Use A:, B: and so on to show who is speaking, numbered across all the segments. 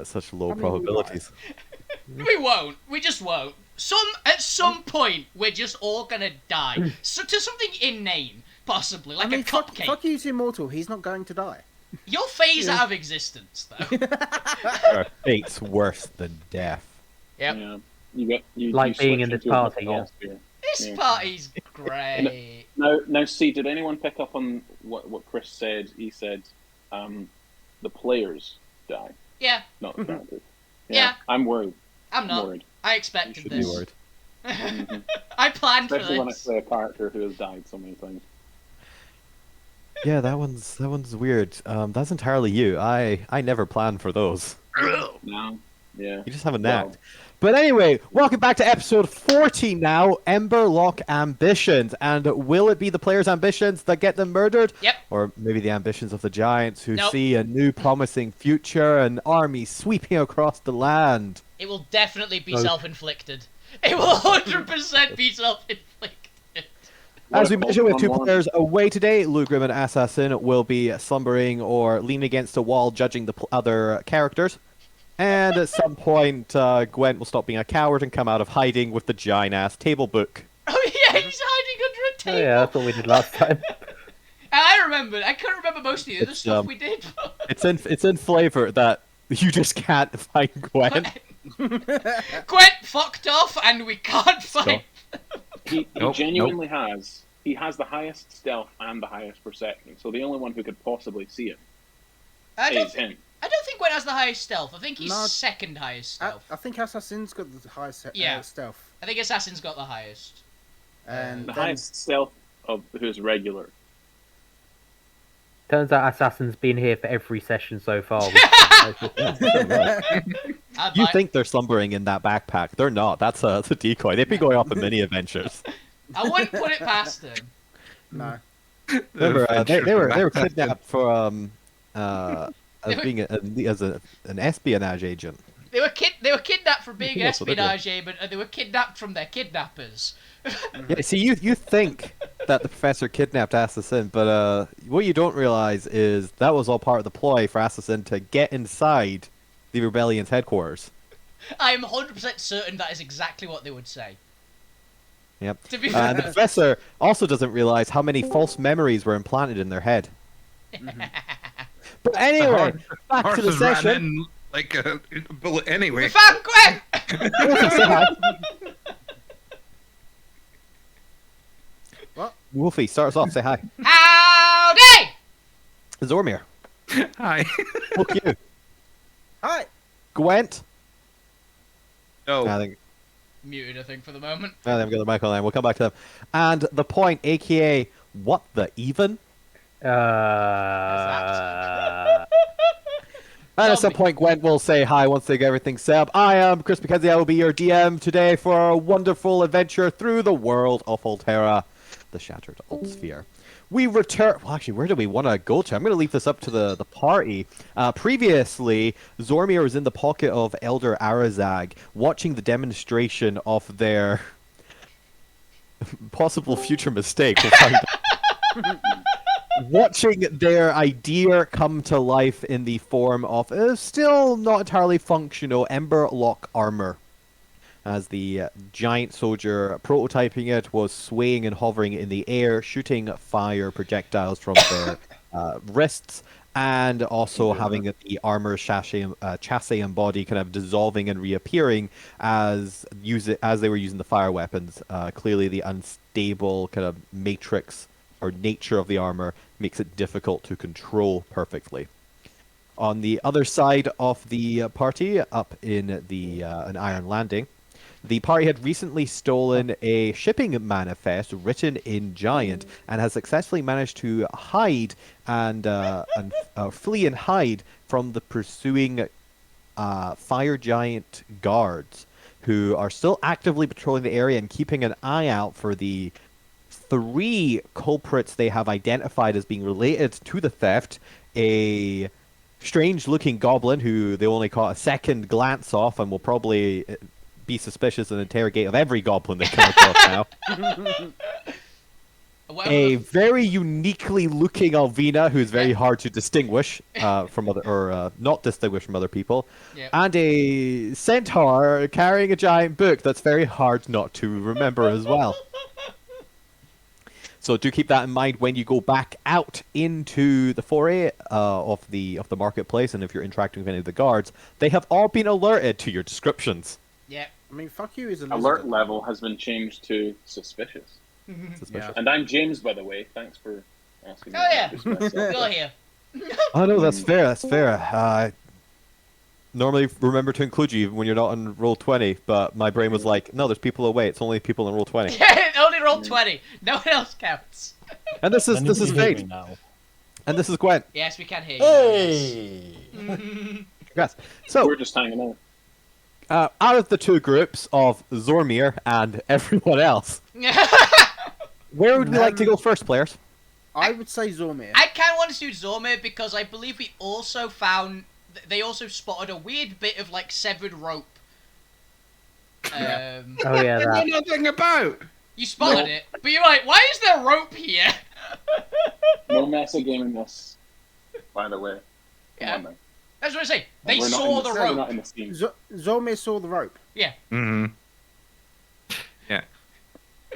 A: Such low
B: I mean, we
A: probabilities.
C: We won't. We just won't. At some point, we're just all gonna die. So to something inane, possibly, like
B: I mean,
C: a cupcake.
B: fuck you, immortal. He's not going to die.
C: You'll phase out of existence, though.
A: There are fates worse than death.
C: Yep.
D: Yeah. You
E: Like being
D: switch
E: in this
D: into a
E: party, yeah.
D: Altsphere.
C: This
D: Yeah.
C: party's great.
D: Now, see, did anyone pick up on what Chris said? He said, the players die,
C: Yeah,
D: not the characters.
C: Yeah.
D: I'm worried.
C: I'm not.
D: Worried.
C: I
A: You
C: expected
A: should be
C: this.
A: worried.
C: I planned for
D: Especially when
C: this.
D: it's a character who has died so many times.
A: Yeah, that one's weird. That's entirely you. I never planned for those.
D: No. Yeah.
A: You just have a
D: Well,
A: knack. But anyway, welcome back to episode 40 now, Emberlock Ambitions. And will it be the players' ambitions that get them murdered?
C: Yep.
A: Or maybe the ambitions of the giants who
C: Nope.
A: see a new promising future, an army sweeping across the land?
C: It will definitely be
E: Oh.
C: self-inflicted. It will 100% be self-inflicted.
A: As we
D: what
A: mentioned, with two
D: one-on-one?
A: players away today, Lugrim and Assassin will be slumbering or leaning against a wall judging the other characters. And at some point, Gwent will stop being a coward and come out of hiding with the giant-ass table book.
C: Oh yeah, he's hiding under a
E: Oh
C: table.
E: yeah, that's what we did last time.
C: I remembered. I couldn't remember most of the other
A: It's,
C: stuff we did.
A: It's in flavor that you just can't find Gwent.
C: Gwent fucked off, and we can't find.
D: He
A: Nope,
D: genuinely has. He has the highest stealth and the highest perception. So the only one who could possibly see him is him.
C: I don't think Gwent has the highest stealth. I think he's
B: No.
C: second highest stealth.
B: I think Assassin's got the highest
C: Yeah.
B: stealth.
C: I think Assassin's got the highest.
B: And
D: The
B: then,
D: highest stealth of who's regular.
E: Turns out Assassin's been here for every session so far.
A: You think they're slumbering in that backpack. They're not. That's a decoy. They've been going off on many adventures.
C: I wouldn't put it past him.
B: no.
A: Remember, they were
F: Adventure.
A: kidnapped for as being an espionage agent.
C: They were kidnapped for being an
A: That's what they're doing.
C: espionage agent, and they were kidnapped from their kidnappers.
A: Yeah, see, you think that the professor kidnapped Assassin, but what you don't realize is that was all part of the ploy for Assassin to get inside the rebellion's headquarters.
C: I'm 100% certain that is exactly what they would say.
A: Yep.
C: To be
A: And
C: fair.
A: the professor also doesn't realize how many false memories were implanted in their head. But anyway, back to the
F: Horses ran
A: session.
F: in like a bullet
C: We
F: anyway.
C: found Gwen!
A: Wolfie, say hi.
B: What?
A: Wolfie, start us off. Say hi.
C: Howdy!
A: Zormir.
F: Hi.
A: Fuck you.
B: Hi.
A: Gwent.
F: No.
A: I think
C: Muted, I think, for the moment.
A: I think I've got the mic on line. We'll come back to them. And the point, aka, what the even? And at some
C: Zombie.
A: point, Gwent will say hi once they get everything set up. I am Chris McKenzie. I will be your DM today for a wonderful adventure through the world of Alterra, the Shattered Altsphere. We return. Well, actually, where do we want to go to? I'm going to leave this up to the party. Previously, Zormir was in the pocket of Elder Arazag, watching the demonstration of their possible future mistake. We'll find out. Watching their idea come to life in the form of still not entirely functional Ember Lock armor. As the giant soldier prototyping it was swaying and hovering in the air, shooting fire projectiles from their wrists, and also having the armor chassis and body kind of dissolving and reappearing as they were using the fire weapons. Clearly, the unstable kind of matrix or nature of the armor makes it difficult to control perfectly. On the other side of the party, up in the an Iron Landing, the party had recently stolen a shipping manifest written in Giant and has successfully managed to hide and flee and hide from the pursuing Fire Giant guards, who are still actively patrolling the area and keeping an eye out for the 3 culprits they have identified as being related to the theft. A strange-looking goblin who they only caught a second glance off and will probably be suspicious and interrogate of every goblin they come across now.
C: Whatever
A: a
C: the
A: very uniquely looking Alvina who's very hard to distinguish from other, or not distinguish from other people,
C: Yeah.
A: and a centaur carrying a giant book that's very hard not to remember as well. So do keep that in mind when you go back out into the foray of the marketplace, and if you're interacting with any of the guards, they have all been alerted to your descriptions.
C: Yeah.
B: I mean, fuck you is a lizard.
D: Alert level has been changed to suspicious.
A: Suspicious.
B: Yeah.
D: And I'm James, by the way. Thanks for asking me
C: Oh,
D: to
C: yeah.
D: introduce myself.
C: You're here.
A: Oh no, that's fair. That's fair. Normally remember to include you even when you're not on roll 20, but my brain was like, no, there's people away. It's only people in roll 20.
C: Yeah, only roll 20. No one else counts.
A: And this is
G: Anybody hear me
A: Fate,
G: now?
A: and this is Gwen.
C: Yes, we can hear you.
G: Hey!
A: Congrats. So,
D: We're just hanging out.
A: out of the two groups of Zormir and everyone else, where would we like to go first, players?
B: I would say Zormir.
C: I kind of want to do Zormir because I believe we also found... They also spotted a weird bit of, like, severed rope.
E: Oh yeah,
F: I
E: that.
F: know nothing about.
C: You spotted it, but you're like, why is there rope here?
D: No metagaming this, by the way. Come
C: Yeah.
D: on, man.
C: That's what I say. They
D: We're not
C: saw
D: in
C: the
D: We're not
C: rope.
D: in the scene.
B: Zormir saw the rope.
C: Yeah.
F: Mm-hmm.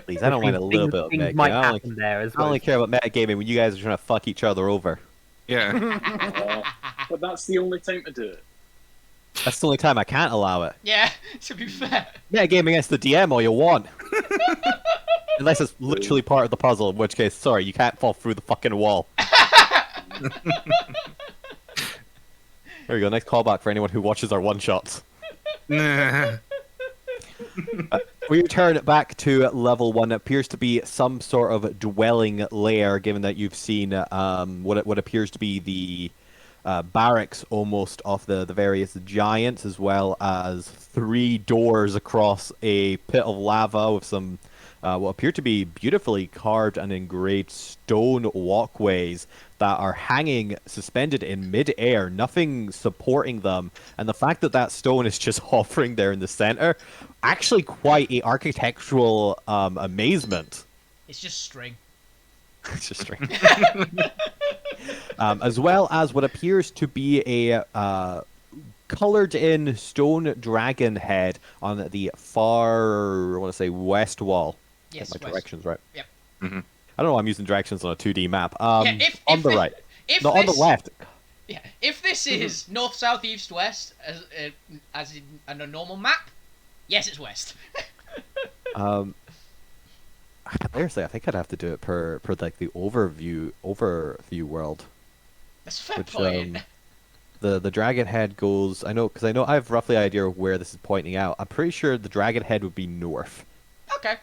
A: Please, I don't mind a little bit of
E: Things
A: metagaming.
E: might
A: I only,
E: happen there as
A: I
E: well.
A: only care about metagaming when you guys are trying to fuck each other over.
F: Yeah.
D: But that's the only time to do it.
A: That's the only time I can't allow it.
C: Yeah, to be fair.
A: Metagaming against the DM all you want. Unless it's literally part of the puzzle, in which case, sorry, you can't fall through the fucking wall. There we go, nice callback for anyone who watches our one-shots.
F: Nah.
A: We return back to level 1. It appears to be some sort of dwelling lair, given that you've seen what appears to be the barracks almost of the various giants, as well as 3 doors across a pit of lava with some what appear to be beautifully carved and engraved stone walkways that are hanging suspended in mid-air, nothing supporting them. And the fact that that stone is just hovering there in the center, actually quite a architectural amazement.
C: It's just string.
A: It's just strange. As well as what appears to be a colored-in stone dragon head on the far, I want to say, west wall.
C: Yes,
A: Get my
C: west.
A: directions right.
C: Yep.
F: Mhm.
A: I don't know why I'm using directions on a 2D map.
C: Yeah, if
A: on the
C: this-
A: right.
C: If
A: No, on the
C: this-
A: left.
C: Yeah, if this is north, south, east, west, as in on a normal map, yes, it's west.
A: Seriously, I think I'd have to do it per like the overview world.
C: That's a fair
A: Which,
C: point.
A: The dragon head goes. I know I have roughly idea of where this is pointing out. I'm pretty sure the dragon head would be north,
C: Okay.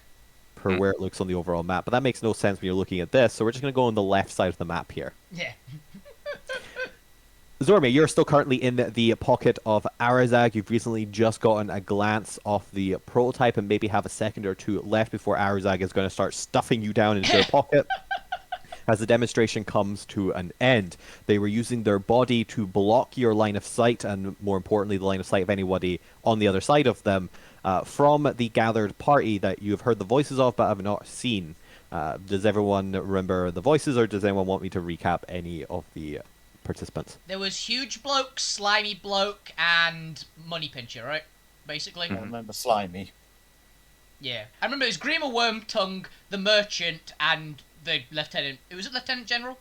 A: per where it looks on the overall map. But that makes no sense when you're looking at this. So we're just gonna go on the left side of the map here.
C: Yeah.
A: Zormi, you're still currently in the pocket of Arazag. You've recently just gotten a glance off the prototype and maybe have a second or two left before Arazag is going to start stuffing you down into the pocket. As the demonstration comes to an end, they were using their body to block your line of sight, and more importantly, the line of sight of anybody on the other side of them, from the gathered party that you have heard the voices of but have not seen. Does everyone remember the voices, or does anyone want me to recap any of the participants?
C: There was huge bloke, slimy bloke, and money pincher, right? Basically.
G: I remember Slimy.
C: Yeah. I remember it was Grima Wormtongue, the merchant, and the lieutenant. It was a lieutenant general.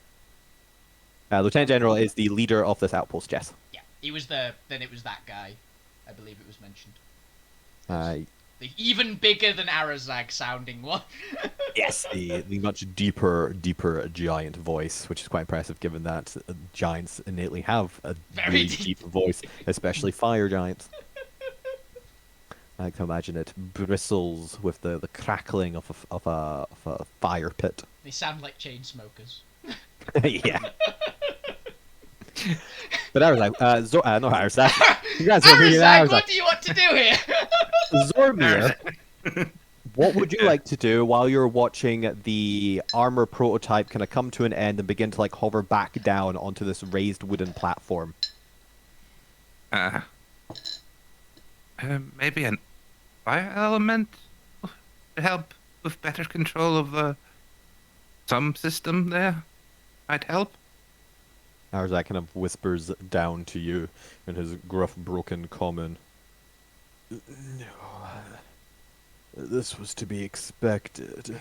A: Lieutenant General is the leader of this outpost, yes.
C: Yeah. He was then it was that guy. I believe it was mentioned. The even bigger than Arazag sounding one.
A: Yes, the much deeper giant voice, which is quite impressive given that giants innately have a
C: Very
A: really
C: deep.
A: deep voice, especially fire giants. I can imagine it bristles with the crackling of a fire pit.
C: They sound like chain smokers.
A: Yeah. But Arazag, no Arazag. Congrats on being
C: Arazag,
A: Arazag.
C: what do you want to do here?
A: Zormir, what would you like to do while you're watching the armor prototype kind of come to an end and begin to like hover back down onto this raised wooden platform?
F: Maybe an fire element to help with better control of the some system there might help.
A: Arzak kind of whispers down to you in his gruff, broken common. No, this was to be expected.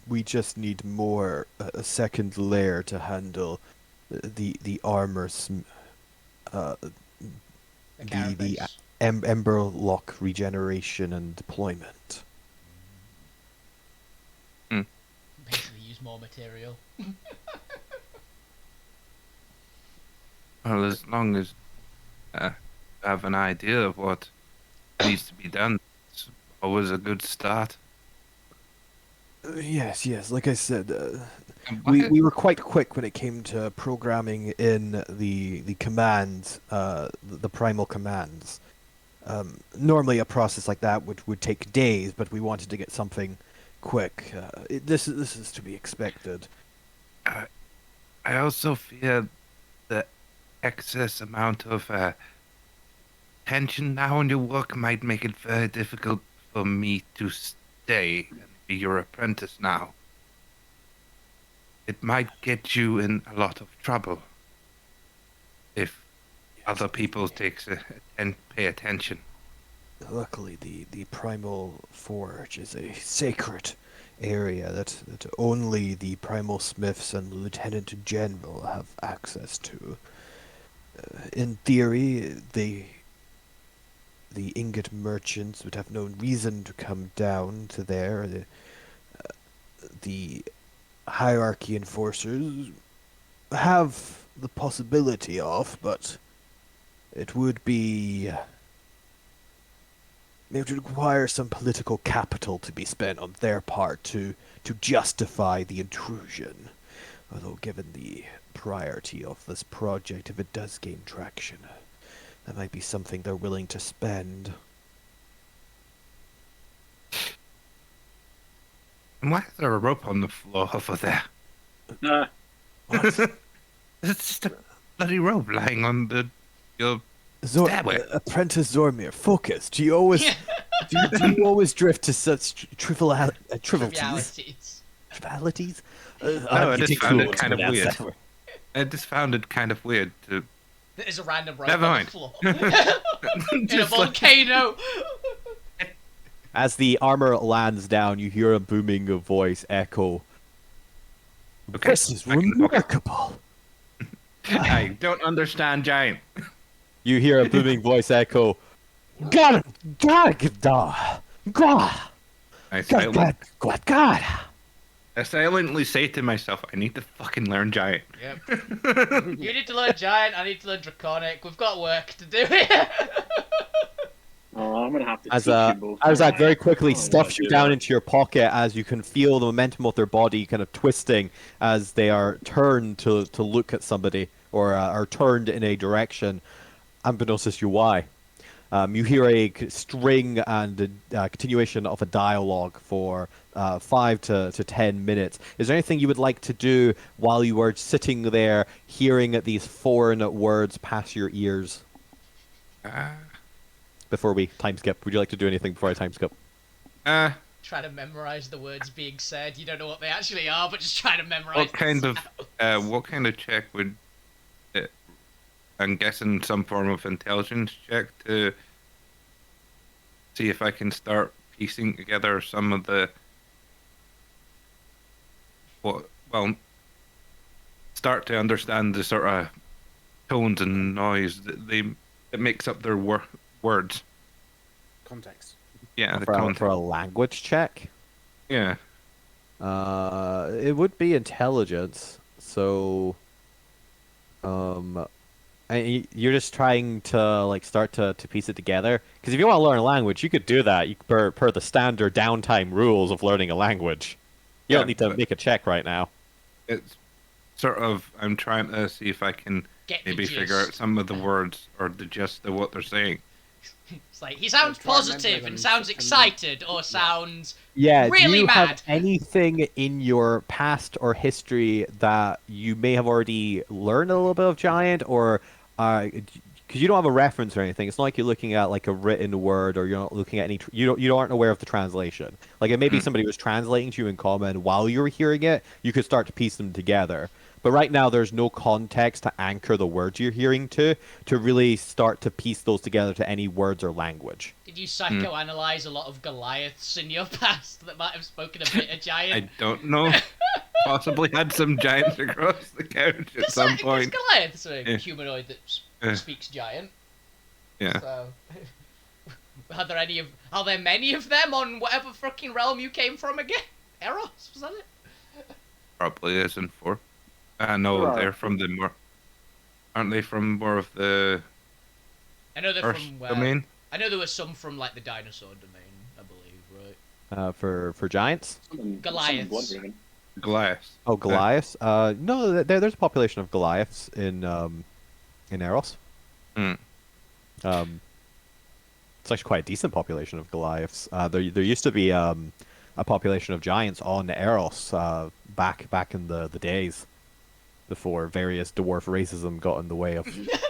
A: We just need more, a second layer to handle the armor,
C: The
A: the
C: carapace.
A: ember lock regeneration and deployment.
C: Basically, use more material.
F: Well, as long as I have an idea of what needs to be done, it's always a good start.
A: Yes, yes. Like I said,
F: And
A: we were quite quick when it came to programming in the commands, the primal commands. Normally, a process like that would take days, but we wanted to get something quick. This is to be expected.
F: I also fear the excess amount of tension now in your work might make it very difficult for me to stay and be your apprentice now. It might get you in a lot of trouble if other people pay attention.
A: Luckily, the primal forge is a sacred area that only the primal smiths and the lieutenant general have access to. In theory, the ingot merchants would have no reason to come down to there. The hierarchy enforcers have the possibility of, but it would be. It would require some political capital to be spent on their part to justify the intrusion. Although, given the priority of this project, if it does gain traction, that might be something they're willing to spend.
F: And why is there a rope on the floor over there?
A: What?
F: It's just a bloody rope lying on your stairway.
A: Apprentice Zormir, focus. Do you always do you always drift to such trivialities?
C: Trivialities.
A: Trivialities?
F: I just found it kind of weird. I just found it kind of weird to.
C: There's a random rope
F: Never
C: on
F: mind.
C: the floor. In a
F: Just like-
C: volcano.
A: As the armor lands down, you hear a booming voice echo.
F: Okay,
A: This is
F: I can look.
A: remarkable.
F: I don't understand giant.
A: You hear a booming voice echo. God, God.
F: I silently say to myself, I need to fucking learn giant.
C: Yep. You need to learn giant. I need to learn draconic. We've got work to do here.
D: Oh, I'm gonna have to
A: As
D: teach you both.
A: Arzak very quickly
D: Oh,
A: stuffs you
D: yeah.
A: down into your pocket as you can feel the momentum of their body kind of twisting as they are turned to look at somebody or are turned in a direction, unbeknownst to you why. You hear a string and a continuation of a dialogue for 5 to 10 minutes. Is there anything you would like to do while you are sitting there hearing these foreign words pass your ears before we time skip? Would you like to do anything before I time skip?
C: Try to memorize the words being said. You don't know what they actually are, but just try to memorize.
F: what kind of check would it, I'm guessing some form of intelligence check to see if I can start piecing together some of the start to understand the sort of tones and noise that makes up their words.
B: Context.
F: Yeah, the
A: For
F: context.
A: a language check?
F: Yeah.
A: It would be intelligence. So, you're just trying to like start to piece it together. Because if you want to learn a language, you could do that. Per the standard downtime rules of learning a language. You
F: Yeah,
A: don't need to
F: but-
A: make a check right now.
F: It's sort of I'm trying to see if I can
C: Get the
F: maybe
C: gist.
F: figure out some of the words or the gist of what they're saying.
C: It's like he sounds
B: Try and
C: positive
B: remember
C: and
B: them
C: sounds
B: and then-
C: excited or sounds
A: Yeah.
C: really
A: do you
C: mad.
A: have anything in your past or history that you may have already learned a little bit of giant, or could because you don't have a reference or anything. It's not like you're looking at like a written word, or you're not looking at any. You aren't aware of the translation. Like it maybe somebody was translating to you in common while you were hearing it. You could start to piece them together. But right now, there's no context to anchor the words you're hearing to really start to piece those together to any words or language.
C: Did you psychoanalyze a lot of Goliaths in your past that might have spoken a bit of giant?
F: I don't know. Possibly had some giants across the couch at some point.
C: Goliath's a humanoid that speaks giant.
F: Yeah.
C: So, are there many of them on whatever fucking realm you came from again? Eros, was that it?
F: Probably isn't for. No,
D: Right.
F: they're from the more. Aren't they from more of the
C: I know they're
F: Earth
C: from
F: domain?
C: I know there were some from like the dinosaur domain, I believe, right?
A: For giants.
C: Goliaths.
D: Blood-driven.
F: Goliath.
A: Oh, Goliaths. No, there's a population of Goliaths in Eros.
F: Hmm.
A: It's actually quite a decent population of Goliaths. There used to be a population of giants on Eros back in the days before various dwarf racism got in the way of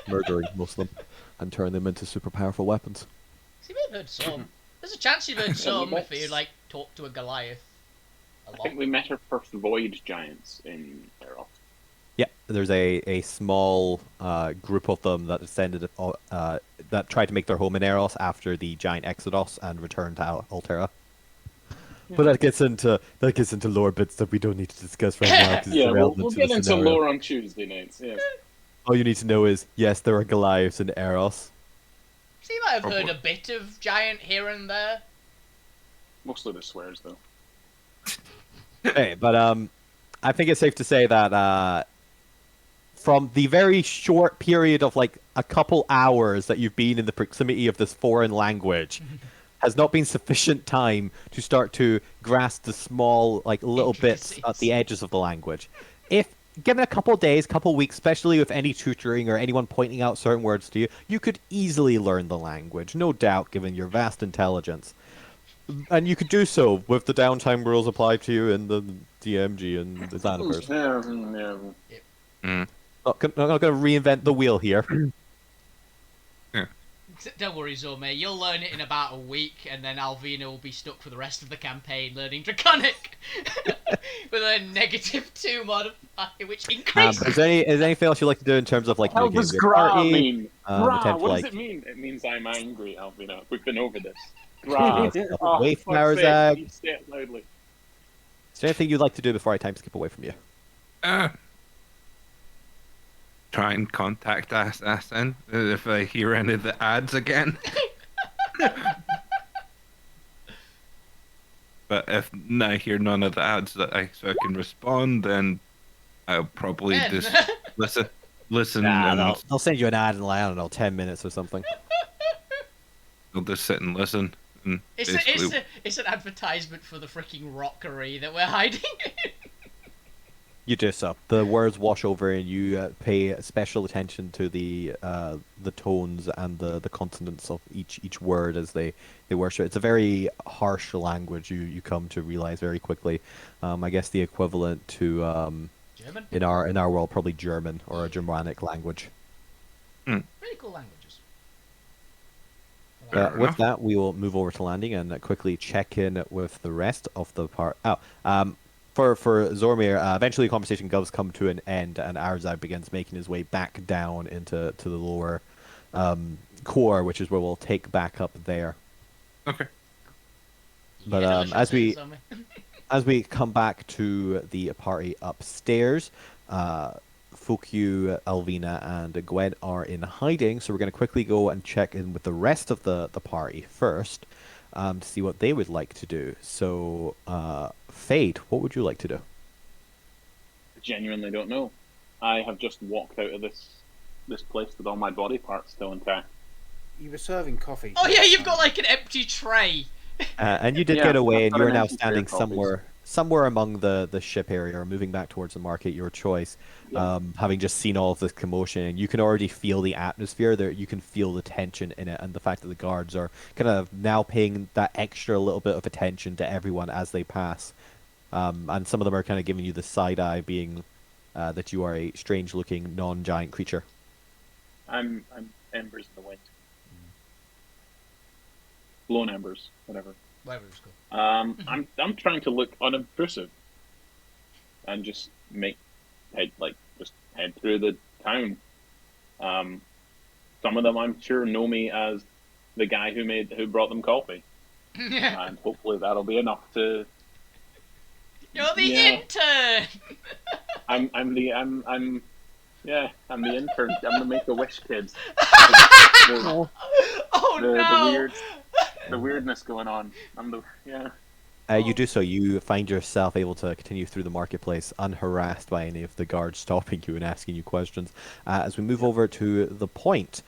A: murdering most of them and turning them into super powerful weapons.
C: So you may have heard some. There's a chance you've heard some if you like talk to a Goliath a
D: I
C: lot.
D: think we met our first void giants in Eros.
A: Yeah, there's a small group of them that descended that tried to make their home in Eros after the giant Exodus and returned to Alterra. But that gets into lore bits that we don't need to discuss right now. 'Cause it's
D: Yeah,
A: irrelevant
D: we'll
A: to
D: get
A: the
D: into
A: scenario.
D: lore on Tuesday nights. Yes.
A: All you need to know is yes, there are Goliaths in Eros.
C: So you might have heard a bit of giant here and there.
D: Mostly the swears though.
A: Hey, but I think it's safe to say that from the very short period of like a couple hours that you've been in the proximity of this foreign language has not been sufficient time to start to grasp the small, like little bits at the edges of the language. If given a couple days, couple weeks, especially with any tutoring or anyone pointing out certain words to you, you could easily learn the language, no doubt, given your vast intelligence. And you could do so with the downtime rules applied to you in the DMG and the Xanavers.
F: Mm.
A: Not going to reinvent the wheel here.
C: Don't worry, Zorme. You'll learn it in about a week, and then Alvina will be stuck for the rest of the campaign learning Draconic with a -2 modifier, which increases.
A: Is there anything else you'd like to do in terms of like
D: How
A: making
D: does
A: your
D: gra
A: party?
D: mean? Gra,
A: attempt to,
D: what
A: like,
D: does it mean? It means I'm angry, Alvina. We've been over this. Gra.
A: wave
D: fuck's
A: flowers
D: sake,
A: out.
D: you say it loudly.
A: Is there anything you'd like to do before I time skip away from you?
F: Try and contact Assassin if I hear any of the ads again. But if I hear none of the ads so I can respond, then I'll probably
C: Ben.
F: just listen,
A: Nah,
F: and
A: they'll send you an ad in like, I don't know, 10 minutes or something.
F: I'll just sit and listen. And
C: It's an advertisement for the freaking rockery that we're hiding.
A: You do so. The words wash over, and you pay special attention to the tones and the consonants of each word as they worship. It's a very harsh language. You come to realize very quickly. I guess the equivalent to
C: German?
A: in our world probably German or a Germanic language.
C: Really cool languages.
F: Fair
A: With
F: enough.
A: that, we will move over to landing and quickly check in with the rest of the part. For Zormir, eventually the conversation does come to an end, and Arzad begins making his way back down into the lower core, which is where we'll take back up there.
F: Okay.
A: But as we come back to the party upstairs, Fukyu, Alvina, and Gwen are in hiding, so we're going to quickly go and check in with the rest of the party first to see what they would like to do. So, Fade, what would you like to do?
D: I genuinely don't know. I have just walked out of this place with all my body parts still intact.
B: You were serving coffee.
C: Oh yeah, you've got like an empty tray.
A: And you did
D: Yeah,
A: get away, and
D: I've
A: you
D: got
A: are
D: an
A: now
D: empty
A: standing
D: spare copies.
A: somewhere among the ship area, or moving back towards the market, your choice.
D: Yeah.
A: Having just seen all of this commotion, and you can already feel the atmosphere there. You can feel the tension in it, and the fact that the guards are kind of now paying that extra little bit of attention to everyone as they pass. And some of them are kind of giving you the side eye, being that you are a strange-looking non-giant creature.
D: I'm embers in the wind. Blown embers, whatever.
C: Whatever it's called.
D: I'm trying to look unobtrusive and just head through the town. Some of them I'm sure know me as the guy who brought them coffee, and hopefully that'll be enough to.
C: You're the
D: Yeah.
C: intern.
D: I'm the intern. I'm the Make-A-Wish kids.
C: Oh
D: The
C: no!
D: the weirdness going on.
A: You do so. You find yourself able to continue through the marketplace unharassed by any of the guards stopping you and asking you questions. As we move over to the point,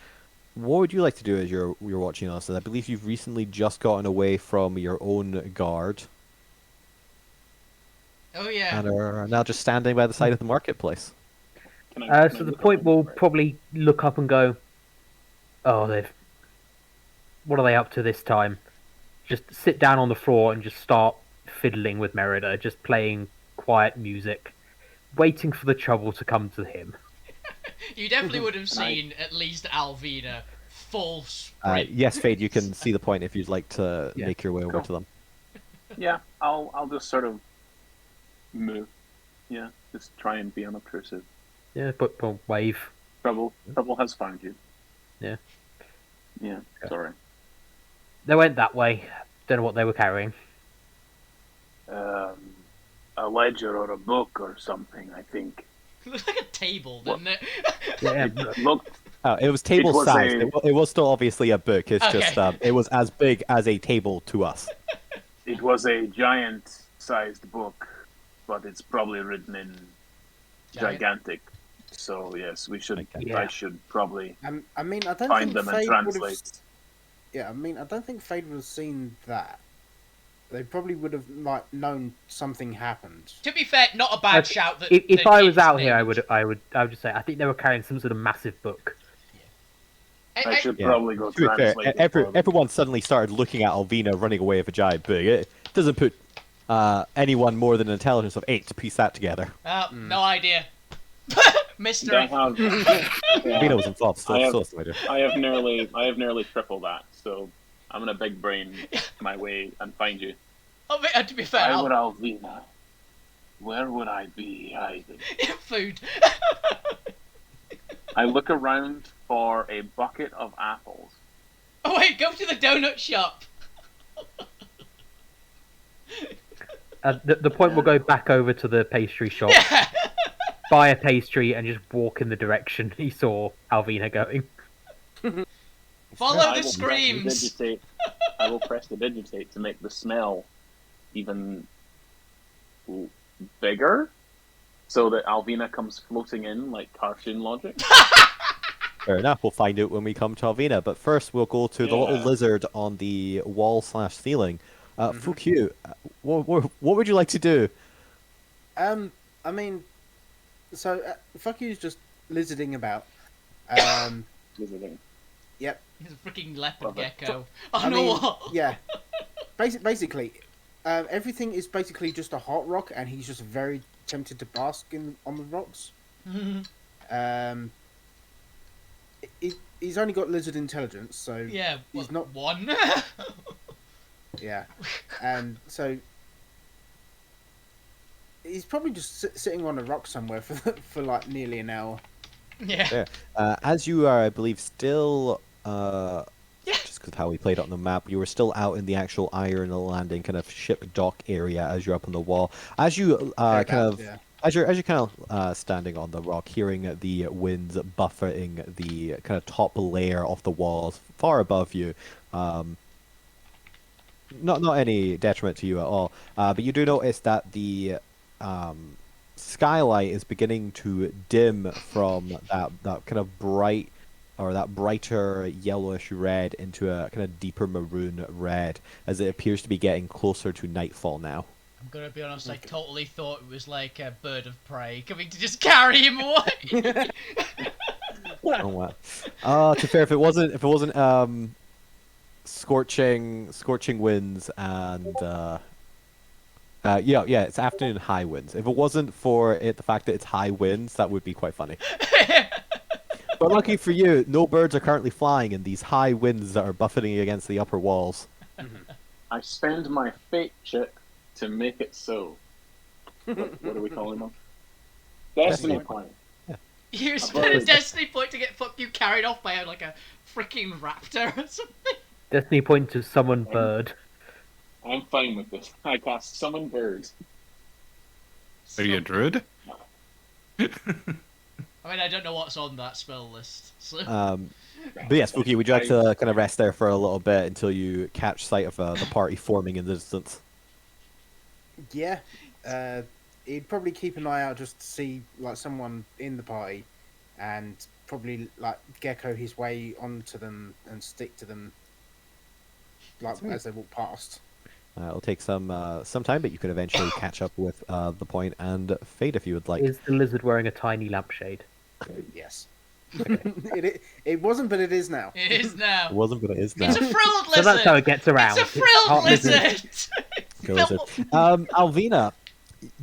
A: what would you like to do as you're watching us? I believe you've recently just gotten away from your own guard
C: Oh yeah.
A: and are now just standing by the side of the marketplace.
E: So the point will probably look up and go, "Oh, what are they up to this time?" Just sit down on the floor and just start fiddling with Merida, just playing quiet music, waiting for the trouble to come to him.
C: You definitely would have seen at least Alvina full sprint.
A: Yes, Fade, you can see the point if you'd like to
E: Yeah.
A: make your way over to them.
D: Yeah, I'll just sort of move. Yeah, just try and be unobtrusive.
E: Yeah, but wave.
D: Trouble has found you.
E: Yeah.
D: Yeah, sorry.
E: They went that way. Don't know what they were carrying.
D: A ledger or a book or something, I think.
C: It looks like a table, doesn't it?
E: Yeah,
D: It looked.
A: It was table
D: was
A: size.
D: a-
A: It was still obviously a book. It's
C: Okay.
A: just it was as big as a table to us.
D: It was a giant-sized book, but it's probably written in gigantic. So yes, we should.
E: Yeah.
D: I should probably
B: I mean, I don't
D: find
B: think
D: them and
B: Fade would have.
D: translate.
B: Yeah, I mean, I don't think Fade would have seen that. They probably would have known something happened.
C: To be fair, not a bad
E: Uh,
C: shout. That
E: If
C: the
E: I was
C: kid's
E: out here,
C: named.
E: I would just say I think they were carrying some sort of massive book.
D: I should
A: Yeah.
D: probably go
A: To be fair,
D: translate. it for them.
A: everyone suddenly started looking at Alvina running away with a giant book. It doesn't put anyone more than an intelligence of 8 to piece that together.
C: No idea.
D: I
C: Mystery.
D: have.
A: Alvina was involved. Still,
D: I have-
A: still has no idea.
D: I have nearly triple that. So I'm gonna big brain my way and find you.
C: Oh, but, to be fair,
D: I would Alvina. Where would I be hiding?
C: food.
D: I look around for a bucket of apples.
C: Oh wait, go to the donut shop.
E: The point will go back over to the pastry shop,
C: Yeah.
E: buy a pastry, and just walk in the direction he saw Alvina going.
C: Follow
D: I
C: the
D: will
C: screams.
D: I will press the digitate to make the smell even bigger, so that Alvina comes floating in like cartoon logic.
A: Fair enough. We'll find out when we come to Alvina. But first, we'll go to the little
D: Yeah.
A: lizard on the wall/ceiling. Fukyu, what would you like to do?
B: I mean, so fuck you's just lizarding about.
D: Visiting.
B: Yep.
C: He's a freaking leopard
D: Love it.
C: gecko. Oh
B: I
C: no!
B: mean,
C: what?
B: yeah. Basically, everything is basically just a hot rock, and he's just very tempted to bask on the rocks. He's only got lizard intelligence, so
C: Yeah,
B: he's
C: what,
B: not.
C: one.
B: Yeah, and so he's probably just sitting on a rock somewhere for like nearly an hour.
C: Yeah.
A: As you are, I believe, still
C: Yeah.
A: just because of how we played it on the map, you were still out in the actual Iron Landing kind of ship dock area as you're up on the wall. As you kind of
B: Yeah.
A: as you're kind of standing on the rock, hearing the winds buffeting the kind of top layer of the walls far above you. Not any detriment to you at all, but you do notice that the skylight is beginning to dim from that kind of bright, or that brighter yellowish red into a kind of deeper maroon red, as it appears to be getting closer to nightfall now.
C: I'm gonna be honest. I totally thought it was like a bird of prey coming to just carry him away.
A: Oh wow! To be fair, if it wasn't scorching winds and yeah, it's afternoon high winds. If it wasn't for the fact that it's high winds, that would be quite funny. But lucky for you, no birds are currently flying in these high winds that are buffeting against the upper walls.
D: I spend my fate chip to make it so. What are we calling them? Destiny point.
C: You spent a destiny point to get you carried off by like a freaking raptor or something.
E: Destiny point to summon bird.
D: I'm fine with this. I cast summon bird.
F: Are you a druid?
C: I mean, I don't know what's on that spell list. So.
A: But yes, Fuki, would you like to kind of rest there for a little bit until you catch sight of the party forming in the distance?
B: Yeah. He'd probably keep an eye out just to see like someone in the party, and probably like gecko his way onto them and stick to them, like as they walk past.
A: It'll take some time, but you can eventually catch up with the point and Fade if you would like.
E: Is the lizard wearing a tiny lampshade?
B: Yes. It wasn't, but it is now.
C: It is now.
A: It wasn't, but it is now.
C: It's a frilled lizard.
E: So that's how it gets around.
C: It's a frilled
E: Heart
C: lizard.
A: Go lizard. Alvina,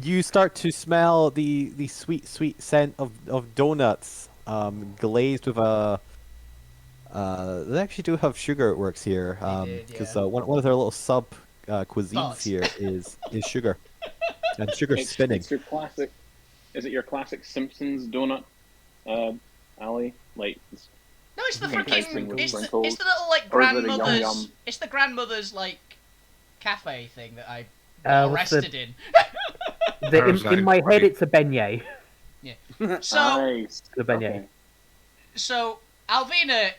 A: you start to smell the sweet scent of donuts, glazed with a. They actually do have sugar at works here, because one of their little sub cuisines
C: Thoughts.
A: here is sugar, and sugar spinning.
D: It's your classic. Is it your classic Simpsons donut alley? Like
C: No, it's the
D: Enticing
C: freaking.
D: with
C: It's the
D: sprinkles.
C: little like
D: Or is it a
C: grandmother's.
D: yum-yum?
C: It's the grandmother's like cafe thing that I
E: What's the-
C: arrested in.
E: In my head, it's a beignet.
C: So
D: nice.
E: The beignet.
D: Okay.
C: so Alvina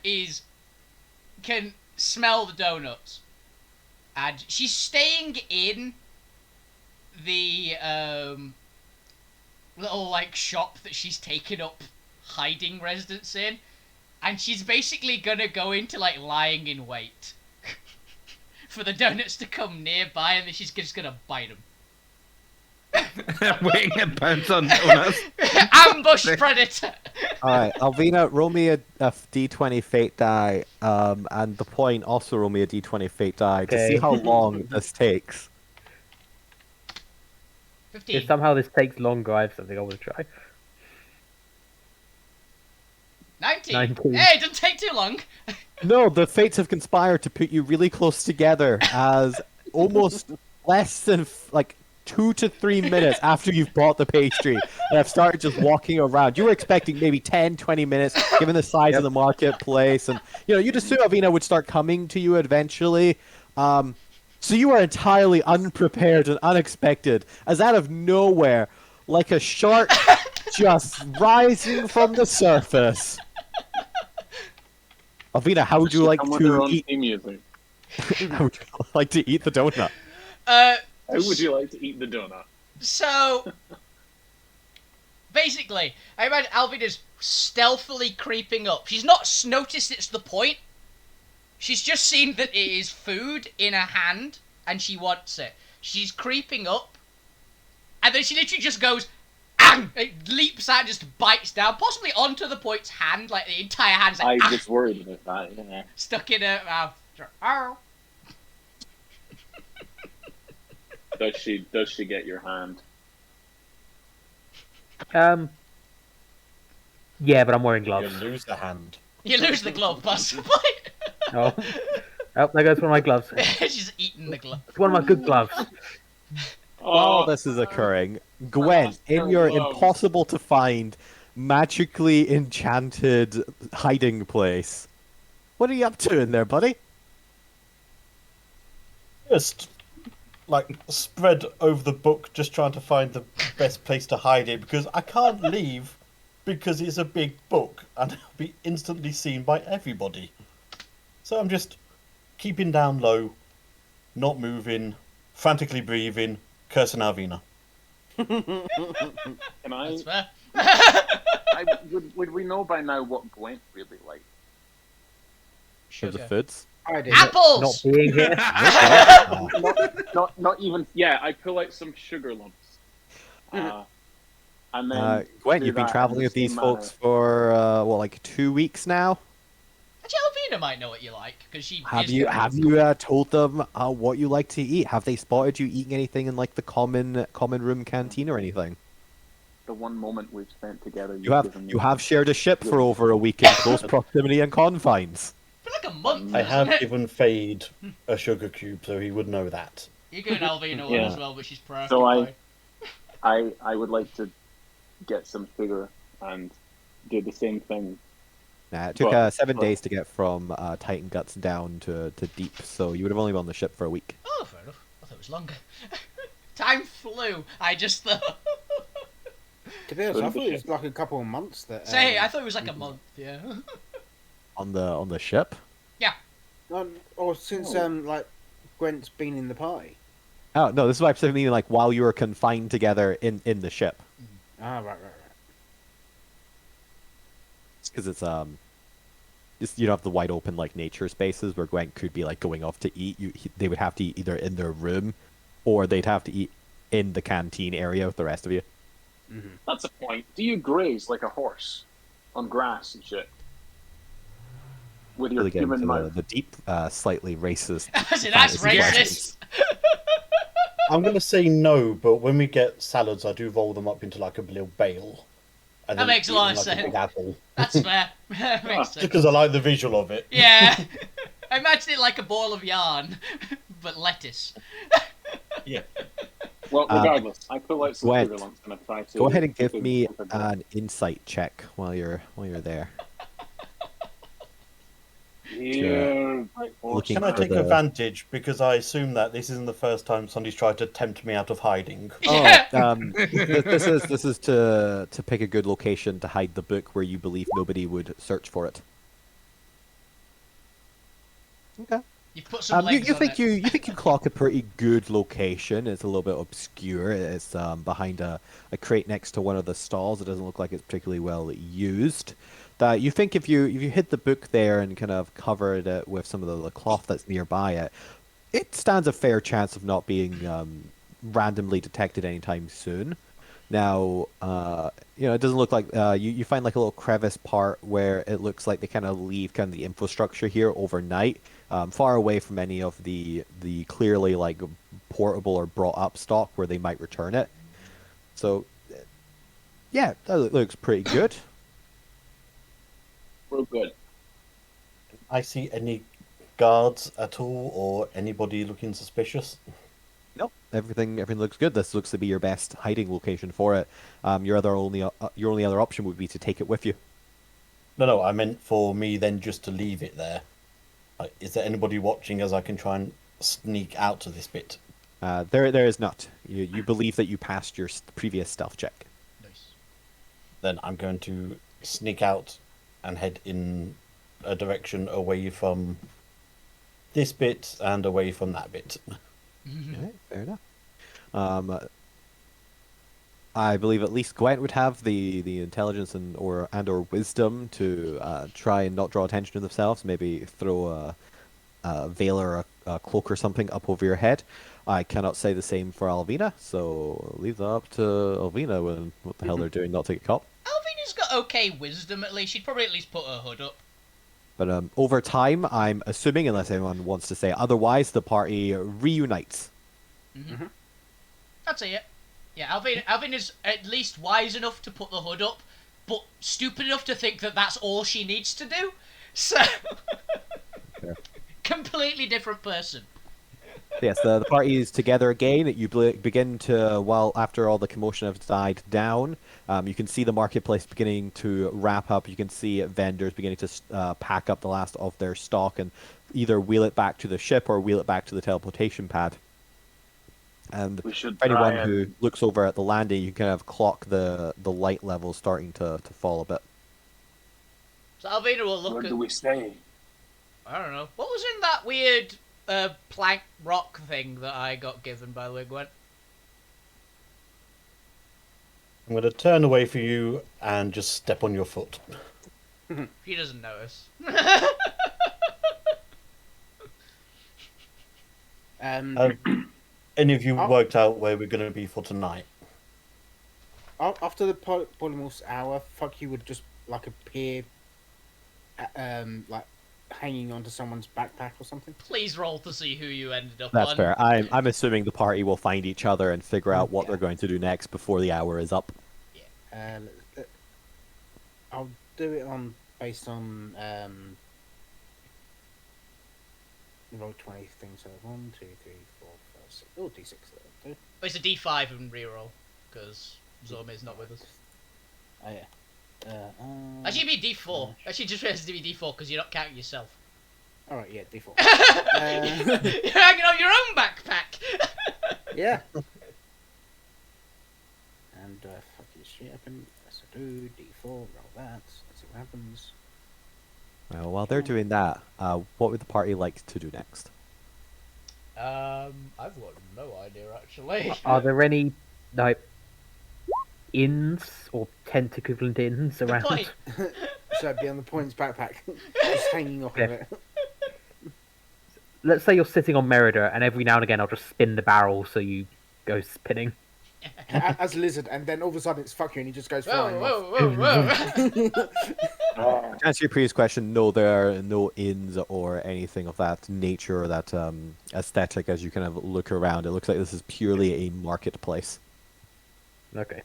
C: can smell the donuts, and she's staying in the little like shop that she's taken up hiding residence in, and she's basically gonna go into like lying in wait for the donuts to come nearby, and then she's just gonna bite them.
F: Waiting to bounce on donuts.
C: Ambush predator.
A: All right, Alvina, roll me a d20 fate die, and the point also roll me a d20 fate die to see
E: Okay.
A: how long this takes.
C: 15.
E: If somehow this takes longer, I have something I want to try.
C: 19.
E: 19.
C: Hey, it doesn't take too long.
A: No, the fates have conspired to put you really close together as almost less than like 2 to 3 minutes after you've bought the pastry and have started just walking around. You were expecting maybe 10, 20 minutes, given the size of the marketplace, and you'd assume Avina would start coming to you eventually. So you are entirely unprepared and unexpected, as out of nowhere, like a shark just rising from the surface. Avina, how would you like
D: Come with their
A: to
D: own
A: eat?
D: theme music.
A: How would you like to eat the donut?
D: How would you like to eat the donut?
C: So, basically, I imagine Alvina's stealthily creeping up. She's not noticed it's the point. She's just seen that it is food in her hand, and she wants it. She's creeping up, and then she literally just goes, "Ang!" It leaps out and just bites down, possibly onto the point's hand, like the entire hand's
D: I
C: like, "Ah,"
D: was worried about that. Yeah.
C: stuck in her mouth. Ow.
D: Does she get your hand?
E: Yeah, but I'm wearing
G: You
E: gloves.
G: lose the hand.
C: You lose the glove, possibly.
E: Oh. Oh, there goes one of my gloves.
C: She's eating the glove.
E: It's one of my good gloves.
A: While this is occurring, Gwen, in your impossible to find, magically enchanted hiding place, what are you up to in there, buddy?
G: Just like spread over the book, just trying to find the best place to hide it because I can't leave because it's a big book and it'll be instantly seen by everybody. So I'm just keeping down low, not moving, frantically breathing, cursing Alvina.
D: Can I?
C: That's fair.
D: Would we know by now what Gwent really like?
A: Terms of
C: Sugar.
A: foods?
B: I did.
C: Apples!
E: Not being here.
D: Not even. Yeah, I pull out some sugar lumps. And then
A: Gwen,
D: do
A: you've been
D: that
A: traveling
D: in the
A: with these
D: same
A: folks
D: manner.
A: for like 2 weeks now.
C: Actually, Alvina might know what you like, because she
A: Have
C: is
A: you
C: good.
A: told them what you like to eat? Have they spotted you eating anything in like the common room canteen or anything?
D: the one moment we've spent together.
A: You have shared a ship for over a week in close proximity and confines.
C: For like a month,
G: I
C: isn't
G: have
C: it?
G: given Fade a sugar cube, so he would know that.
C: You're giving Alvina one
D: Yeah.
C: as well, but she's preoccupied.
D: So I would like to get some sugar and do the same thing.
A: Nah, it took
D: Well,
A: 7
D: well-
A: days to get from Titan Guts down to deep, so you would have only been on the ship for a week.
C: Oh, fair enough. I thought it was longer. Time flew. I just thought.
B: To be honest, I thought it was like a couple of months that.
C: Say, I thought it was like a month. Yeah.
A: On the ship?
B: Or since like Gwent's been in the party.
A: Oh no, this is what I'm meaning. Like while you were confined together in the ship,
B: Ah, right.
A: because it's you don't have the wide open like nature spaces where Gwent could be like going off to eat. They would have to eat either in their room, or they'd have to eat in the canteen area with the rest of you.
D: That's a point. Do you graze like a horse on grass and shit? With your
A: Really get
D: human
A: into
D: mouth.
A: the deep, slightly racist.
C: So that's
A: fantasy
C: racist.
A: questions.
G: I'm going to say no, but when we get salads, I do roll them up into like a little bale. And
C: That
G: then
C: makes a
G: eat
C: lot
G: them
C: of
G: like a big
C: sense.
G: apple.
C: That's fair. Makes
G: Just
C: sense.
G: because I like the visual of it.
C: Yeah. I imagine it like a ball of yarn, but lettuce.
G: Yeah.
D: Well, regardless, I pull out some
A: Gwent,
D: sugar lumps and I try to.
A: Go ahead and give
D: keep
A: me
D: it-
A: an insight check while you're there.
D: Yeah.
A: Looking
G: Can I
A: for
G: take
A: the-
G: advantage because I assume that this isn't the first time somebody's tried to tempt me out of hiding?
C: Yeah.
A: This is to pick a good location to hide the book where you believe nobody would search for it. Okay.
C: You've put some legs
A: You
C: on
A: think
C: it.
A: you think you clock a pretty good location. It's a little bit obscure. It's behind a crate next to one of the stalls. It doesn't look like it's particularly well used. That you think if you hid the book there and kind of covered it with some of the cloth that's nearby it, it stands a fair chance of not being randomly detected anytime soon. Now, it doesn't look like you find like a little crevice part where it looks like they kind of leave kind of the infrastructure here overnight, far away from any of the clearly like portable or brought up stock where they might return it. Yeah, that looks pretty good.
D: We're good.
G: I see any guards at all or anybody looking suspicious?
A: Nope, everything looks good. This looks to be your best hiding location for it. Your only other option would be to take it with you.
G: No, I meant for me then just to leave it there. Is there anybody watching as I can try and sneak out to this bit?
A: There is not. You believe that you passed your previous stealth check.
C: Nice.
G: Then I'm going to sneak out and head in a direction away from this bit and away from that bit.
A: Alright, fair enough. I believe at least Gwent would have the intelligence and or wisdom to try and not draw attention to themselves. Maybe throw a veil or a cloak or something up over your head. I cannot say the same for Alvina, so leave that up to Alvina when what the hell they're doing, not to get caught.
C: Alvina's got okay wisdom at least. She'd probably at least put her hood up.
A: But over time, I'm assuming, unless anyone wants to say otherwise, the party reunites.
C: That's it. Yeah, Alvina's at least wise enough to put the hood up, but stupid enough to think that that's all she needs to do. So,
A: Yeah.
C: completely different person.
A: Yes, the party is together again. You begin to, after all the commotion has died down, you can see the marketplace beginning to wrap up. You can see vendors beginning to pack up the last of their stock and either wheel it back to the ship or wheel it back to the teleportation pad. And
D: We should
A: for anyone
D: try
A: who
D: and-
A: looks over at the landing, you can kind of clock the light level starting to fall a bit.
C: So Alvina will look
D: Where
C: at...
D: do we stay?
C: I don't know. What was in that weird plank rock thing that I got given by the way, Gwen?
G: I'm going to turn away from you and just step on your foot.
C: She doesn't notice.
G: Any of you
B: Oh.
G: worked out where we're going to be for tonight?
B: After the Polymorph's hour, fuck you would just like appear, like hanging onto someone's backpack or something.
C: Please roll to see who you ended up
A: That's
C: on.
A: fair. I'm assuming the party will find each other and figure out what
B: Yeah.
A: they're going to do next before the hour is up.
B: I'll do it on based on the roll 20 thing. So 1, 2, 3, 4, 5, 6. Oh, D6. That'll do.
C: It's a D5 and reroll because Zormir's not with us.
B: Oh yeah.
C: Actually, it'd be D4. Actually, just realised it'd be D4 because you're not counting yourself.
B: All right, yeah, D4.
C: You're hanging on your own backpack.
B: Yeah. And fuck your shit up and so do D4, roll that, let's see what happens.
A: Well, while they're doing that, what would the party like to do next?
C: I've got no idea actually.
E: Are there any like inns or tent equivalent inns
C: Good
E: around?
C: point.
B: So it'd be on the points backpack, just hanging off of it.
E: Let's say you're sitting on Merida, and every now and again I'll just spin the barrel so you go spinning.
B: As a lizard, and then all of a sudden it's fuck you and he just goes
C: Whoa,
B: flying off.
C: whoa, whoa, whoa.
D: Oh,
A: To answer your previous question, no, there are no inns or anything of that nature or that aesthetic as you kind of look around. It looks like this is purely a marketplace.
E: Okay.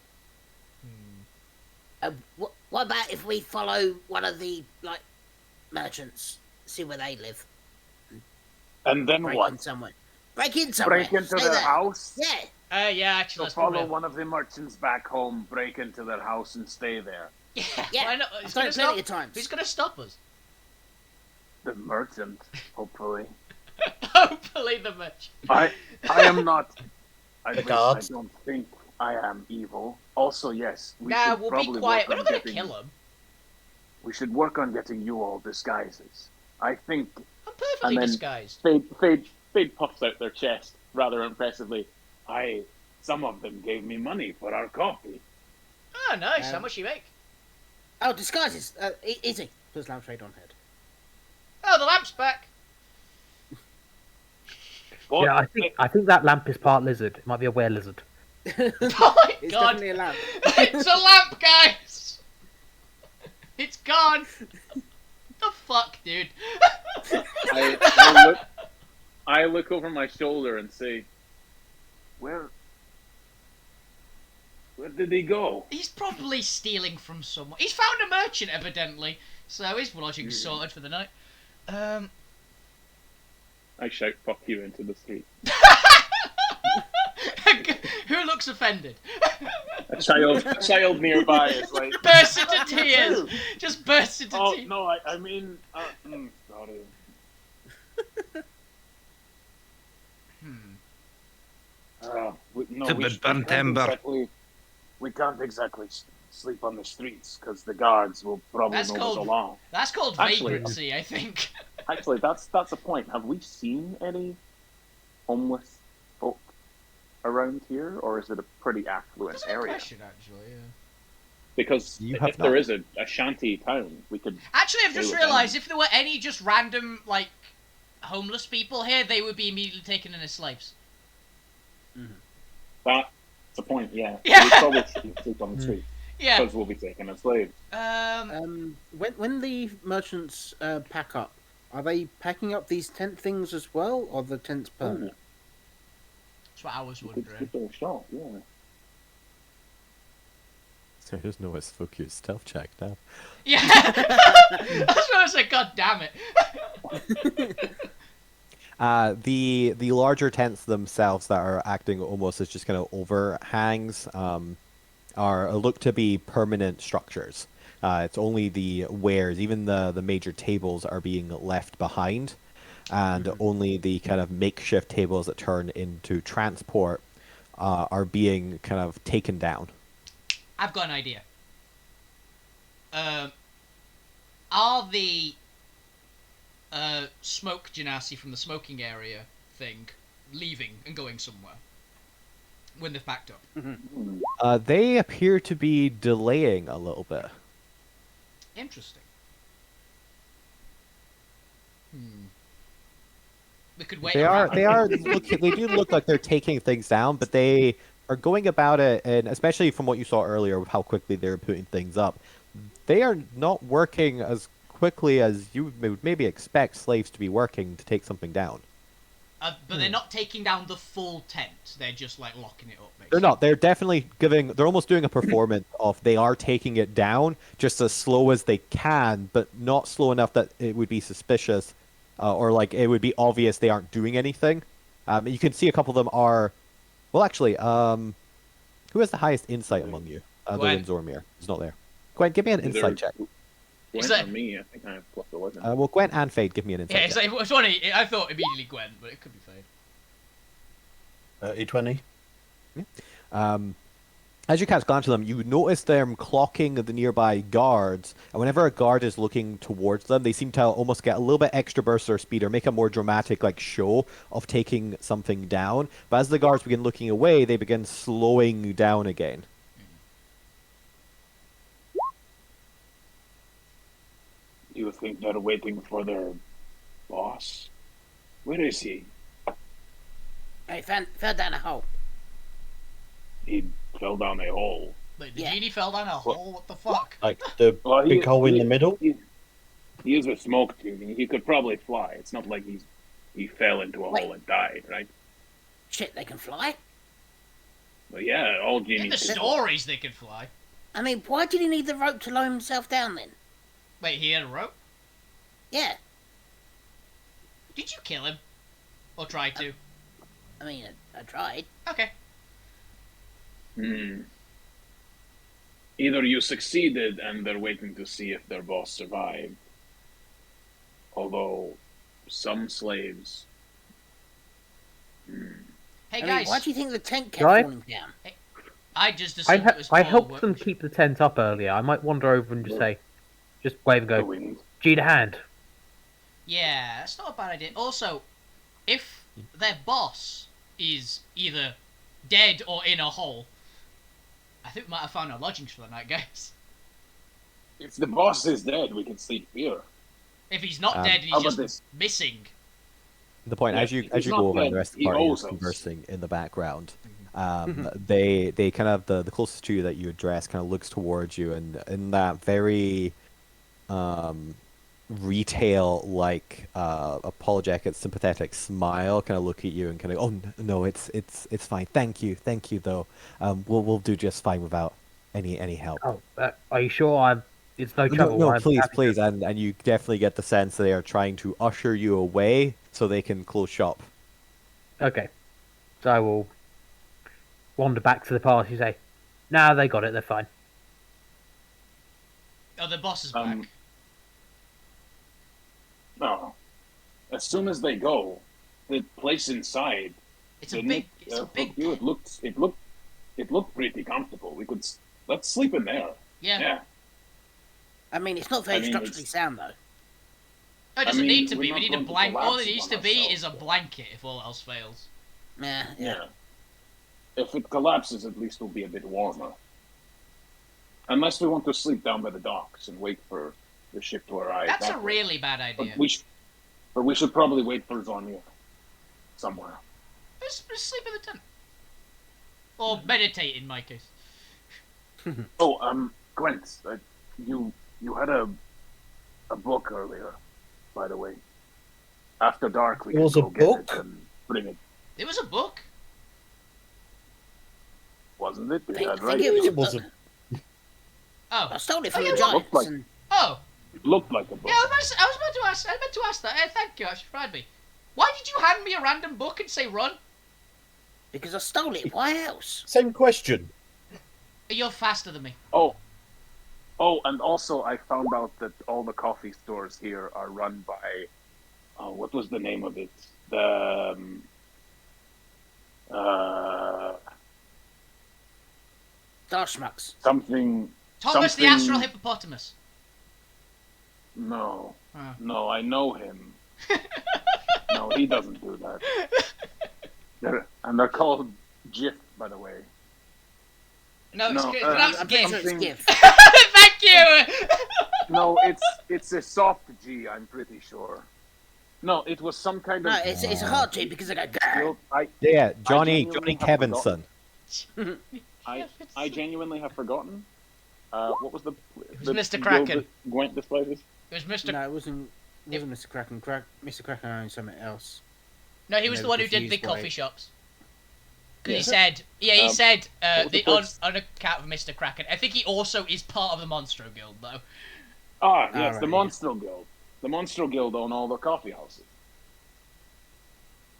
H: What about if we follow one of the merchants, see where they live,
D: and then
H: break in
D: what?
H: somewhere, break in somewhere,
D: Break into
H: stay
D: their
H: there.
D: house?
H: Yeah,
C: Yeah, actually,
D: So
C: let's
D: follow
C: probably...
D: one of the merchants back home, break into their house, and stay there.
C: Yeah,
H: Yeah,
C: why not?
H: I've
C: Who's
H: done
C: gonna
H: it plenty
C: stop?
H: of times.
C: Who's gonna stop us?
D: The merchant, hopefully.
C: Hopefully the merchant.
D: I am not. I
G: guards.
D: don't think I am evil. Also, yes, we
C: Nah,
D: should
C: we'll
D: probably
C: be quiet.
D: work
C: We're
D: on
C: not gonna
D: getting-
C: kill him.
D: We should work on getting you all disguises. I think
C: I'm perfectly
D: And then-
C: disguised.
D: Fade puffs out their chest rather impressively. Some of them gave me money for our coffee.
C: Oh, nice. How much you make?
H: Oh, disguises. Easy.
B: Plus lampshade on head.
C: Oh, the lamp's back.
D: But
E: Yeah, I think that lamp is part lizard. It might be a were lizard.
C: Oh my
B: It's
C: god.
B: definitely a lamp.
C: It's a lamp, guys. It's gone. The fuck, dude.
D: I look over my shoulder and say, Where did he go?
C: He's probably stealing from someone. He's found a merchant, evidently. So his lodging's sorted for the night.
D: I shout "fuck you" into the street.
C: Who looks offended?
D: A child nearby is like,
C: Bursts into tears. Just bursts into
D: "Oh
C: tears.
D: no, I mean, sorry."
F: It's a bit burnt timber.
D: We can't exactly sleep on the streets because the guards will probably
C: That's
D: move
C: called-
D: us along.
C: That's called
D: Actually-
C: vagrancy, I think.
D: Actually, that's a point. Have we seen any homeless folk around here, or is it a pretty affluent
C: That's a good
D: area?
C: question, actually. Yeah.
D: Because
A: You
D: if
A: have
D: there
A: not.
D: is a shanty town, we could.
C: Actually, I've
D: They
C: just
D: were
C: realised
D: done.
C: if there were any just random, homeless people here, they would be immediately taken in as slaves.
D: That's the point. Yeah.
C: Yeah.
D: We probably shouldn't sleep on the street
C: Yeah.
D: because we'll be taken as slaves.
B: When the merchants pack up, are they packing up these tent things as well, or the tents permanent?
C: That's what I was
D: We could
C: wondering.
D: give it a shot. Yeah.
A: So there's no fuck your stealth check now.
C: Yeah. That's what I was like, god damn it.
A: The larger tents themselves that are acting almost as just kind of overhangs are look to be permanent structures. It's only the wares, even the major tables are being left behind, and only the kind of makeshift tables that turn into transport are being kind of taken down.
C: I've got an idea. Are the smoke genasi from the smoking area thing leaving and going somewhere when they've packed up?
A: They appear to be delaying a little bit.
C: Interesting. We could wait.
A: They are
C: around.
A: they do look like they're taking things down, but they are going about it, and especially from what you saw earlier with how quickly they're putting things up, they are not working as quickly as you would maybe expect slaves to be working to take something down.
C: But they're not taking down the full tent. They're just like locking it up. Basically.
A: They're not. They're definitely giving. They're almost doing a performance of they are taking it down just as slow as they can, but not slow enough that it would be suspicious, or like it would be obvious they aren't doing anything. You can see a couple of them are. Well, actually, who has the highest insight among you? Other
C: Gwen.
A: than Zormir, he's not there. Gwen, give me an insight check.
C: Is
D: Gwen
C: that-
D: or me? I think I have plus 11.
A: Well, Gwen and Fade, give me an
C: Yeah,
A: insight
C: it's
A: check.
C: like, it's funny. I thought immediately Gwen, but it could be Fade.
G: E20.
A: As you cast glance to them, you notice them clocking the nearby guards, and whenever a guard is looking towards them, they seem to almost get a little bit extra burst or speed or make a more dramatic like show of taking something down. But as the guards begin looking away, they begin slowing down again.
D: Do you think they're waiting for their boss? Where is he?
H: I fell down a hole.
D: He fell down a hole.
C: Like, the
H: Yeah.
C: genie fell down a hole? What the fuck?
G: Like the
D: Well,
G: big hole in the middle.
D: He is a smoke tubing. He could probably fly. It's not like he fell into a
H: Wait.
D: hole and died, right?
H: Shit, they can fly?
D: But yeah, all
C: In
D: genies.
C: the stories, they can fly.
H: I mean, why did he need the rope to lower himself down then?
C: Wait, he had a rope?
H: Yeah,
C: Did you kill him? Or try to?
H: I mean, I tried.
C: Okay.
D: Either you succeeded and they're waiting to see if their boss survived. Although some slaves.
C: Hey
H: I mean,
C: guys,
H: why do you think the tent kept
E: Right?
H: falling down?
C: I just
E: I,
C: assumed it was
E: I
C: all
E: helped
C: work
E: them
C: machine.
E: keep the tent up earlier. I might wander over and just say, just wave and
D: The
E: go,
D: wind.
E: G to hand.
C: Yeah, that's not a bad idea. Also, if their boss is either dead or in a hole, I think we might have found our lodgings for the night, guys.
D: If the boss is dead, we can sleep here.
C: If he's not
A: Um,
C: dead and
D: how
C: he's
D: about
C: just
D: this?
C: missing.
A: The point,
D: Yeah,
A: as you
D: he's
A: go
D: not
A: over, and
D: dead,
A: the rest of the
D: he
A: party is
D: owes us.
A: conversing in the background. They kind of the closest to you that you address kind of looks towards you, and in that very retail like apologetic, sympathetic smile, kind of look at you and kind of, oh no, it's fine. Thank you though. We'll do just fine without any help.
E: Oh, are you sure? It's no trouble.
A: No,
E: I'm
A: please,
E: happy to-
A: please, and you definitely get the sense they are trying to usher you away so they can close shop.
E: Okay. So I will wander back to the party and say, nah, they got it, they're fine.
C: Oh, the boss is back.
D: No. As soon as they go, the place inside.
C: It's a
D: didn't
C: big.
D: it,
C: It's a
D: hook
C: big.
D: you? It looked pretty comfortable. Let's sleep in there.
C: Yeah.
D: Yeah.
H: I mean, it's not very
D: I mean,
H: structurally
D: it's-
H: sound, though.
C: Oh, it doesn't
D: mean,
C: need to
D: we're
C: be.
D: not
C: We need a
D: going to
C: blanket. All
D: collapse
C: it needs
D: on
C: to be
D: ourselves,
C: is a
D: but-
C: blanket if all else fails.
H: Yeah.
D: Yeah. If it collapses, at least it'll be a bit warmer. Unless we want to sleep down by the docks and wait for the ship to arrive.
C: That's a
D: that way.
C: really bad idea.
D: But we should probably wait for Zornia somewhere.
C: Let's sleep in the tent. Or meditate, in my case.
D: Oh, Gwent, you had a book earlier, by the way. After dark, we
G: It
D: can
G: was a
D: go get it
G: book?
D: and bring it.
C: It was a book.
D: Wasn't it?
H: I
D: We
H: think,
D: had
H: I think
D: right.
H: it was
G: It was a-
C: Oh.
H: I stole it from
C: Oh,
H: the
C: yeah, it
H: giants.
D: looked like-
H: And
C: Oh.
D: It looked like a book.
C: Yeah, I was about to ask. I meant to ask that. Thank you. Actually, fried me. Why did you hand me a random book and say run?
H: because I stole it. Why else?
G: Same question.
C: You're faster than me.
D: Oh, and also I found out that all the coffee stores here are run by. Oh, what was the name of it? The
H: Darshmucks.
D: something.
C: Thomas the
D: something-
C: Astral Hippopotamus.
D: No,
C: Oh.
D: no, I know him. No, he doesn't do that. They're called GIF, by the way.
C: No, it's
D: No,
C: good.
D: I'm
C: Pronounced
H: I'm pretty
C: GIF.
H: sure it's
D: something-
H: GIF.
C: Thank you.
D: No, it's a soft G. I'm pretty sure. No, it was some kind
H: No,
D: of.
H: it's a hard G because I go.
D: Still,
A: Yeah, Johnny
D: genuinely have
A: Kevinson.
D: I genuinely have forgotten. What was the?
C: It was
D: the
C: Mr.
D: guild
C: Kraken.
D: that Gwent displayed this?
C: It was Mr.
B: No, it wasn't Mr. Kraken. Mr. Kraken owned something else.
C: No, he was
B: And
C: the
B: they
C: one who did the
B: refused why-
C: coffee shops. Because
D: Yeah.
C: he said, he
D: Um,
C: said
D: what was the first-
C: on account of Mr. Kraken. I think he also is part of the Monstro Guild, though.
D: Ah, yes,
B: right,
D: the
B: yeah.
D: Monstro Guild. The Monstro Guild own all the coffee houses.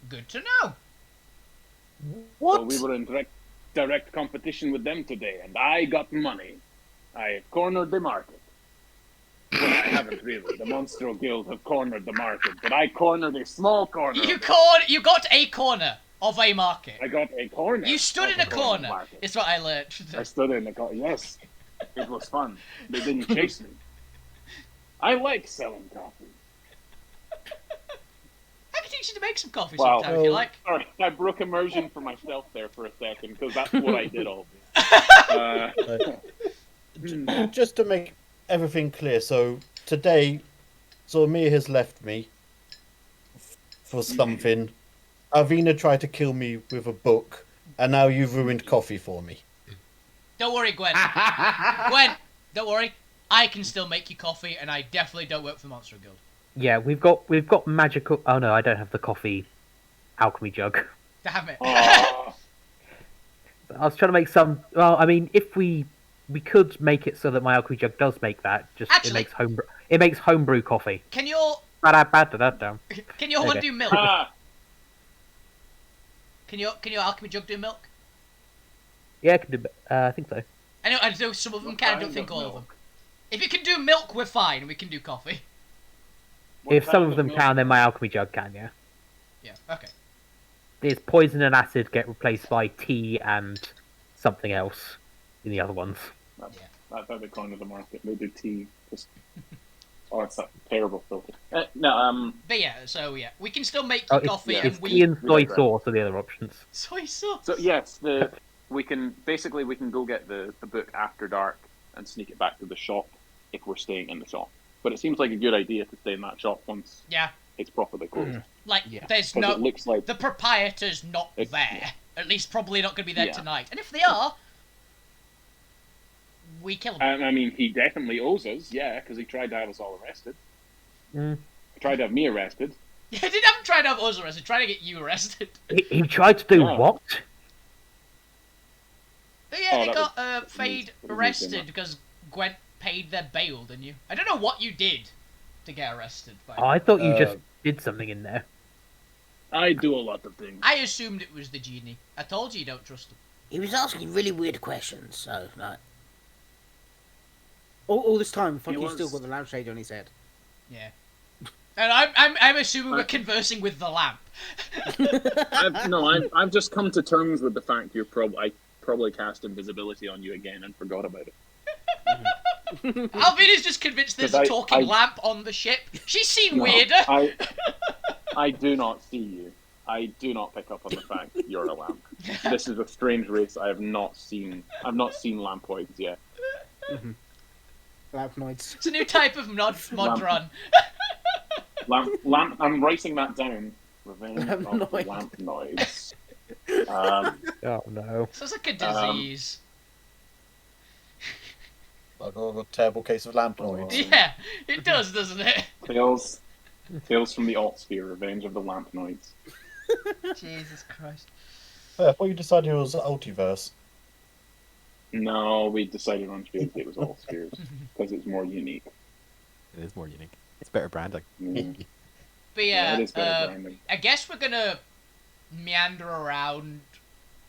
C: Good to know.
G: What?
D: So we were in direct competition with them today, and I got money. I cornered the market. Well, I haven't really. The Monstro Guild have cornered the market, but I cornered a small corner.
C: You
D: of it.
C: you got a corner of a market.
D: I got a corner.
C: You stood
D: of
C: in a
D: the
C: corner.
D: market.
C: Is what I learned.
D: I stood in the corner. Yes, it was fun. They didn't chase me. I like selling coffee.
C: I can teach you to make some coffee
D: Wow.
C: sometime if you like.
D: Sorry, I broke immersion for myself there for a second because that's what I did all day.
G: Just to make everything clear, so today, Zormir has left me for something. Arvina tried to kill me with a book, and now you've ruined coffee for me.
C: Don't worry, Gwen. Gwen, don't worry. I can still make you coffee, and I definitely don't work for the Monster Guild.
E: Yeah, we've got magical. Oh no, I don't have the coffee alchemy jug.
C: Damn it.
D: Aw.
E: I was trying to make some. Well, I mean, if we could make it so that my alchemy jug does make that. Just
C: Actually-
E: it makes homebrew. It makes homebrew coffee.
C: Can your
E: Ba-da-ba-da-da-dum.
C: one
E: Okay.
C: do milk?
D: Ah,
C: Can your alchemy jug do milk?
E: Yeah, I can do. I think so.
C: I know some of them
D: What
C: can. I don't
D: kind
C: think
D: of
C: all of them.
D: milk?
C: If you can do milk, we're fine. We can do coffee.
D: what
E: If some
D: kind
E: of them
D: milk?
E: can, then my alchemy jug can. Yeah.
C: Yeah. Okay.
E: There's poison and acid get replaced by tea and something else in the other ones.
D: That's how they corner the market. They do tea. Just... Oh, it's a terrible filter.
C: But yeah, so yeah, we can still make
E: Oh,
C: you
E: it's,
C: coffee,
D: yeah.
C: and
E: it's tea and
D: we
E: soy
D: digress.
E: sauce are the other options.
C: soy sauce.
D: So yes, we can go get the book after dark and sneak it back to the shop if we're staying in the shop. But it seems like a good idea to stay in that shop once
C: Yeah,
D: it's properly closed.
C: like
B: Yeah.
C: there's
D: Because
C: no
D: it looks like
C: the proprietor's not
D: It's-
C: there. At least probably not going to be there
D: Yeah.
C: tonight. And if they are, we kill them.
D: I mean, he definitely owes us, yeah, because he tried to have us all arrested.
E: Mm.
D: He tried to have me arrested.
C: Yeah, I didn't have him trying to have us arrested. Trying to get you arrested.
E: He tried to do
D: Yeah.
E: what?
C: But yeah,
D: Oh,
C: they
D: that
C: got
D: was-
C: Fade
D: that was
C: arrested
D: decent.
C: because Gwent paid their bail, didn't you? I don't know what you did to get arrested. But
E: Oh, I thought you just did something in there.
D: I do a lot of things.
C: I assumed it was the genie. I told you don't trust him.
H: He was asking really weird questions, so like
B: All this time,
D: He
B: Funky's
D: was-
B: still got the lampshade on his head.
C: Yeah. And I'm assuming we're conversing with the lamp.
D: I've just come to terms with the fact I probably cast invisibility on you again and forgot about it.
C: Alvin is just convinced there's a
D: Because
C: talking
D: I-
C: lamp on the ship. She's seen
D: No,
C: weirder.
D: I do not see you. I do not pick up on the fact that you're a lamp. This is a strange race I have not seen. I've not seen lampoids yet.
B: Lampnoids.
C: It's a new type of mod
D: Lamp.
C: run.
D: Lamp. I'm writing that down. Revenge of the
B: Lampnoid.
D: lamp noise.
E: Oh no.
C: Sounds like a disease.
G: Like a terrible case of lampnoids.
C: Yeah, it does, doesn't it?
D: Tales from the Altsphere. Revenge of the lamp noise.
C: Jesus Christ.
G: I thought you decided it was Altiverse.
D: No, we decided on Spheres it was Altspheres because it's more unique.
A: It is more unique. It's better branding.
D: Mm.
C: But
D: Yeah,
C: yeah,
D: it is better branding.
C: I guess we're gonna meander around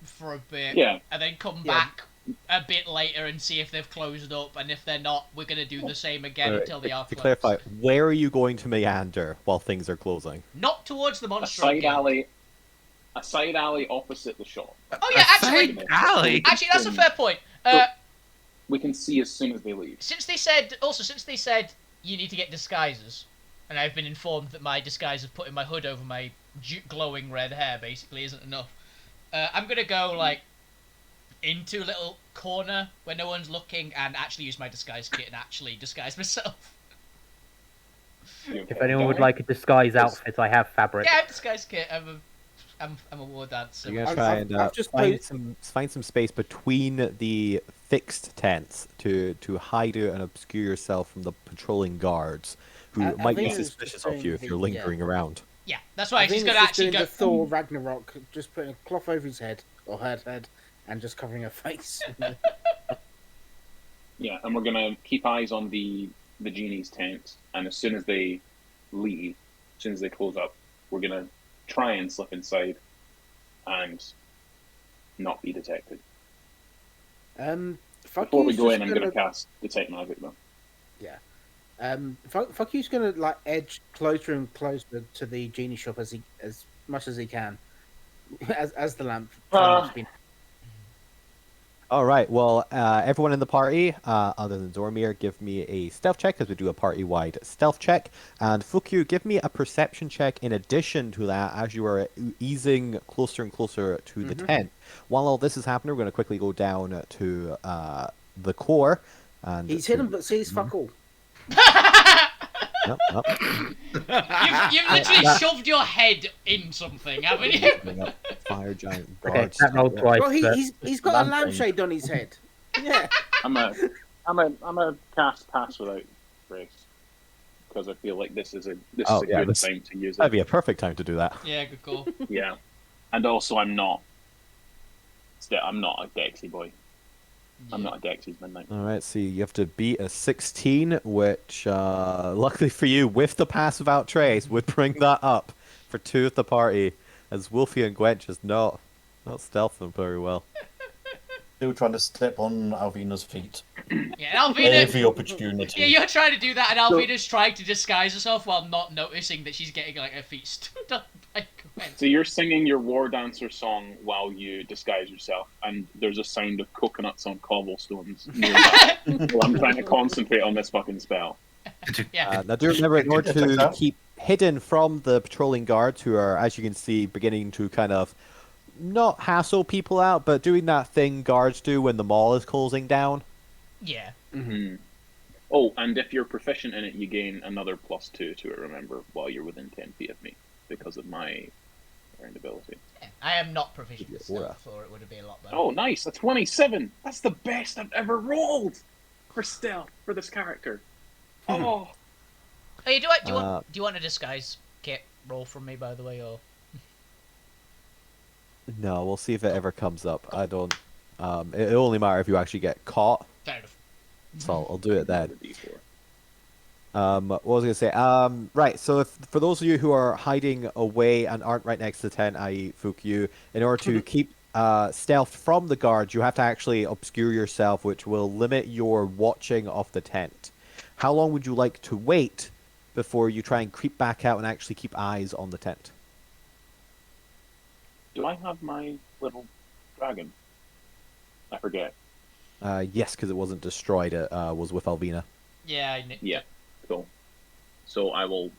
C: for a bit,
D: Yeah.
C: and then come
B: Yeah.
C: back a bit later and see if they've closed up, and if they're not, we're gonna do the same again until they are
A: To
C: closed.
A: clarify, where are you going to meander while things are closing?
C: Not towards the
D: A
C: monster.
D: side
C: Guild.
D: alley. A side alley opposite the shop.
C: Oh yeah, actually,
F: Alley.
C: that's a fair point.
D: We can see as soon as they leave.
C: Since they said you need to get disguises, and I've been informed that my disguise of putting my hood over my glowing red hair basically isn't enough. I'm gonna go like into a little corner where no one's looking and actually use my disguise kit and actually disguise myself.
E: If anyone would like a disguise outfit, I have fabric.
C: Yeah, I have disguise kit. I'm a war dancer.
A: You're gonna
B: I've-
A: try
B: I've-
A: and
B: I've just
A: find
B: played-
A: some space between the fixed tents to hide out and obscure yourself from the patrolling guards, who
B: I
A: might be
B: think it was
A: suspicious
B: just
A: of you if
B: saying
A: you're
B: the,
A: lingering around.
C: Yeah, that's why she's
B: Avina's
C: gonna
B: just
C: actually
B: doing
C: go.
B: the Thor Ragnarok, just putting a cloth over his head or her head, and just covering her face.
D: Yeah, and we're gonna keep eyes on the genie's tent, and as soon as they leave, as soon as they close up, we're gonna try and slip inside and not be detected. Before we go in, I'm gonna cast Detect Magic though.
B: Fuck you's gonna like edge closer and closer to the genie shop as much as he can, as the lamp tries to be.
A: All right. Well, everyone in the party, other than Zormir, give me a stealth check as we do a party-wide stealth check. And Fukyu, give me a perception check in addition to that as you are easing closer and closer to the tent. While all this is happening, we're going to quickly go down to the core. And
B: He's hidden but sees fuck all.
A: Yep, yep.
C: You've literally shoved your head in something, haven't you?
A: Bring up Fire giant
E: Okay,
A: guards.
E: that rolled twice.
B: Well,
E: but
B: he's got a
E: lampshade.
B: lampshade on his head. Yeah.
D: I'm a cast pass without grace because I feel like this is a good time to use
A: That'd
D: it.
A: be a perfect time to do that.
C: Yeah, good call.
D: Yeah, and also I'm not a Dexy boy. I'm not a Dexy's midnight.
A: All right, so you have to beat a 16, which, luckily for you, with the passive out trace, would bring that up for 2 of the party, as Wolfie and Gwent just not stealthing very well.
G: Still trying to step on Alvina's feet.
C: Yeah, and Alvina.
G: Every opportunity.
C: Yeah, you're trying to do that, and Alvina's trying to disguise herself while not noticing that she's getting like her feet stood up by Gwen.
D: So you're singing your war dancer song while you disguise yourself, and there's a sound of coconuts on cobblestones nearby. Well, I'm trying to concentrate on this fucking spell.
C: Yeah.
A: Now do remember, in order to keep hidden from the patrolling guards, who are, as you can see, beginning to kind of not hassle people out, but doing that thing guards do when the mall is closing down.
C: Yeah.
D: Mm-hmm. Oh, and if you're proficient in it, you gain another +2 to it, remember, while you're within 10 feet of me, because of my round ability.
C: Yeah, I am not proficient
A: Yeah.
C: still, or it would have been a lot better.
D: Oh, nice! A 27! That's the best I've ever rolled for stealth for this character. Oh!
C: Hey, do you want a disguise kit roll from me, by the way, or?
A: No, we'll see if it ever comes up. I don't. It'll only matter if you actually get caught.
C: Fair enough.
A: So I'll do it then.
D: The D4.
A: What was I gonna say? Right. So for those of you who are hiding away and aren't right next to the tent, i.e., Fukyu, in order to keep stealth from the guards, you have to actually obscure yourself, which will limit your watching of the tent. How long would you like to wait before you try and creep back out and actually keep eyes on the tent?
D: Do I have my little dragon? I forget.
A: Yes, because it wasn't destroyed. It was with Alvina.
C: Yeah, I knew.
D: Yeah, cool. So I will,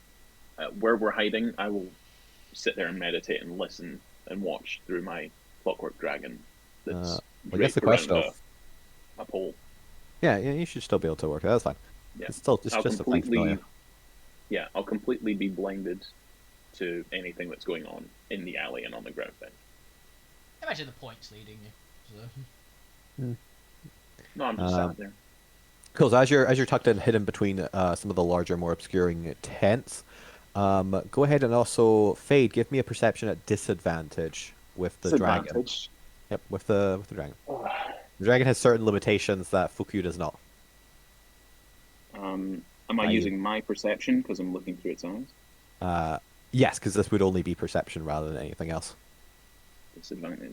D: where we're hiding, I will sit there and meditate and listen and watch through my clockwork dragon. That's
A: I guess the
D: draped
A: question
D: around
A: of...
D: a pole.
A: Yeah, you should still be able to work it. That's fine.
D: Yeah.
A: It's still it's
D: I'll
A: just a thing familiar.
D: Yeah, I'll completely be blinded to anything that's going on in the alley and on the ground then.
C: Imagine the points leading you. So.
D: No, I'm just sat there.
A: Cool. So as you're tucked in, hidden between some of the larger, more obscuring tents, go ahead and also Fade. Give me a perception at disadvantage with the dragon.
D: Disadvantage.
A: Yep, with the dragon. The dragon has certain limitations that Fukyu does not.
D: Am I using my perception because I'm looking through its eyes?
A: Yes, because this would only be perception rather than anything else.
D: Disadvantage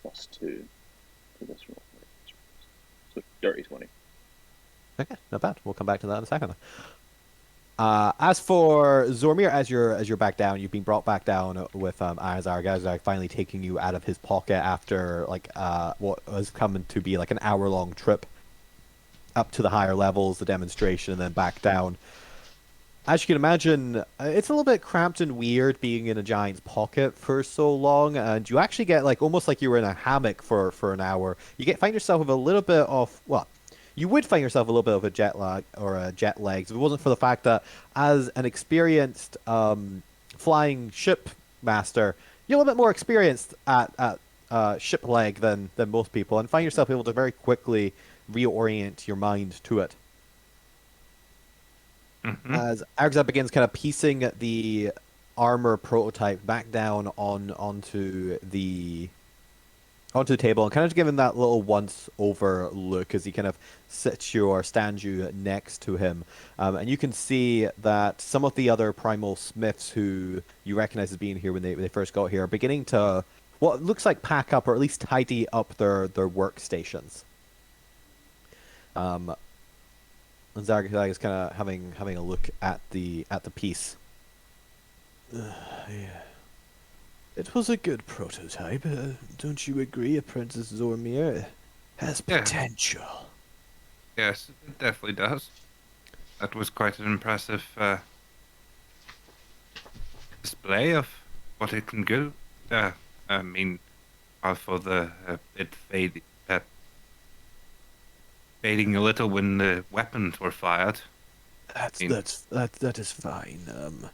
D: +2 to this roll. So dirty 20.
A: Okay, not bad. We'll come back to that in a second. As for Zormir, as you're back down, you've been brought back down with Arazar. Arazar finally taking you out of his pocket after what was coming to be like an hour-long trip up to the higher levels, the demonstration, and then back down. As you can imagine, it's a little bit cramped and weird being in a giant's pocket for so long, and you actually get almost like you were in a hammock for an hour. You find yourself with a little bit of, well, you would find yourself a little bit of a jet lag or a jet legs if it wasn't for the fact that as an experienced flying ship master, you're a little bit more experienced at ship leg than most people, and find yourself able to very quickly reorient your mind to it. As Argza begins kind of piecing the armor prototype back down onto the table and kind of giving that little once over look as he kind of sits you or stands you next to him. And you can see that some of the other primal smiths who you recognize as being here when they first got here are beginning to what looks like pack up or at least tidy up their workstations. And Zargag is kind of having a look at the piece. Yeah. It was a good prototype. Don't you agree, Apprentice Zormir? It has
F: Yeah.
A: potential.
F: Yes, it definitely does. That was quite an impressive display of what it can do. I mean, for the it fading a little when the weapons were fired.
A: That is fine.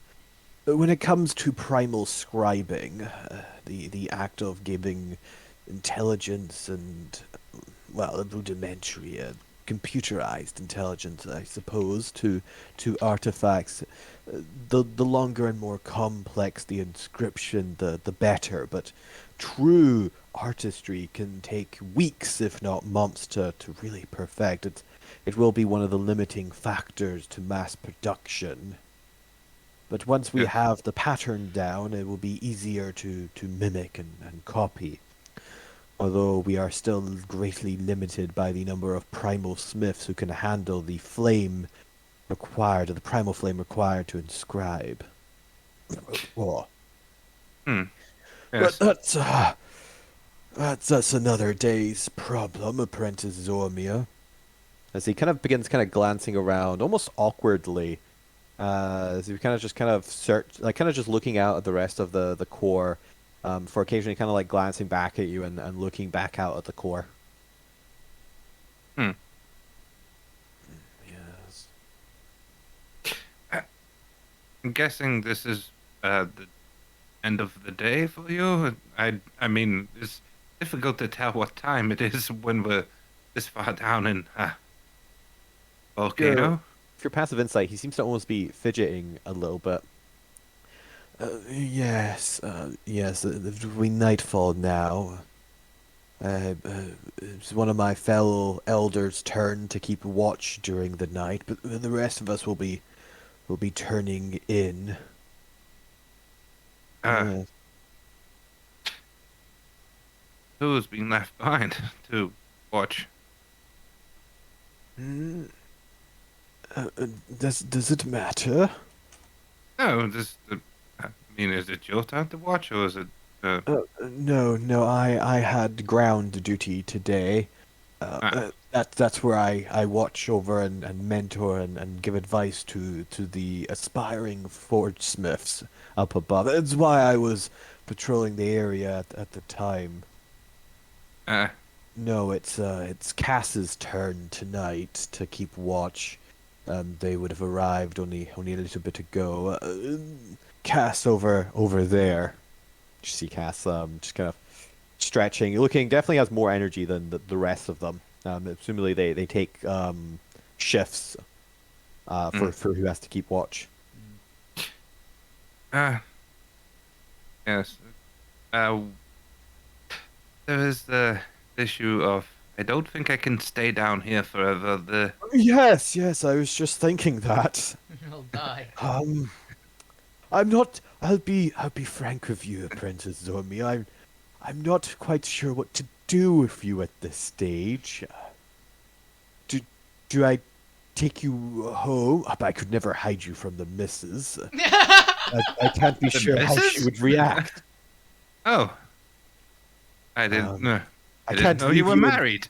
A: But when it comes to primal scribing, the act of giving intelligence and, well, rudimentary, computerized intelligence, I suppose, to artifacts, the longer and more complex the inscription, the better. But true artistry can take weeks, if not months, to really perfect. It will be one of the limiting factors to mass production. But once we have the pattern down, it will be easier to mimic and copy. Although we are still greatly limited by the number of primal smiths who can handle the flame required, or the primal flame required to inscribe. Oh.
F: Yes.
A: But that's another day's problem, Apprentice Zormia. As he kind of begins glancing around, almost awkwardly, as he kind of just looking out at the rest of the core, for occasionally kind of like glancing back at you and looking back out at the core. Yes.
F: I'm guessing this is the end of the day for you. I mean, it's difficult to tell what time it is when we're this far down in volcano.
A: If your passive insight, he seems to almost be fidgeting a little bit. Yes, it'll be nightfall now. It's one of my fellow elders' turn to keep watch during the night, but the rest of us will be turning in.
F: Who's been left behind to watch?
A: Does it matter?
F: No, I mean, is it your time to watch, or is it?
A: No. I had ground duty today. That's where I watch over and mentor and give advice to the aspiring forge smiths up above. That's why I was patrolling the area at the time. No, it's Cass's turn tonight to keep watch. They would have arrived only a little bit ago. Cass over there. You see Cass just kind of stretching, looking, definitely has more energy than the rest of them. Presumably they take shifts for who has to keep watch.
F: Yes. There is the issue of I don't think I can stay down here forever.
A: Yes, I was just thinking that.
C: He'll die.
A: I'm not. I'll be frank with you, Apprentice Zormi. I'm not quite sure what to do with you at this stage. Do I take you home? I could never hide you from the missus. I can't be sure how she would react.
F: Oh, I didn't know. I
A: can't
F: didn't know you were married.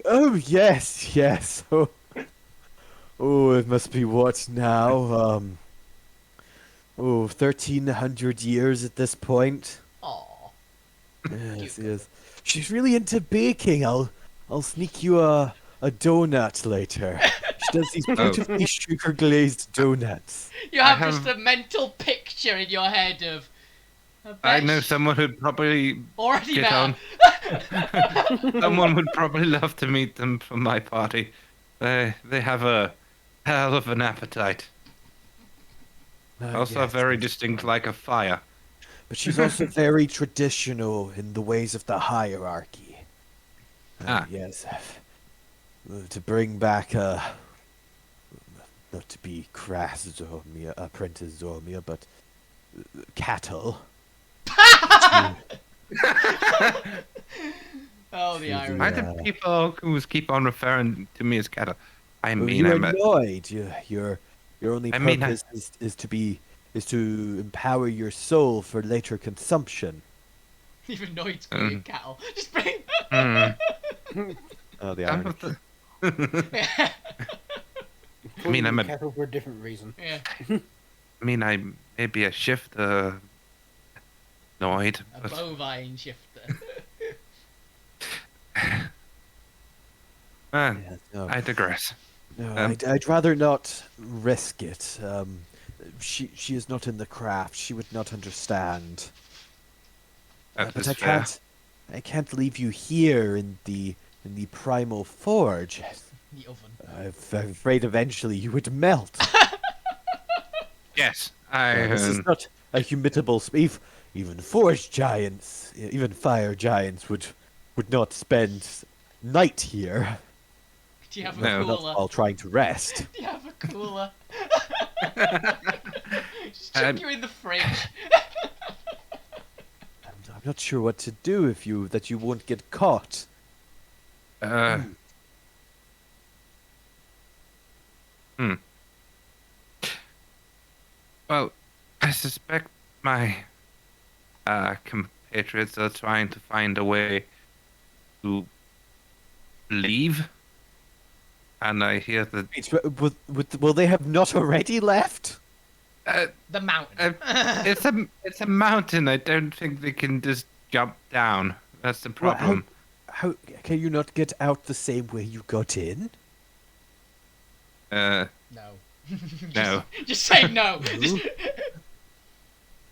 A: Oh yes. Oh, it must be what now? 1,300 years at this point.
C: Aw.
A: Yes. She's really into baking. I'll sneak you a donut later. She does these beautifully sugar glazed donuts.
C: You have just a mental picture in your head of.
F: I know someone who'd probably
C: already
F: get
C: met
F: on. Someone would probably love to meet them for my party. They have a hell of an appetite. Also
A: Yes,
F: very
A: yes.
F: distinct like a fire.
A: But she's also very traditional in the ways of the hierarchy. Yes. To bring back, not to be crass, Zormia, Apprentice Zormia, but cattle.
C: Oh, the
A: To
C: irony.
F: Why
A: the,
F: do people who keep on referring to me as cattle? I
A: well,
F: mean,
A: you're
F: I'm a,
A: annoyed. Your only
F: I mean,
A: purpose is to empower your soul for later consumption.
C: Even Noid's calling
F: Um,
C: cattle. Just bring.
F: hmm,
A: Oh, the
F: some
A: irony.
F: of the-
C: Yeah.
F: I mean, I'm a,
B: cattle for a different reason.
C: Yeah.
F: I mean, I'm maybe a shifter. Annoyed,
C: A
F: but
C: bovine shifter.
A: Yes, no.
F: I digress.
A: No,
F: Um,
A: I'd rather not risk it. She is not in the craft. She would not understand.
F: That
A: But
F: is fair.
A: I can't leave you here in the primal forge.
C: The oven.
A: I'm afraid eventually you would melt.
F: Yes,
A: This is not a humidable space. Even forge giants, even fire giants would not spend night here.
C: Do you have a
F: No.
A: Not
C: cooler?
A: while trying to rest.
C: Do you have a cooler? Just
F: Um,
C: chuck you in the fridge.
A: I'm not sure what to do if you won't get caught.
F: Well, I suspect my compatriots are trying to find a way to leave, and I hear that
A: Will they have not already left?
C: The mountain.
F: it's a mountain. I don't think they can just jump down. That's the
A: Well,
F: problem.
A: How can you not get out the same way you got in?
C: No.
F: No.
C: Just say no.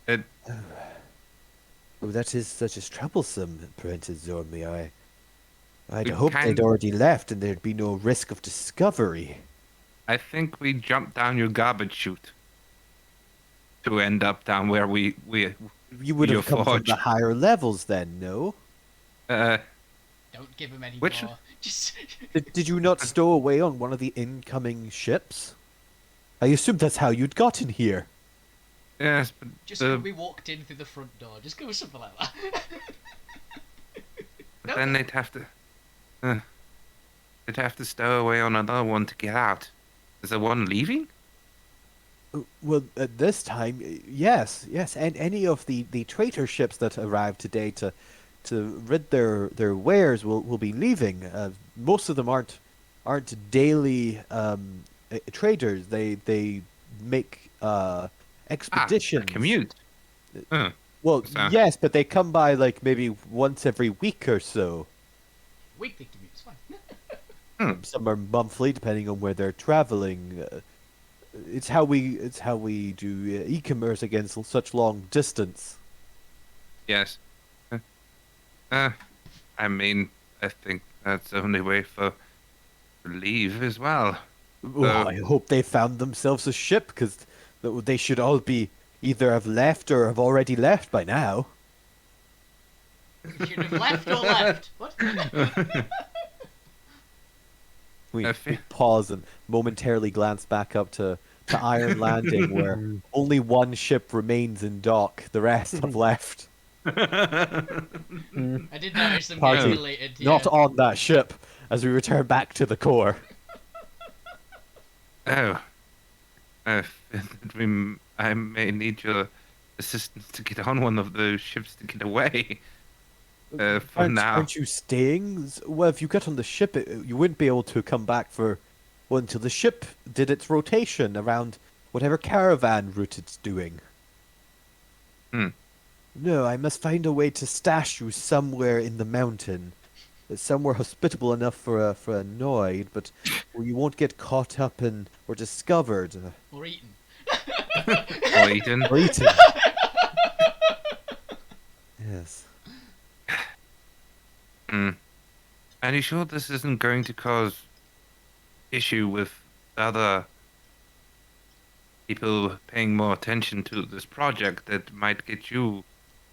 F: It,
A: Oh, that is troublesome, Apprentice Zormi. I'd
F: We
A: hoped they'd
F: kind-
A: already left and there'd be no risk of discovery.
F: I think we jumped down your garbage chute to end up down where we
A: You would
F: Your
A: have come from
F: forge.
A: the higher levels then, no?
C: Don't give him any
F: Which-
C: more. Just
A: Did you not stow away on one of the incoming ships? I assumed that's how you'd gotten here.
F: yes, but
C: just
F: the-
C: when we walked in through the front door. Just go with something like that.
F: but then they'd have to stow away on another one to get out. Is there one leaving?
A: Well, at this time, yes, and any of the traitor ships that arrived today to rid their wares will be leaving. Most of them aren't daily traders. They make expeditions.
F: A commute.
A: Well,
F: So-
A: yes, but they come by like maybe once every week or so.
C: Weekly commutes, fine.
A: Some are monthly, depending on where they're traveling. It's how we do e-commerce against such long distance.
F: Yes. I mean, I think that's the only way for to leave as well.
A: Well, I hope they found themselves a ship, because they should all be either have left or have already left by now.
C: You should have left or left. What?
A: We
F: I feel-
A: pause and momentarily glance back up to Iron Landing, where only one ship remains in dock. The rest have left.
C: I did notice them
A: Party
C: getting deleted. Yeah.
A: Not on that ship as we return back to the core.
F: Oh. I may need your assistance to get on one of those ships to get away. For now.
A: Aren't you staying? Well, if you get on the ship, you wouldn't be able to come back until the ship did its rotation around whatever caravan route it's doing. No, I must find a way to stash you somewhere in the mountain. Somewhere hospitable enough for a Noid, but where you won't get caught up in or discovered
C: Or eaten.
F: Or eaten.
A: or eaten. Yes.
F: Are you sure this isn't going to cause issue with other people paying more attention to this project that might get you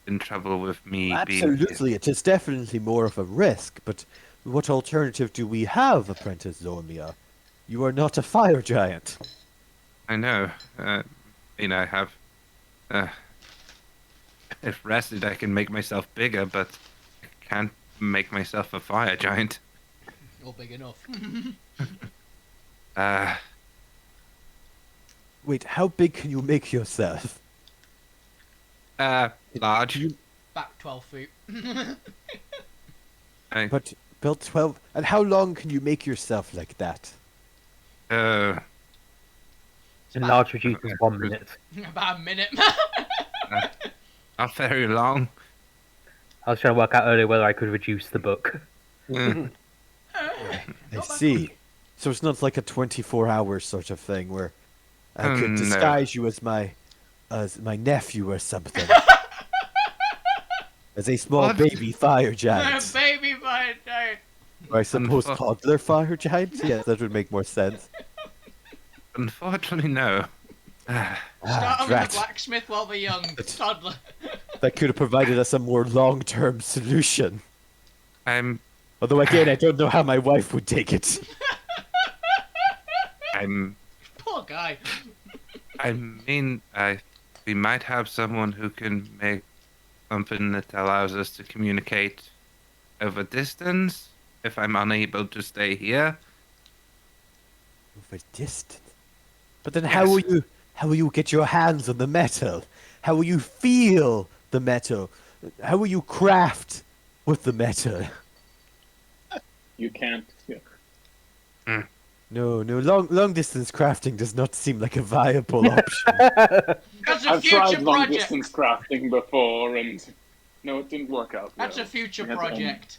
F: in trouble with me being here.
A: Absolutely, it is definitely more of a risk, but what alternative do we have, Apprentice Zomia? You are not a fire giant.
F: I know. I have. If rested, I can make myself bigger, but I can't make myself a fire giant.
C: Or big enough.
A: Wait, how big can you make yourself?
F: Large.
C: Back 12 feet.
A: But build 12... And how long can you make yourself like that?
E: Enlarge reduces 1 minute.
C: About a minute.
F: Not very long.
E: I was trying to work out earlier whether I could reduce the book.
A: I see. So it's not like a 24-hour sort of thing where I could
F: No.
A: disguise you as my nephew or something. As a small
F: What?
A: baby fire giant.
C: Baby fire giant.
A: Or I suppose toddler fire giant? Yes, that would make more sense.
F: Unfortunately, no.
C: Start with the
A: Drat.
C: blacksmith while they're young. Toddler.
A: That could have provided us a more long-term solution.
F: I'm
A: Although again, I don't know how my wife would take it.
C: Poor guy.
F: We might have someone who can make something that allows us to communicate over distance if I'm unable to stay here.
A: Over distance. But then how will you get your hands on the metal? How will you feel the metal? How will you craft with the metal?
D: You can't. Yeah.
A: No, long distance crafting does not seem like a viable option.
C: That's a
D: I've
C: future
D: tried long
C: project.
D: distance crafting before, and no, it didn't work out.
C: That's
D: well.
C: a future
D: We had to
C: project.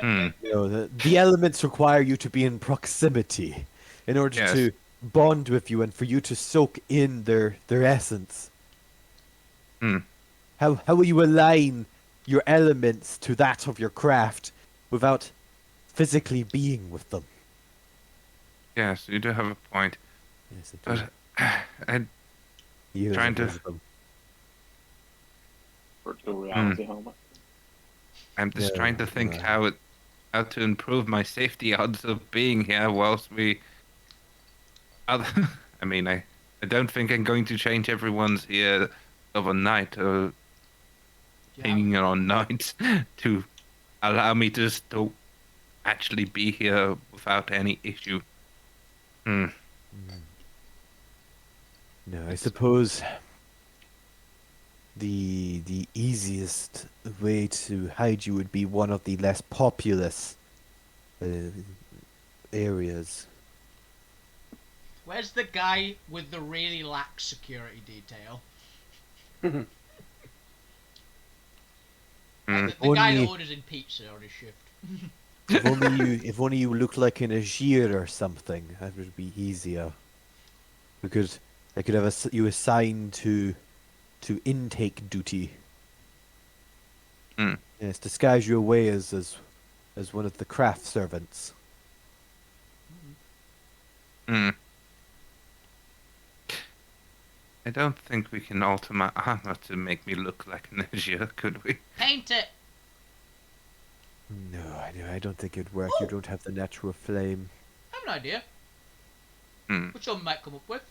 A: No, the elements require you to be in proximity in order
F: Yes.
A: to bond with you and for you to soak in their essence. How will you align your elements to that of your craft without physically being with them?
F: Yes, you do have a point.
A: Yes, it is.
F: But
A: Years
F: trying
A: of
F: to-
A: wisdom.
D: Virtual reality helmet.
F: I'm just
A: Yeah,
F: trying to think
A: right.
F: how to improve my safety odds of being here whilst we. I don't think I'm going to change everyone's here overnight or hanging on nights to allow me to still actually be here without any issue.
A: No, I suppose the easiest way to hide you would be one of the less populous areas.
C: Where's the guy with the really lax security detail? The guy that
A: Only-
C: orders in pizza on his shift.
A: If only you looked like an Azir or something, that would be easier. Because I could have you assigned to intake duty. Yes, disguise you away as one of the craft servants.
F: I don't think we can alter my armor to make me look like an Azure, could we?
C: Paint it.
A: No, I don't think it'd work. You don't have the natural flame.
C: I have an idea.
F: Hmm.
C: Which one might come up with?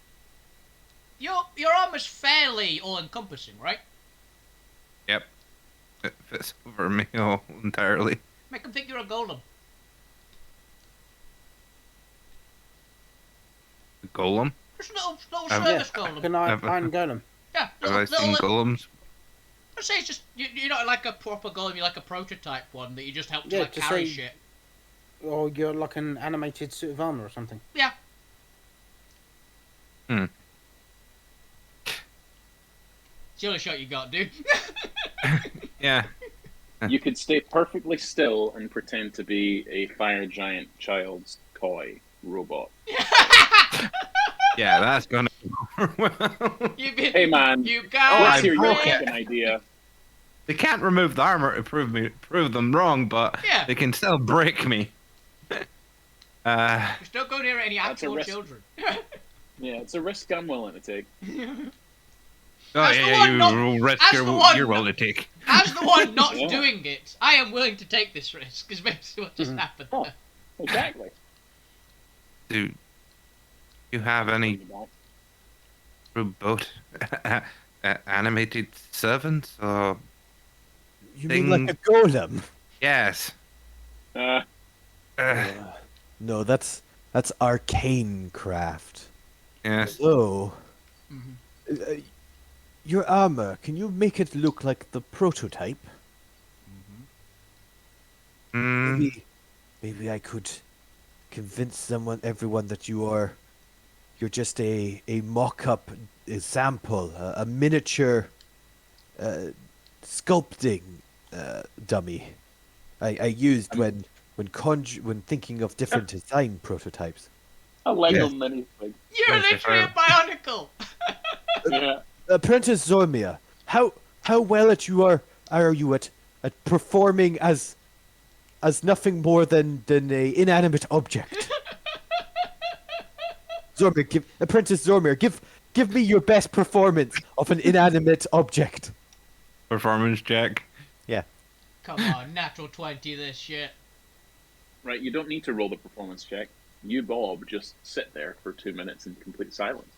C: Your armor's fairly all-encompassing, right?
F: Yep. It fits over me all entirely.
C: Make them think you're a golem.
F: A golem?
C: Just a little
F: I've-
C: service
B: Yeah,
C: golem.
B: can Iron Golem.
C: Yeah,
F: Have I
C: little,
F: seen
C: little,
F: golems?
C: I'd say it's just you're not like a proper golem. You're like a prototype one that you just help to
B: Yeah,
C: like
B: to
C: carry
B: say-
C: shit.
B: Or you're like an animated suit of armor or something.
C: Yeah. It's the only shot you got, dude.
F: Yeah.
D: You could stay perfectly still and pretend to be a fire giant child's toy robot.
F: Yeah, that's gonna go well.
C: You've been,
D: Hey man,
C: you
D: let's
C: guys.
D: hear your
F: broke it.
D: fucking idea.
F: They can't remove the armor to prove them wrong, but
C: Yeah.
F: they can still break me.
C: Just don't go near any
D: That's a
C: actual
D: risk.
C: children.
D: Yeah, it's a risk I'm willing to take.
F: Oh
C: As the
F: yeah,
C: one
F: you
C: not-
F: risk
C: as
F: your,
C: the one
F: your
C: not-
F: will to take.
C: As the one not
D: Yeah.
C: doing it, I am willing to take this risk, is basically what just happened.
D: Oh. Exactly.
F: Do you have any boat animated servants or
A: You mean like a golem?
F: yes?
D: Uh,
A: No, that's arcane craft.
F: Yes.
A: So,
C: Mhm.
A: uh, your armor, can you make it look like the prototype?
F: Mm,
A: Maybe I could convince everyone that you're just a mock-up example, a miniature sculpting dummy. I used when thinking of different design prototypes.
D: a Lego
F: Yes.
D: minifig.
C: You're
F: Yes,
C: literally a
F: if
C: bionicle!
D: Yeah.
A: Apprentice Zormia, how well are you at performing as nothing more than a inanimate object? Zormir, Apprentice Zormir, give me your best performance of an inanimate object.
F: performance check.
A: Yeah.
C: Come on, natural 20 this shit.
D: Right, you don't need to roll the performance check. You, Bob, just sit there for 2 minutes in complete silence.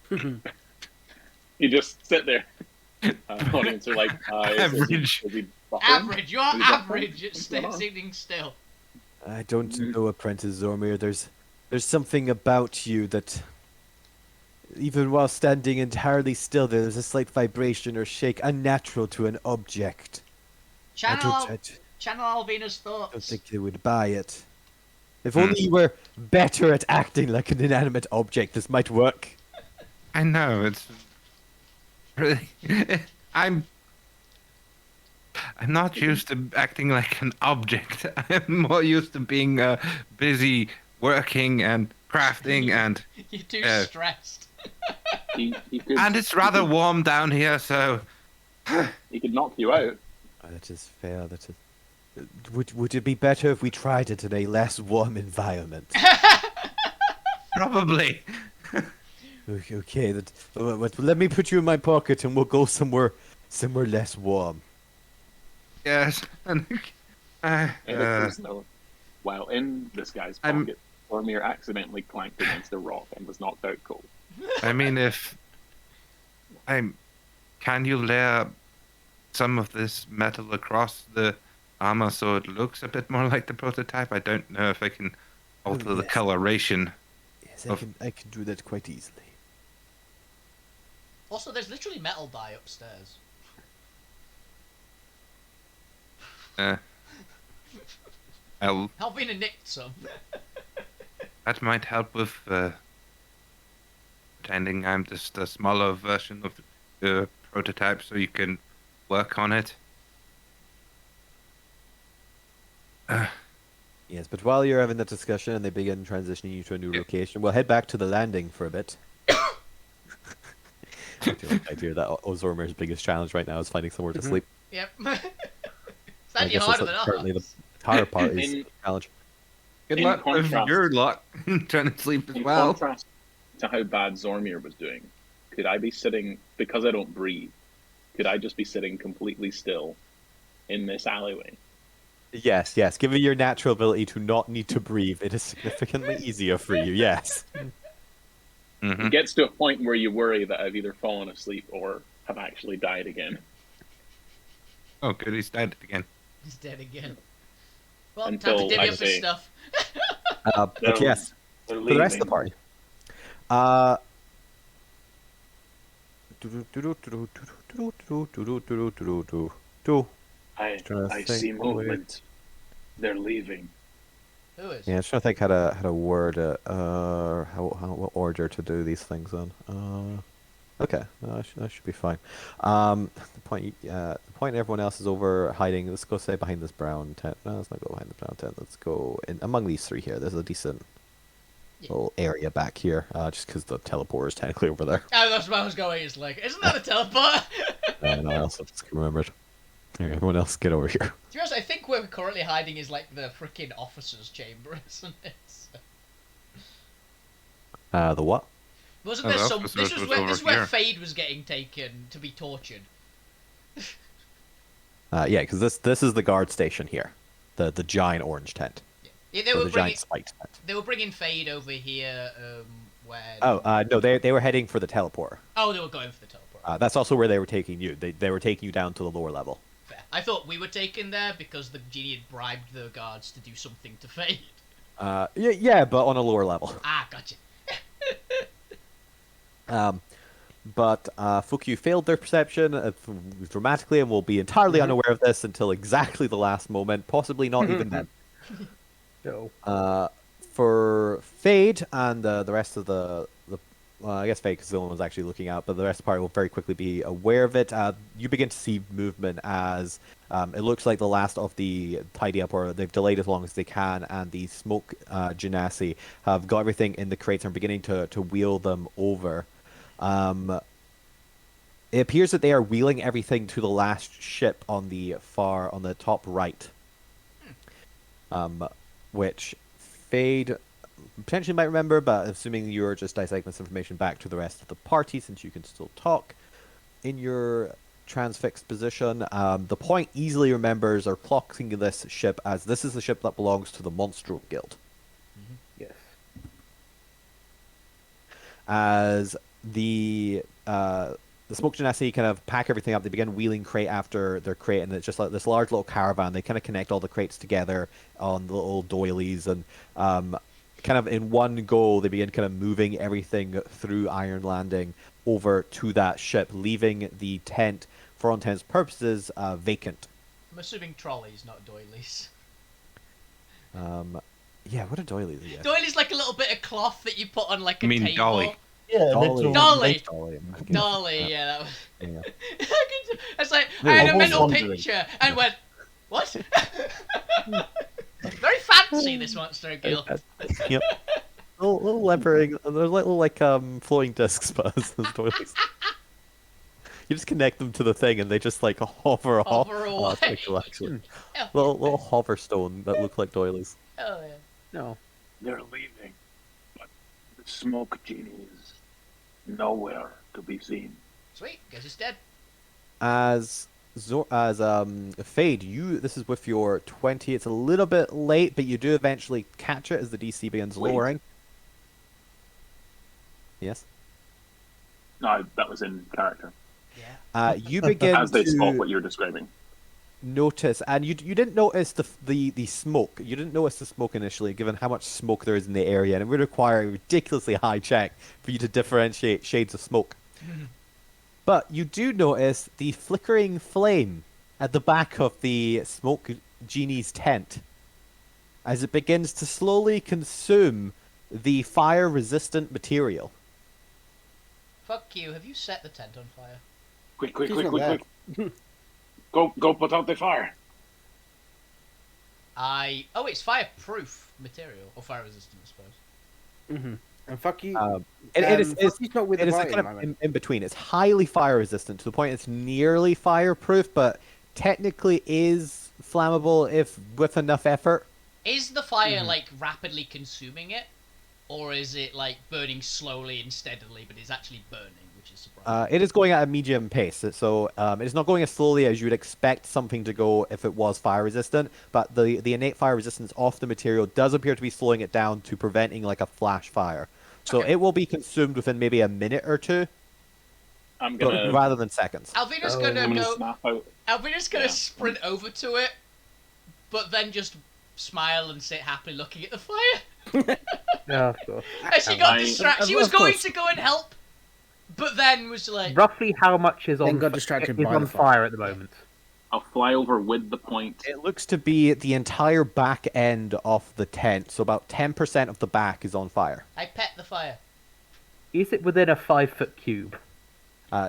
D: You just sit there. Audience are like,
F: Average.
D: is he buffering?
C: Average, you're
D: Is he buffering?
C: average at
D: What's going on?
C: sitting still.
A: I don't
D: Mhm.
A: know, Apprentice Zormir. There's something about you that, even while standing entirely still, there's a slight vibration or shake unnatural to an object.
C: Channel,
A: I
C: channel Alvina's
A: don't
C: thoughts.
A: think they would buy it. If only you were better at acting like an inanimate object, this might work.
F: I know it's really. I'm not used to acting like an object. I'm more used to being busy working and crafting and
C: You're too
F: Yeah.
C: stressed.
D: He could,
F: and it's rather warm down here, so
D: he could knock you out.
A: That is fair. That is. Would it be better if we tried it in a less warm environment?
F: probably.
A: Okay, let me put you in my pocket and we'll go somewhere less warm.
F: Yes. And,
D: There's no. While in this guy's
F: I'm-
D: pocket, Boromir accidentally clanked against a rock and was knocked out cold.
F: I mean, if can you layer some of this metal across the armor so it looks a bit more like the prototype? I don't know if I can alter the
A: yes.
F: coloration.
A: Yes, I can do that quite easily.
C: Also, there's literally metal dye upstairs.
F: I'll,
C: Alvina nicked some.
F: that might help with pretending I'm just a smaller version of the prototype, so you can work on it.
A: Yes, but while you're having that discussion and they begin transitioning you to a new location, we'll head back to the landing for a bit. I fear that Ozormir's biggest challenge right now is finding somewhere to sleep.
C: Yep.
A: I
C: Slightly
A: guess
C: harder
A: that's
C: than
A: currently
C: ours.
A: the entire part is
D: In-
A: a challenge.
F: Good
D: In
F: luck with
D: contrast-
F: your luck trying to sleep as
D: In
F: well.
D: contrast to how bad Zormir was doing, could I be sitting, because I don't breathe, could I just be sitting completely still in this alleyway?
A: Yes, yes. Given your natural ability to not need to breathe, it is significantly easier for you. Yes.
F: Hmm.
D: It gets to a point where you worry that I've either fallen asleep or have actually died again.
F: Oh, good, he's dead again.
C: He's dead again. Well,
D: Until
C: time to divvy
D: I
C: up his
D: say-
C: stuff.
A: But
D: No.
A: yes,
D: They're
A: for the rest of the
D: leaving.
A: party.
D: I
A: trying to
D: I
A: think
D: see
A: what we-
D: movement. They're leaving.
C: Who is?
A: Yeah, I was trying to think how to word it, what order to do these things in. Okay, that should be fine. The point everyone else is over hiding. Let's go say behind this brown tent. No, let's not go behind the brown tent. Let's go in among these three here. There's a decent
C: Yeah.
A: little area back here, just because the teleporter is technically over there.
C: Oh, that's where I was going. It's like, isn't that a teleport?
A: No, I also just remembered. Here, everyone else get over here.
C: To be honest, I think where we're currently hiding is like the freaking officer's chamber, isn't it?
A: The what?
C: Wasn't
F: Oh,
C: there
F: the
C: some?
F: officers
C: This was
F: was
C: where
F: over
C: this is where
F: here.
C: Fade was getting taken to be tortured.
A: Yeah, because this is the guard station here, the giant orange tent,
C: Yeah, they
A: or
C: were
A: the
C: bringing
A: giant spiked tent.
C: they were bringing Fade over here. When
A: Oh, no, they were heading for the teleporter.
C: oh, they were going for the teleport.
A: That's also where they were taking you. They were taking you down to the lower level.
C: Fair. I thought we were taken there because the genie had bribed the guards to do something to Fade.
A: Yeah, but on a lower level.
C: Ah, gotcha.
A: But Fukyu failed their perception dramatically and will be entirely unaware of this until exactly the last moment, possibly not even then.
E: So,
A: For Fade and the rest of the well, I guess Fade because the only one was actually looking out, but the rest of the party will very quickly be aware of it. You begin to see movement as it looks like the last of the tidy up, or they've delayed as long as they can, and the smoke genasi have got everything in the crates and are beginning to wheel them over. It appears that they are wheeling everything to the last ship on the top right. Which Fade potentially might remember, but assuming you're just dissecting this information back to the rest of the party, since you can still talk in your transfixed position, the point easily remembers or clocking this ship as this is the ship that belongs to the Monstro Guild.
E: yes.
A: As the smoke genasi kind of pack everything up, they begin wheeling crate after their crate, and it's just like this large little caravan. They kind of connect all the crates together on the little doilies, and kind of in one go, they begin kind of moving everything through Iron Landing over to that ship, leaving the tent, for all intents and purposes, vacant.
C: I'm assuming trolleys, not doilies.
A: Yeah, what are doilies? Yeah.
C: Doilies like a little bit of cloth that you put on like a
F: I mean,
C: table.
F: dolly.
G: Yeah,
A: Dolly.
G: little-
C: Dolly.
A: Dolly.
C: Dolly, yeah, that was.
A: Yeah.
C: It's like
A: Yeah,
C: I had
G: I
C: a
G: was
C: mental
G: wondering.
C: picture and went, what? Very fancy, this monster guild.
A: Yep. Little levering. They're little like floating discs, but as doilies. You just connect them to the thing, and they just like hover off.
C: Hover
A: Oh, that's
C: away.
A: pretty cool, actually.
C: Hell
A: Little hover stone that look like doilies.
C: yeah.
E: No.
D: They're leaving, but the smoke genie is nowhere to be seen.
C: Sweet, guess it's dead.
A: As Fade, this is with your 20. It's a little bit late, but you do eventually catch it as the DC begins
D: Wait.
A: lowering. Yes.
D: No, that was in character.
C: Yeah.
A: You begin
D: As they spoke
A: to
D: what you're describing.
A: notice, and you didn't notice the smoke. You didn't notice the smoke initially, given how much smoke there is in the area, and it would require a ridiculously high check for you to differentiate shades of smoke. But you do notice the flickering flame at the back of the smoke genie's tent as it begins to slowly consume the fire-resistant material.
C: Fuck you, have you set the tent on fire?
D: Quick, quick,
B: She's
D: quick,
B: not
D: quick,
B: there.
D: quick. Go put out the fire.
C: Oh, it's fireproof material, or fire resistant, I suppose.
B: Mm-hmm. And fuck you.
A: It's
B: not with
A: It
B: the
A: is
B: party at
A: kind
B: the
A: of
B: moment.
A: in between. It's highly fire resistant to the point it's nearly fireproof, but technically is flammable if with enough effort.
C: Is the fire like rapidly consuming it, or is it like burning slowly and steadily, but it's actually burning, which is surprising?
A: It is going at a medium pace, so it is not going as slowly as you would expect something to go if it was fire resistant. But the innate fire resistance of the material does appear to be slowing it down to preventing like a flash fire. So
C: Okay.
A: it will be consumed within maybe a minute or two,
D: I'm
A: but
D: gonna.
A: rather than seconds.
C: Alvina's
E: Oh.
C: gonna
D: I'm gonna
C: go.
D: snap out.
C: Alvina's gonna
D: Yeah.
C: sprint over to it, but then just smile and sit happily looking at the fire.
E: Yeah, of course.
C: And she got
D: I-
C: distracted. She
B: of
C: was going
B: course.
C: to go and help, but then was like,
E: Roughly how much is
B: Then
E: on
B: got distracted
E: is
B: by
E: on
B: the fire.
E: fire at the moment?
D: I'll fly over with the point.
A: It looks to be the entire back end of the tent, so about 10% of the back is on fire.
C: I pet the fire.
E: Is it within a 5-foot cube?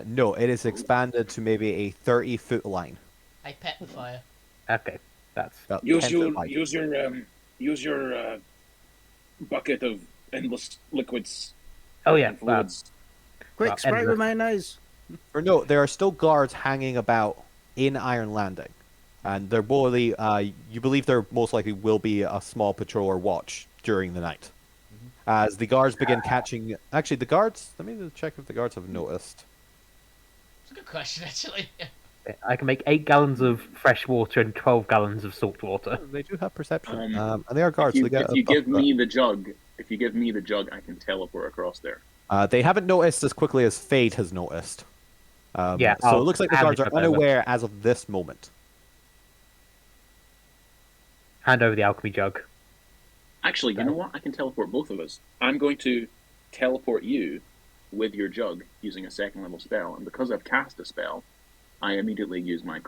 A: No, it is expanded to maybe a 30-foot line.
C: I pet the fire.
E: Okay, that's
A: About
D: Use
A: 10
D: your
A: foot wide.
D: use your bucket of endless liquids
E: oh yeah.
D: and fluids.
B: Quick,
E: Well,
B: spray
E: endless.
B: with mayonnaise.
A: Or no, there are still guards hanging about in Iron Landing, and they're you believe there most likely will be a small patrol or watch during the night. As the guards begin catching... Actually, the guards... Let me check if the guards have noticed.
C: It's a good question, actually.
E: I can make 8 gallons of fresh water and 12 gallons of salt water.
A: They do have perception.
D: Um,
A: And they are guards, so they get
D: if you
A: a buff
D: give
A: for that.
D: me the jug, I can teleport across there.
A: They haven't noticed as quickly as Fade has noticed.
E: Yeah,
A: so it
E: I'll
A: looks like the
E: hand
A: guards
E: it
A: are
E: over.
A: unaware as of this moment.
E: Hand over the alchemy jug.
D: Actually, you know what? I can teleport both of us. I'm going to teleport you with your jug using a second level spell, and because I've cast a spell, I immediately use my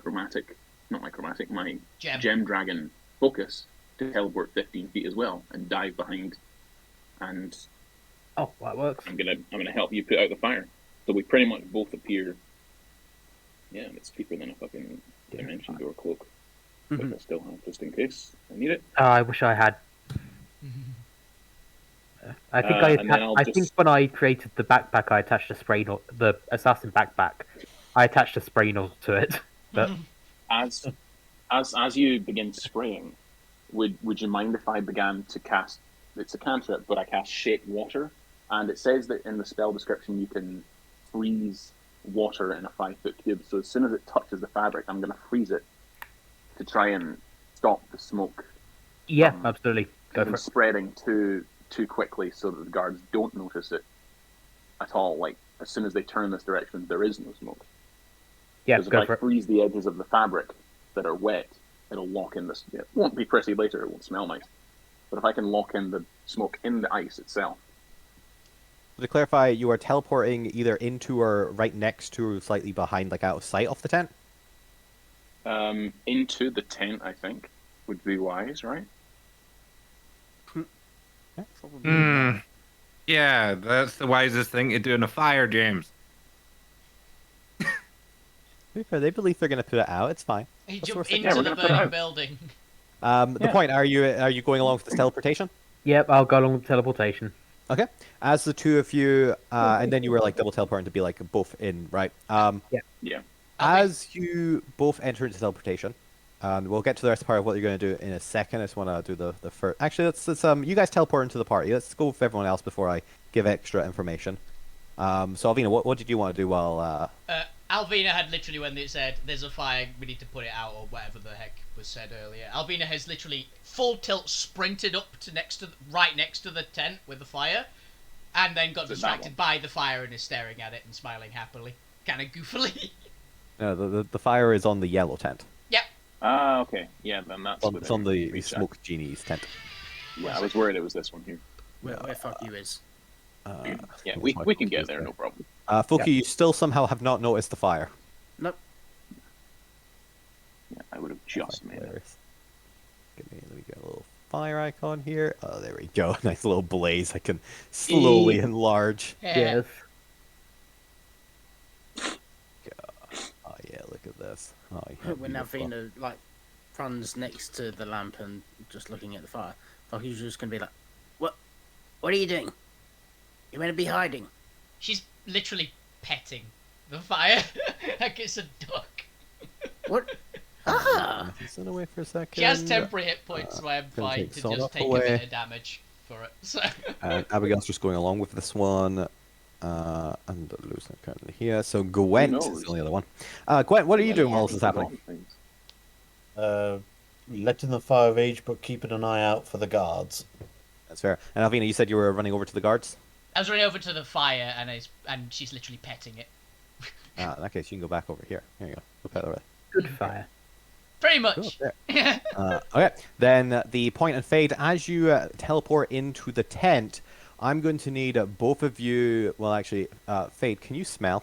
D: my gem dragon focus to teleport 15 feet as well and dive behind. And
E: Oh, that works.
D: I'm gonna help you put out the fire. So we pretty much both appear. Yeah, it's cheaper than a fucking dimension door cloak. Which I still have just in case I need it.
E: I wish I had. I think
D: And then I'll
E: I think
D: just-
E: when I created the backpack, I attached a spray nozzle. The assassin backpack, I attached a spray nozzle to it. But
D: As you begin spraying, would you mind if I began to cast? It's a cantrip, but I cast Shape Water, and it says that in the spell description you can freeze water in a 5-foot cube. So as soon as it touches the fabric, I'm going to freeze it to try and stop the smoke
E: yeah, absolutely, go for
D: from
E: it.
D: spreading too quickly, so that the guards don't notice it at all. Like as soon as they turn this direction, there is no smoke.
E: Yeah,
D: Because if
E: go
D: I
E: for it.
D: freeze the edges of the fabric that are wet, it'll lock in this. It won't be pretty later. It won't smell nice. But if I can lock in the smoke in the ice itself,
A: To clarify, you are teleporting either into or right next to or slightly behind, like out of sight of the tent?
D: into the tent, I think would be wise, right?
F: Yeah, that's the wisest thing to do in a fire, James.
A: To be fair, they believe they're going to put it out. It's fine.
C: He
A: That's
C: jumped
A: what we're
C: into
D: we're
C: the
D: gonna put it
C: burning
D: out.
C: building.
A: The
D: Yeah.
A: point, are you going along with this teleportation?
E: Yep, I'll go along with teleportation.
A: Okay. As the two of you, and then you were like double teleporting to be like both in, right?
D: Yeah.
A: As you both enter into teleportation, we'll get to the rest part of what you're going to do in a second. I just want to do the first. Actually, let's you guys teleport into the party. Let's go with everyone else before I give extra information. So Alvina, what did you want to do while?
C: Alvina had literally, when it said there's a fire, we need to put it out, or whatever the heck was said earlier. Alvina has literally full tilt sprinted up to right next to the tent with the fire, and then got
D: Is it that
C: distracted
D: one?
C: by the fire and is staring at it and smiling happily, kind of goofily.
A: No, the fire is on the yellow tent.
C: Yep.
D: Ah, okay. Yeah, then that's.
A: It's on the
D: reach out.
A: smoke genie's tent.
D: Yeah, I was worried it was this one here.
B: Where fuck you is?
D: Yeah,
A: that's
D: we
A: my
D: can get
A: confused
D: there,
A: there.
D: no problem.
A: Foki, you still somehow have not noticed the fire.
B: Nope.
D: Yeah, I would have just made it.
A: Hilarious. Let me get a little fire icon here. Oh, there we go. Nice little blaze. I can slowly enlarge.
E: Yes.
A: Oh yeah, look at this. Oh yeah.
B: When
A: beautiful.
B: Alvina like runs next to the lamp and just looking at the fire, Fucky's just gonna be like, "What? What are you doing? You're meant to be hiding."
C: She's literally petting the fire like it's a duck.
B: What? Ah!
A: Listen away for a second.
C: She has temporary hit points, so I'm
A: gonna
C: fine
A: take
C: to
A: Sod
C: just
A: off
C: take a
A: away.
C: bit of damage for it. So
A: Abigail's just going along with this one. And losing currently here. So Gwent is
D: knows?
A: the only other one. Gwent, what are you doing while this is happening?
G: Letting the fire rage, but keeping an eye out for the guards.
A: That's fair. And Alvina, you said you were running over to the guards?
C: I was running over to the fire and she's literally petting it.
A: In that case, you can go back over here. Here you go. Go pet over
E: Good fire.
C: Pretty
A: there.
C: much.
A: There. Okay. Then the point and fade. As you teleport into the tent, I'm going to need both of you. Well, actually, Fade, can you smell?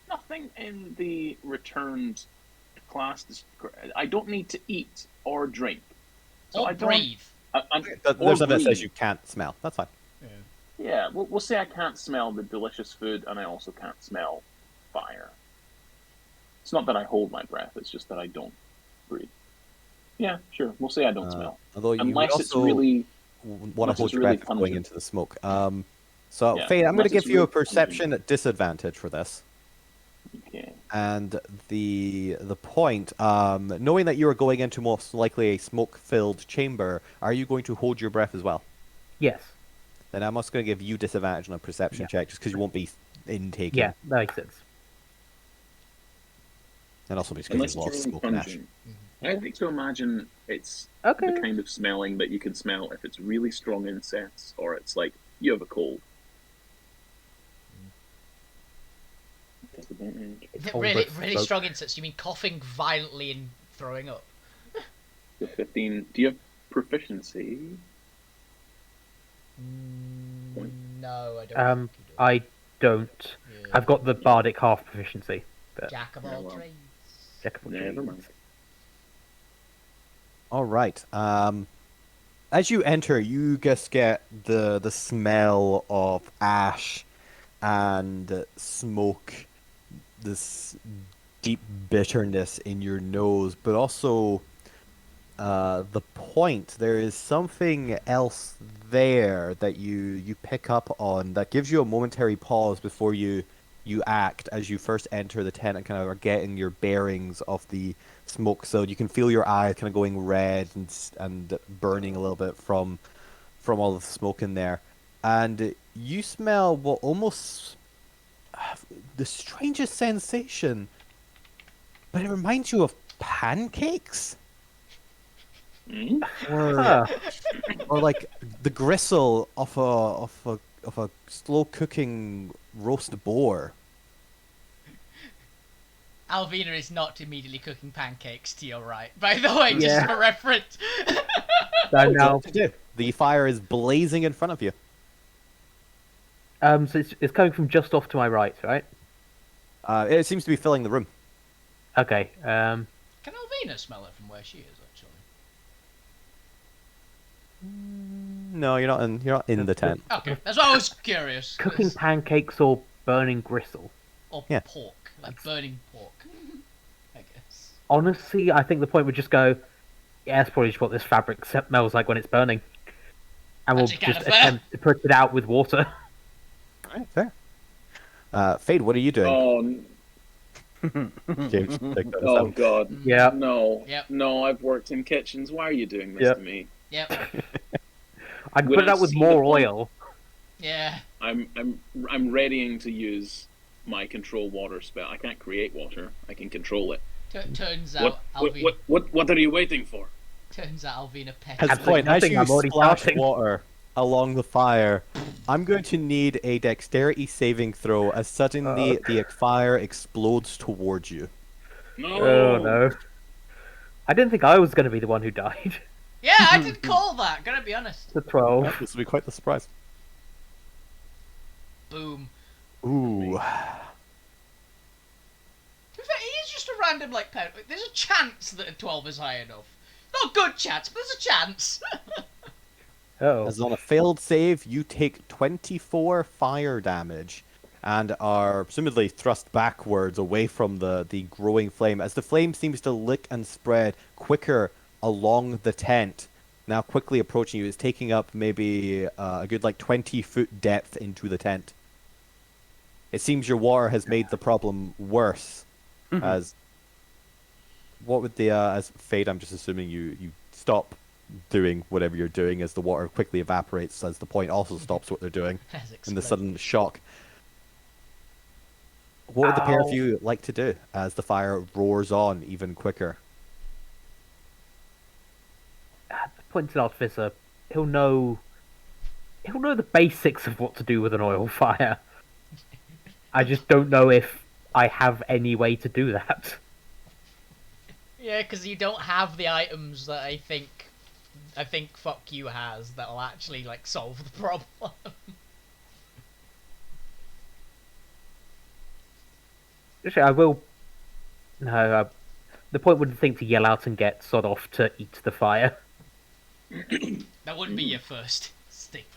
D: Nothing in the returned class. I don't need to eat or drink. So
C: Or
D: I don't.
C: breathe.
A: There's something that says
D: breathe.
A: you can't smell. That's fine.
D: Yeah, we'll say I can't smell the delicious food, and I also can't smell fire. It's not that I hold my breath; it's just that I don't breathe. Yeah, sure. We'll say I don't smell,
A: Although you
D: unless
A: would
D: it's
A: also
D: really.
A: want to
D: unless
A: hold
D: it's
A: your
D: really
A: breath going
D: pungent.
A: into the smoke. So,
D: Yeah,
A: Fade, I'm going to
D: unless
A: give
D: it's
A: you a
D: really
A: perception disadvantage for this.
D: Okay.
A: And the point, knowing that you are going into most likely a smoke-filled chamber, are you going to hold your breath as well?
E: Yes.
A: Then I'm also going to give you disadvantage on a perception
E: Yeah.
A: check, just because you won't be intaking.
E: Yeah, that makes sense.
A: And also because
D: Unless
A: there's a lot of
D: it's really
A: smoke and ash.
D: pungent. I like to imagine it's
E: Okay.
D: the kind of smelling that you can smell if it's really strong incense or it's like you have a cold. Disadvantage.
C: Really,
E: Almost
C: really
E: smoke.
C: strong incense. You mean coughing violently and throwing up?
D: The 15. Do you have proficiency? Point.
C: No, I don't.
E: Um,
C: think you do.
E: I don't.
C: Yeah.
E: I've got the bardic half proficiency, but
C: Jack of
D: Yeah,
C: all
D: well.
C: trades.
E: check if
D: Never mind.
A: All right. As you enter, you just get the smell of ash and smoke, this deep bitterness in your nose, but also the point. There is something else there that you pick up on that gives you a momentary pause before you act as you first enter the tent and kind of are getting your bearings of the smoke. So you can feel your eyes kind of going red and burning a little bit from all of the smoke in there, and you smell what almost the strangest sensation, but it reminds you of pancakes.
D: Hmm?
E: Huh.
A: Or like the gristle of a slow cooking roast boar.
C: Alvina is not immediately cooking pancakes to your right. By the way, just
E: Yeah.
C: for reference.
E: So now,
A: What to do? The fire is blazing in front of you.
E: so it's coming from just off to my right, right?
A: It seems to be filling the room.
E: Okay.
C: Can Alvina smell it from where she is, actually?
A: No, you're not in the tent.
C: Okay, that's what I was curious.
E: Cooking pancakes or burning gristle?
C: Or
A: Yeah.
C: pork. Like burning pork. I guess.
E: Honestly, I think the point would just go, yeah, that's probably just what this fabric smells like when it's burning. And we'll
C: Actually, kinda
E: just
C: fair.
E: attempt to put it out with water.
A: Alright, fair. Fade, what are you doing?
D: Oh,
A: James, take that
D: oh
A: aside.
D: God.
E: Yeah.
D: No.
C: Yep.
D: No, I've worked in kitchens. Why are you doing this
E: Yep.
D: to me?
C: Yep.
E: I can
D: When
E: put it
D: I
E: out with
D: see
E: more
D: the point-
E: oil.
C: Yeah.
D: I'm readying to use my control water spell. I can't create water. I can control it.
C: Turns out
D: What
C: Alvina.
D: what are you waiting for?
C: Turns out Alvina petted.
A: At the
E: Absolutely
A: point, as
E: nothing,
A: you
E: I'm already
A: splash
E: starting.
A: water along the fire, I'm going to need a dexterity saving throw as suddenly the fire explodes towards you.
D: No.
E: Oh no. I didn't think I was going to be the one who died.
C: Yeah, I did call that. Gotta be honest.
E: The 12.
A: This will be quite the surprise.
C: Boom.
A: Ooh.
C: To be fair, he is just a random like pet. There's a chance that a 12 is high enough. Not a good chance, but there's a chance.
E: Oh.
A: As on a failed save, you take 24 fire damage and are presumably thrust backwards away from the growing flame as the flame seems to lick and spread quicker along the tent. Now quickly approaching you, is taking up maybe a good like 20-foot depth into the tent. It seems your water has made the problem worse. As what would the as Fade? I'm just assuming you stop doing whatever you're doing as the water quickly evaporates. As the point also stops what they're doing
C: Has
A: in the
C: exploded.
A: sudden shock. What would the pair of
E: Ow.
A: you like to do as the fire roars on even quicker?
E: Pointed artificer, he'll know the basics of what to do with an oil fire. I just don't know if I have any way to do that.
C: Yeah, because you don't have the items that I think fuck you has that'll actually like solve the problem.
E: Actually, I will. No, the point wouldn't think to yell out and get sod off to eat the fire.
C: That wouldn't be your first instinct.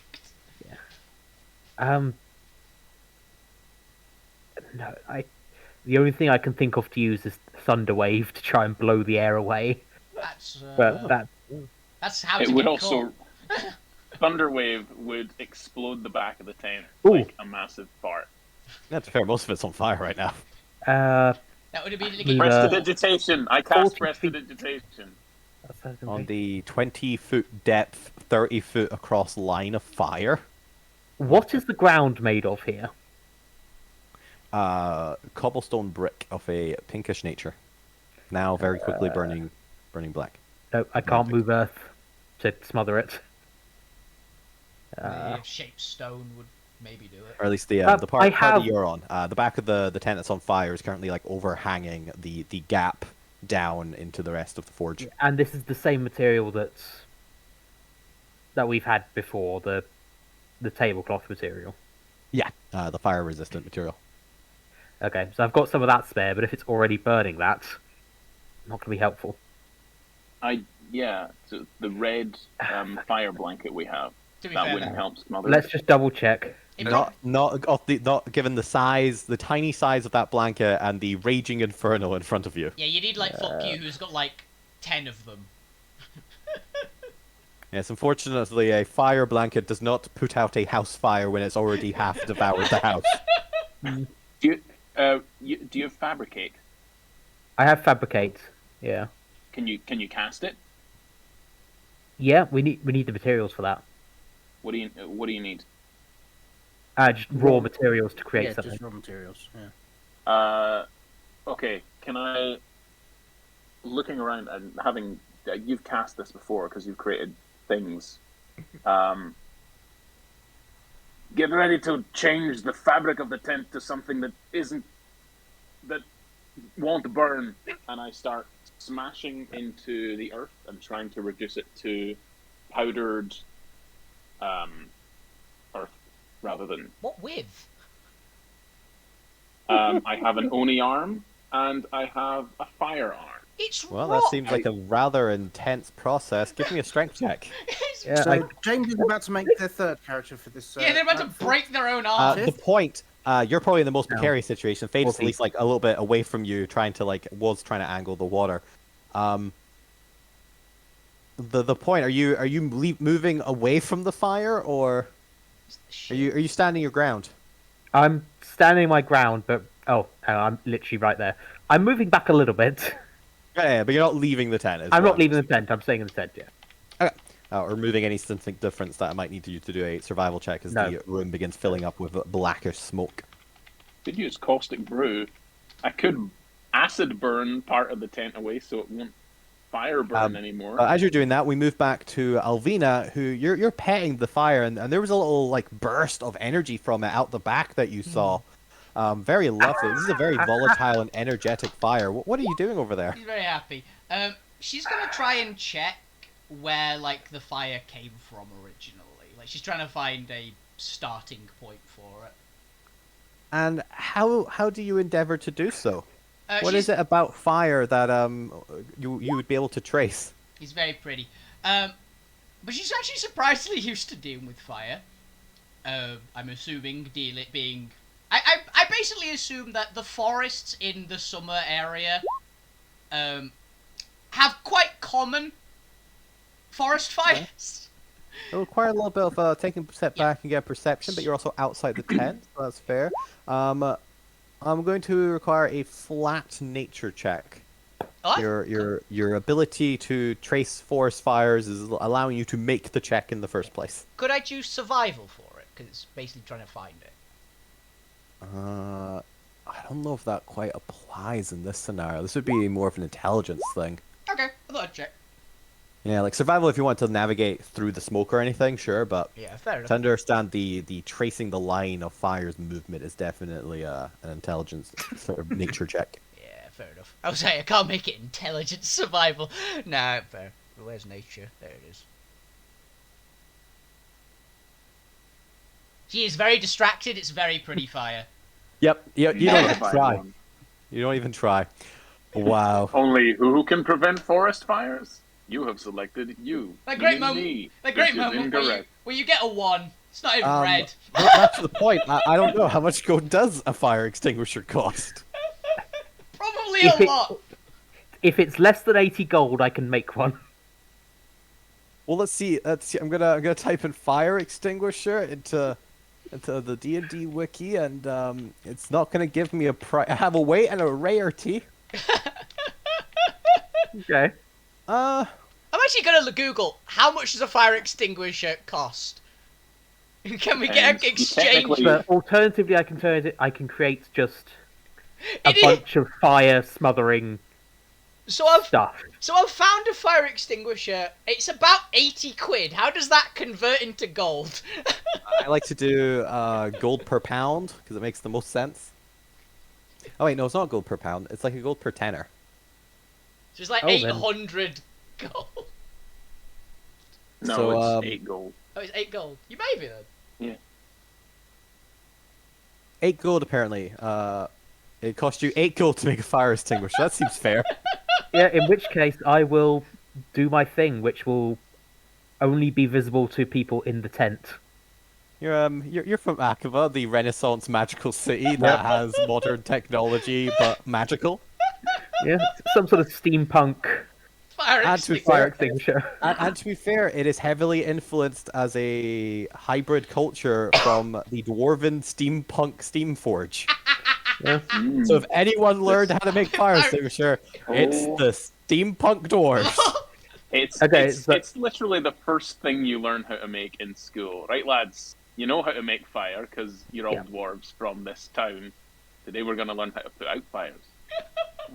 E: No, the only thing I can think of to use is Thunderwave to try and blow the air away.
C: That's
E: But
C: that's how
D: It
C: to
D: would
C: get
D: also
C: caught.
D: Thunderwave would explode the back of the tent
E: Ooh.
D: like a massive fart.
A: That's fair. Most of it's on fire right now.
E: Uh,
C: That would immediately
E: Move,
C: get you.
D: Prestidigitation. I cast
E: 40 feet.
D: prestidigitation.
E: that's how it's gonna
A: On
E: be.
A: the 20-foot depth, 30-foot across line of fire,
E: What is the ground made of here?
A: cobblestone brick of a pinkish nature, now very quickly burning black.
E: No, I can't
A: Magic.
E: move earth to smother it.
C: Maybe a shaped stone would maybe do it.
A: Or at least the
E: I
A: part
E: have-
A: that you're on. The back of the tent that's on fire is currently like overhanging the gap down into the rest of the forge.
E: And this is the same material that we've had before, the tablecloth material.
A: Yeah, the fire resistant material.
E: Okay, so I've got some of that spare, but if it's already burning that, not going to be helpful.
D: So the red fire blanket we have,
C: To be
D: that
C: fair,
D: wouldn't help smother
E: Let's
D: it.
E: just double check.
C: it prob-
A: Not given the size, the tiny size of that blanket and the raging inferno in front of you.
C: yeah, you need like fuck you, who's got like 10 of them.
A: Yes, unfortunately, a fire blanket does not put out a house fire when it's already half devoured the house.
D: Do you have fabricate?
E: I have fabricate. Yeah.
D: Can you cast it?
E: Yeah, we need the materials for that.
D: What do you need?
E: Just raw materials to create
B: Yeah,
E: something.
B: just raw materials. Yeah.
D: Okay. Can I? Looking around and having you've cast this before because you've created things. Get ready to change the fabric of the tent to something that won't burn, and I start smashing into the earth and trying to reduce it to powdered earth rather than.
C: What with?
D: I have an Oni arm and I have a fire arm.
C: It's
A: Well,
C: rock.
A: that seems like a rather intense process. Give me a strength check.
E: Yeah,
B: So James is about to make their third character for this.
C: Yeah, they're about to
B: platform.
C: break their own arm.
A: The point, you're probably in the most
E: No.
A: precarious situation. Fade's at
E: 40.
A: least like a little bit away from you, trying to angle the water. The point, are you moving away from the fire, or are you standing your ground?
E: I'm standing my ground, but hang on, I'm literally right there. I'm moving back a little bit.
A: Yeah, but you're not leaving the tent. is
E: I'm
A: what
E: not leaving the tent. I'm staying in the tent. Yeah.
A: or removing any something difference that I might need you to do a survival check as
E: No.
A: the room begins filling up with blackish smoke.
D: Could use caustic brew. I could acid burn part of the tent away so it won't fire burn anymore.
A: As you're doing that, we move back to Alvina, who you're petting the fire, and there was a little like burst of energy from it out the back that you saw. Very lovely. This is a very volatile and energetic fire. What are you doing over there?
C: She's very happy. She's gonna try and check where like the fire came from originally. Like she's trying to find a starting point for it.
A: And how do you endeavor to do so? What
C: she's-
A: is it about fire that you would be able to trace?
C: It's very pretty. But she's actually surprisingly used to dealing with fire. I'm assuming being. I basically assume that the forests in the summer area have quite common forest fires.
A: It'll require a little bit of taking a step
C: Yeah.
A: back and get perception, but you're also outside the tent, so that's fair. I'm going to require a flat nature check.
C: Oh,
A: Your ability to trace forest fires is allowing you to make the check in the first place.
C: could I choose survival for it? Because it's basically trying to find it.
A: I don't know if that quite applies in this scenario. This would be more of an intelligence thing.
C: Okay, I thought I'd check.
A: Yeah, like survival if you want to navigate through the smoke or anything, sure, but
C: Yeah, fair enough.
A: to understand the tracing the line of fire's movement is definitely an intelligence sort of nature check.
C: Yeah, fair enough. I was saying I can't make it intelligent survival. Nah, fair. Where's nature? There it is. She is very distracted. It's very pretty fire.
A: Yep, you don't even
D: Modified
A: try.
D: one.
A: You don't even try. Wow.
D: Only who can prevent forest fires? You have selected you.
C: That great
D: Me,
C: moment.
D: me.
C: That great
D: This is
C: moment
D: incorrect.
C: where you get a 1. It's not even red.
A: Well, that's the point. I don't know how much gold does a fire extinguisher cost.
C: Probably
E: If
C: a
E: it-
C: lot.
E: If it's less than 80 gold, I can make one.
A: Well, let's see. I'm gonna type in fire extinguisher into into the D&D wiki, and it's not gonna give me a price. I have a weight and a rarity.
E: Okay.
A: Uh,
C: I'm actually gonna Google how much does a fire extinguisher cost. Can we get an
D: Depends.
C: exchange?
D: Technically-
E: But alternatively, I can create just a
C: It is-
E: bunch of fire smothering
C: So I've
E: stuff.
C: found a fire extinguisher. It's about 80 quid. How does that convert into gold?
A: I like to do gold per pound because it makes the most sense. Oh wait, no, it's not gold per pound. It's like a gold per tenner.
C: So it's like
E: Oh, then.
C: 800 gold.
D: No,
A: So,
D: it's 8 gold.
C: Oh, it's 8 gold. You may be then.
A: 8 gold apparently. It cost you 8 gold to make a fire extinguisher. That seems fair.
E: Yeah, in which case I will do my thing, which will only be visible to people in the tent.
A: You're from Akava, the Renaissance magical city that has modern technology but magical.
E: Yeah, some sort of steampunk
C: Fire
A: And to be
C: extinguisher.
E: fire extinguisher.
A: And to be fair, it is heavily influenced as a hybrid culture from the dwarven steampunk Steamforge.
E: Yeah.
A: So if anyone learned how to make fire extinguisher, it's
D: Oh.
A: the steampunk dwarves.
D: It's
E: Okay,
D: it's,
E: so-
D: it's literally the first thing you learn how to make in school, right, lads? You know how to make fire because you're all
E: Yeah.
D: dwarves from this town. Today we're going to learn how to put out fires.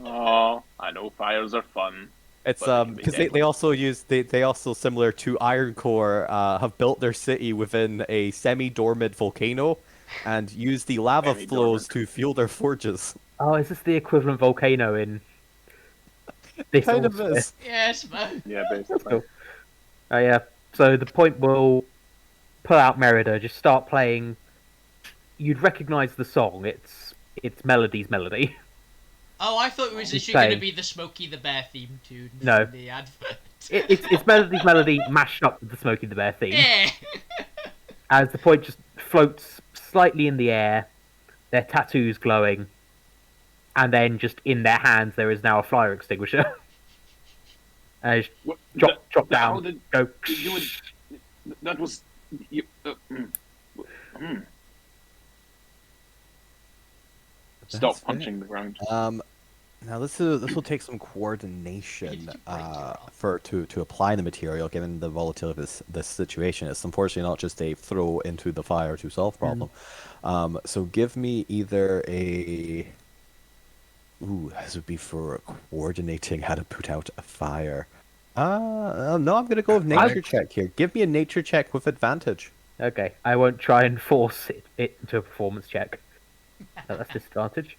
D: Oh, I know fires are fun.
A: It's
D: But it can be
A: because
D: deadly.
A: they also use they also similar to Iron Core have built their city within a semi-dormant volcano and use the lava
D: Semi-dormant.
A: flows to fuel their forges.
E: Oh, is this the equivalent volcano in this?
A: Kind of
E: Altsphere?
A: is.
C: Yes, man.
D: Yeah, basically.
E: Cool. Oh yeah. So the point will pull out Merida, just start playing. You'd recognise the song. It's Melody's melody.
C: Oh, I thought it was
E: He's
C: actually going to
E: saying-
C: be the Smokey the Bear theme tune
E: No.
C: from the advert.
E: It's Melody's melody mashed up with the Smokey the Bear theme.
C: Yeah.
E: As the point just floats slightly in the air, their tattoos glowing, and then just in their hands there is now a fire extinguisher. Just
D: What-
E: drop
D: how
E: down,
D: did
E: go.
D: you would, that was you, Stop
A: That's fair.
D: punching the ground.
A: Now this will take some coordination to apply the material, given the volatility of this situation. It's unfortunately not just a throw into the fire to solve problem. So give me either a. Ooh, this would be for coordinating how to put out a fire. No, I'm gonna go with nature check here. Give me a nature check with advantage.
E: Okay, I won't try and force it into a performance check. So that's disadvantage.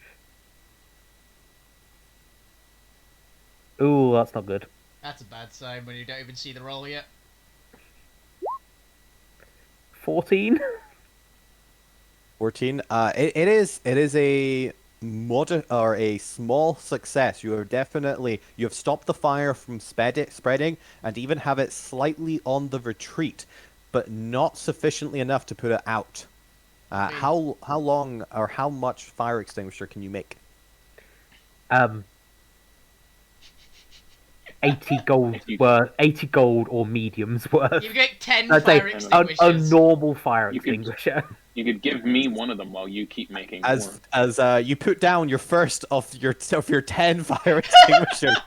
E: Ooh, that's not good.
C: That's a bad sign when you don't even see the roll yet.
E: 14.
A: 14. It is a or a small success. You have stopped the fire from spreading and even have it slightly on the retreat, but not sufficiently enough to put it out. How long or how much fire extinguisher can you make?
E: 80 gold worth, 80 gold or mediums worth.
C: You get 10
E: I'd
C: fire
E: say a
C: extinguishers.
E: normal fire
D: You could-
E: extinguisher.
D: You could give me one of them while you keep making more.
A: As you put down your first of your 10 fire extinguishers,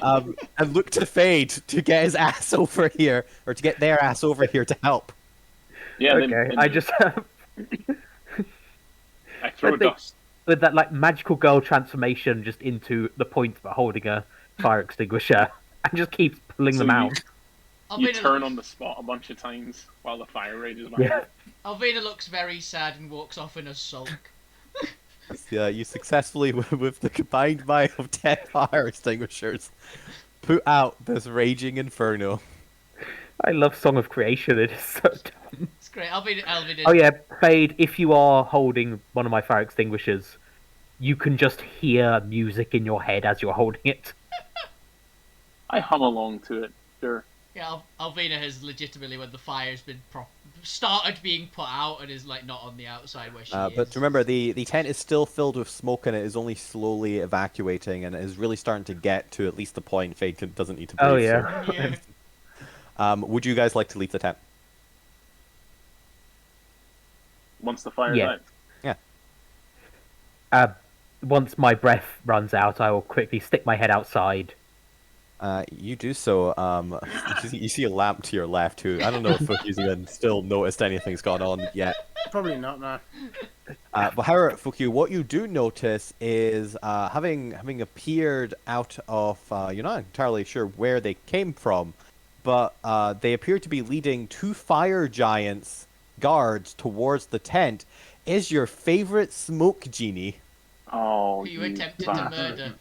A: and look to Fade to get his ass over here, or to get their ass over here to help.
D: Yeah,
E: Okay,
D: then
E: I just have
D: I throw
E: I think-
D: dust.
E: with that like magical girl transformation just into the point of holding a fire extinguisher and just keeps pulling them out.
D: You turn on the spot a bunch of times while the fire rages by.
E: Yeah.
C: Alvina looks very sad and walks off in a sulk.
A: Yeah, you successfully, with the combined might of 10 fire extinguishers, put out this raging inferno.
E: I love Song of Creation, it is so dumb.
C: It's great. Alvina.
E: Oh yeah, Fade, if you are holding one of my fire extinguishers, you can just hear music in your head as you're holding it.
D: I hum along to it, sure.
C: Yeah, Alvina has legitimately, when the fire's been started being put out and is like not on the outside where she is.
A: But remember, the tent is still filled with smoke and it is only slowly evacuating and it is really starting to get to at least the point Fade doesn't need to breathe.
E: Oh yeah.
C: Yeah.
A: Would you guys like to leave the tent?
D: Once the fire's
E: Yeah.
D: out.
E: Once my breath runs out, I will quickly stick my head outside.
A: You do so. You see a lamp to your left, who I don't know if Fuki's even still noticed anything's gone on yet.
B: Probably not, no.
A: But however, Fuki, what you do notice is having appeared out of you're not entirely sure where they came from, but they appear to be leading two fire giants guards towards the tent. Is your favorite smoke genie?
D: Oh,
C: Who you attempted to
D: bastard.
C: murder.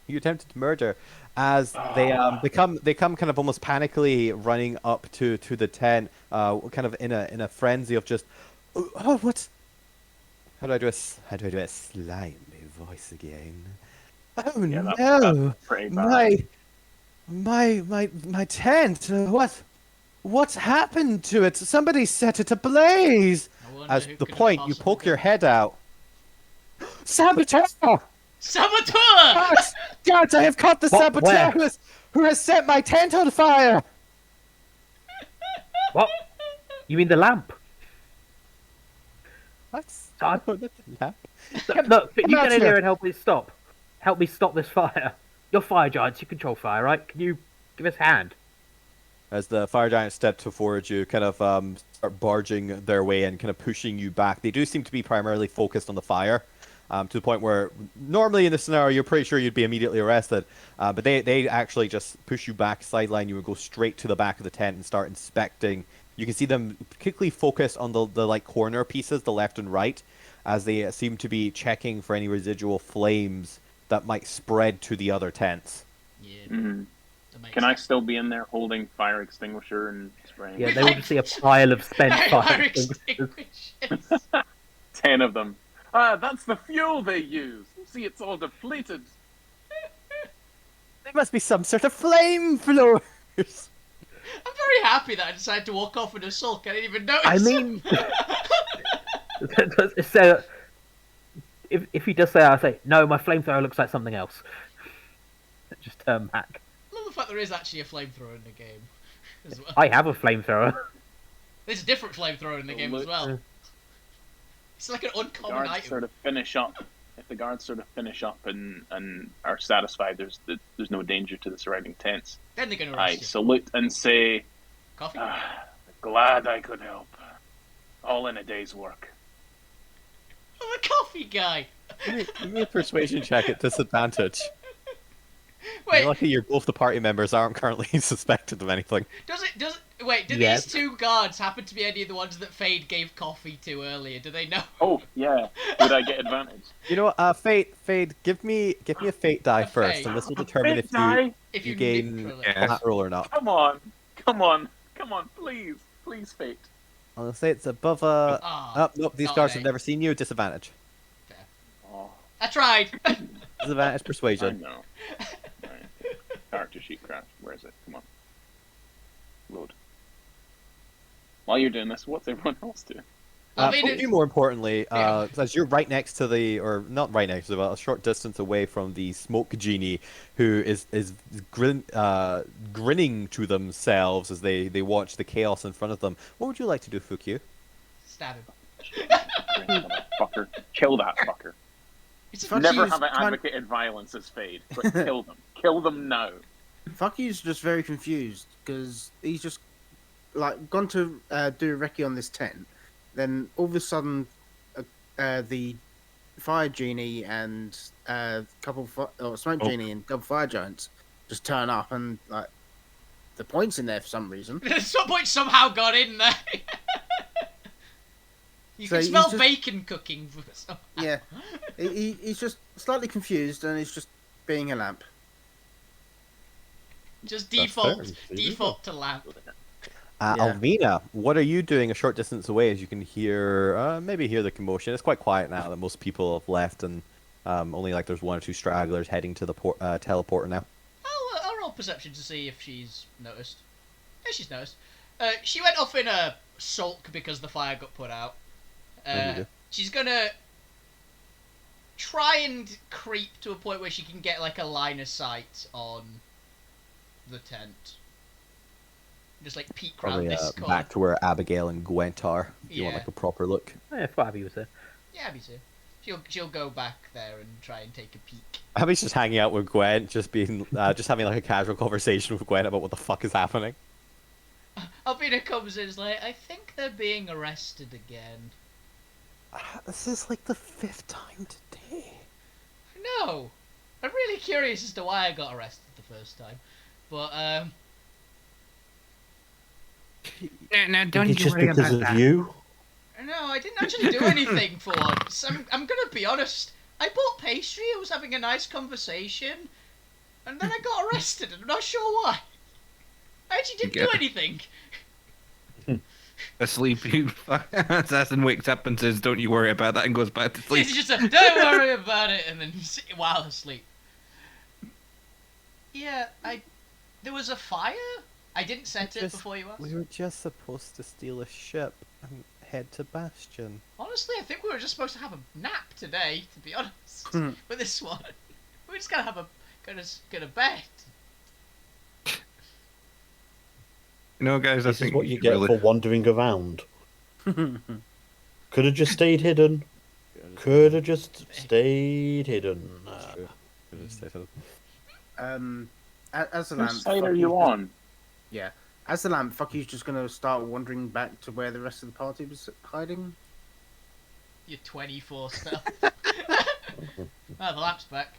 A: You attempted to murder, as they come kind of almost panically running up to the tent, kind of in a frenzy of just, oh, what? How do I do a slimy voice again? Oh
D: Yeah,
A: no,
D: that's pretty bad.
A: my tent. What's happened to it? Somebody set it ablaze.
C: I wonder
A: As
C: who
A: the
C: could have
A: point, you
C: possibly
A: poke your
C: done
A: head out. Saboteur!
C: Saboteur!
A: Guards! Guards, I have caught the
E: What?
A: saboteur
E: Where?
A: who has set my tent on fire!
E: What? You mean the lamp?
A: What's
E: I-
A: lamp?
E: Look, you
A: come out
E: get in
A: here.
E: here and help me stop. Help me stop this fire. You're fire giants. You control fire, right? Can you give us a hand?
A: As the fire giants step towards you, kind of start barging their way and kind of pushing you back. They do seem to be primarily focused on the fire, to the point where normally in this scenario you're pretty sure you'd be immediately arrested, but they actually just push you back, sideline you, and go straight to the back of the tent and start inspecting. You can see them particularly focused on the like corner pieces, the left and right, as they seem to be checking for any residual flames that might spread to the other tents.
C: Yeah.
D: Mhm.
C: that makes
D: Can I
C: sense.
D: still be in there holding fire extinguisher and spraying?
E: Yeah, they will just see a pile of spent
C: Fire
E: fire.
C: extinguishers.
D: 10 of them. Ah, that's the fuel they use. See, it's all depleted.
A: There must be some sort of flamethrowers.
C: I'm very happy that I decided to walk off with a sulk. I didn't even notice.
E: I mean, so if he does say, I say, no, my flamethrower looks like something else. Just turn back.
C: I love the fact there is actually a flamethrower in the game as well.
E: I have a flamethrower.
C: There's a different flamethrower in the game as well. It's like an
D: The
C: uncommon
D: guards
C: item.
D: sort of finish up. If the guards sort of finish up and are satisfied, there's no danger to the surrounding tents.
C: Then they're going to
D: I
C: arrest you.
D: salute and say,
C: Coffee?
D: glad I could help. All in a day's work.
C: Oh, the coffee guy.
A: Give me a persuasion check at disadvantage.
C: Wait,
A: You're lucky both the party members aren't currently suspected of anything.
C: do
E: Yes.
C: these two guards happen to be any of the ones that Fade gave coffee to earlier? Do they know?
D: Oh, yeah. Would I get advantage?
A: You know what, Fade, give me a fate die
C: A
A: first,
C: fate.
A: and this will determine
D: Fate
A: if
D: die?
C: If
A: you
C: you
A: gain
C: neutral it.
F: Yeah.
A: that roll or not.
D: Come on, please, fate.
A: I'm gonna say it's above a.
C: Ah,
A: Oh, nope, these
C: not
A: guards
C: an
A: have
C: eight.
A: never seen you. Disadvantage.
D: Oh,
C: I tried.
A: Disadvantage
D: I
A: persuasion.
D: know. Right. Character sheet craft. Where is it? Come on. Load. While you're doing this, what's everyone else doing?
C: I mean,
A: Fuck you, more importantly,
C: Yeah.
A: as you're right next to or not right next to, but a short distance away from the smoke genie, who is grinning to themselves as they watch the chaos in front of them. What would you like to do, Fukyu?
C: stab him.
D: Fucker. Kill that fucker.
C: It's a
B: Fuck
D: Never
B: you's
D: have I
B: kind-
D: advocated violence as Fade, but kill them. Kill them now.
B: Fucky's just very confused because he's just like gone to do a recce on this tent. Then all of a sudden, the fire genie and smoke genie and couple fire giants just turn up, and like the point's in there for some reason.
C: At some point, somehow got in there. You
B: So
C: can
B: he's
C: smell
B: just-
C: bacon cooking.
B: Yeah, he's just slightly confused, and he's just being a lamp.
C: Just
A: That's
C: default,
A: fair.
C: default to lamp.
B: Yeah.
A: Alvina, what are you doing a short distance away as you can maybe hear the commotion? It's quite quiet now that most people have left and only like there's one or two stragglers heading to the teleporter now.
C: I'll roll perception to see if she's noticed. Yeah, she's noticed. She went off in a sulk because the fire got put out.
A: you do.
C: She's gonna try and creep to a point where she can get like a line of sight on the tent. Just like peek
A: Probably
C: round this corner.
A: back to where Abigail and Gwent are. If you want
C: Yeah.
A: like a proper look.
E: Oh, yeah, if Abby was there.
C: Yeah, me too. She'll go back there and try and take a peek.
A: Abby's just hanging out with Gwent, just just having like a casual conversation with Gwent about what the fuck is happening.
C: Albina comes in and is like, I think they're being arrested again.
A: This is like the 5th time today.
C: No! I'm really curious as to why I got arrested the first time. But,
F: Now,
G: Think
F: don't
G: it's
F: you
G: just
F: worry
G: because
F: about
G: of
F: that.
G: you?
C: no, I didn't actually do anything for once. I'm gonna be honest. I bought pastry, I was having a nice conversation, and then I got arrested, and I'm not sure why. I actually didn't do
F: Yeah.
C: anything.
F: Asleep, assassin wakes up and says, "Don't you worry about that," and goes back to sleep.
C: It's just a, don't worry about it, and then while asleep. Yeah, there was a fire? I didn't set it before you asked.
A: We were just supposed to steal a ship and head to Bastion.
C: Honestly, I think we were just supposed to have a nap today, to be honest, with this one. We're just gonna have go to bed.
F: You know, guys, I
G: This is
F: think
G: what
F: we
G: you
F: should
G: get
F: really...
G: for wandering around. Could have just stayed hidden. Could have just stayed hidden.
B: As the lamp.
D: Whose side are
B: Fucky's
D: you
B: just-
D: on?
B: Yeah. As the lamp, Fucky's just gonna start wandering back to where the rest of the party was hiding.
C: You're 24 still. Oh, the lamp's back.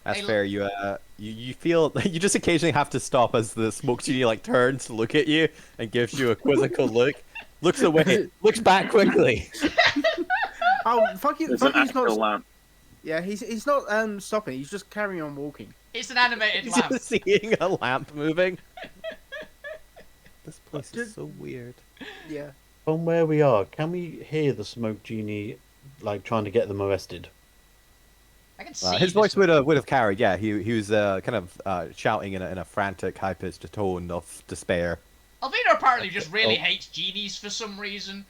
A: That's
C: Hey,
A: fair. You feel you just occasionally have to stop as the smoke genie like turns to look at you and gives you a quizzical look, looks away, looks back quickly.
B: Oh, Fucky's
D: There's an actual
B: not.
D: lamp.
B: Yeah, he's not stopping. He's just carrying on walking.
C: It's an animated
A: He's
C: lamp.
A: just seeing a lamp moving. This place is so weird.
B: Yeah.
G: From where we are, can we hear the smoke genie, like trying to get them arrested?
C: I can see
A: His
C: this
A: voice
C: one.
A: would have carried. Yeah, he was kind of shouting in a frantic, high pitched tone of despair.
C: Alvina apparently just really hates genies for some reason.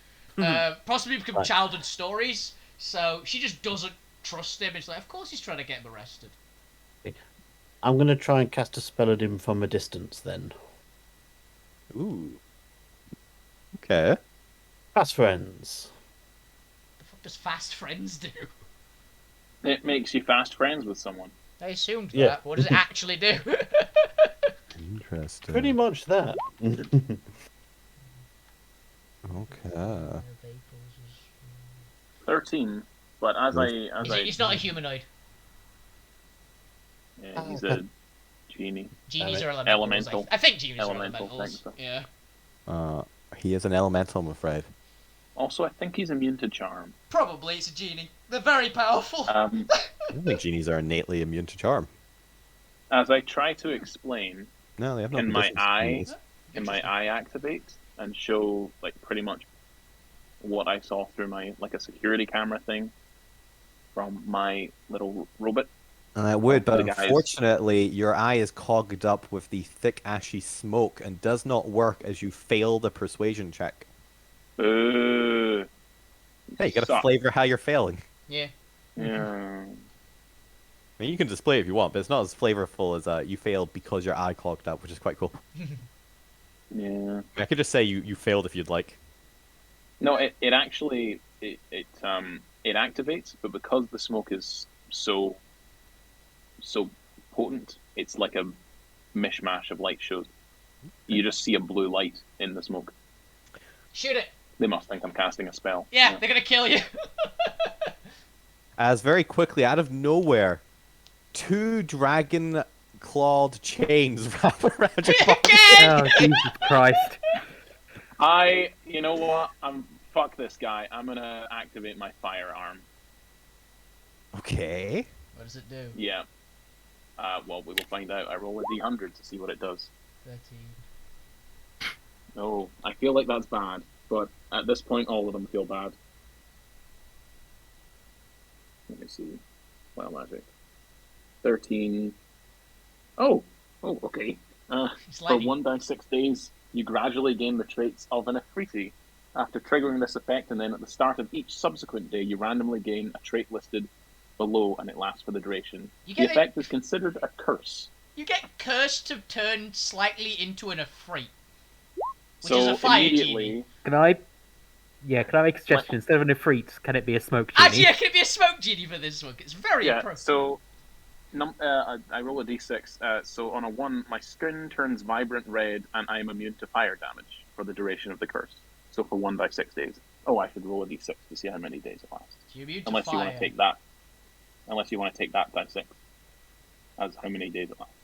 C: Possibly because of childhood stories. So she just doesn't trust him. It's like, of course he's trying to get him arrested.
G: I'm going to try and cast a spell at him from a distance then.
A: Ooh. Okay.
G: Fast friends.
C: The fuck does fast friends do?
D: It makes you fast friends with someone.
C: I assumed
G: Yeah.
C: that. But what does it actually do?
A: Interesting.
G: Pretty much that.
A: Okay.
D: 13, but
C: He's not a humanoid.
D: Yeah, he's a genie.
C: Genies are elementals.
D: Elemental.
C: I think genies
D: Elemental,
C: are elementals.
D: thanks.
C: Yeah.
A: He is an elemental, I'm afraid.
D: Also, I think he's immune to charm.
C: Probably it's a genie. They're very powerful.
A: I don't think genies are innately immune to charm.
D: As I try to explain,
A: No, they have no
D: can my
A: conditions.
D: eye
A: Genies.
D: can my eye activate and show like pretty much what I saw through my like a security camera thing from my little robot?
A: It would, but
D: The guys-
A: unfortunately, your eye is clogged up with the thick, ashy smoke and does not work as you fail the persuasion check.
D: Hey,
A: Hey, you gotta flavor how you're failing.
C: Yeah.
D: Yeah.
A: I mean, you can display it if you want, but it's not as flavorful as you failed because your eye clogged up, which is quite cool.
D: Yeah.
A: I mean, I could just say you failed if you'd like.
D: No, it actually it activates, but because the smoke is so potent, it's like a mishmash of light shows. You just see a blue light in the smoke.
C: Shoot it.
D: They must think I'm casting a spell.
C: Yeah, they're gonna kill you.
A: As very quickly, out of nowhere, 2 dragon-clawed chains wrap around your body.
E: Oh, Jesus Christ.
D: You know what? Fuck this guy. I'm gonna activate my firearm.
A: Okay.
C: What does it do?
D: Yeah. Well, we will find out. I roll a d100 to see what it does.
C: 13.
D: No, I feel like that's bad, but at this point, all of them feel bad. Let me see. Wild magic. 13. Oh, okay.
C: It's
D: For
C: lightning.
D: 1 die 6 days, you gradually gain the traits of an Afriti. After triggering this effect, and then at the start of each subsequent day, you randomly gain a trait listed below, and it lasts for the duration.
C: You
D: The
C: get
D: effect is considered a curse.
C: You get cursed to turn slightly into an Afreet. Which is
D: So
C: a fire
D: immediately,
C: genie.
E: Can I make a suggestion? Instead of an Ifrit, can it be a smoke genie?
C: Actually, it could be a smoke genie for this one. It's very
D: yeah.
C: appropriate.
D: So I roll a d6. So on a 1, my skin turns vibrant red, and I am immune to fire damage for the duration of the curse. So for 1 by 6 days. Oh, I should roll a d6 to see how many days it lasts.
C: You're immune to
D: Unless you want
C: fire.
D: to take that. Unless you want to take that by 6. As how many days it lasts.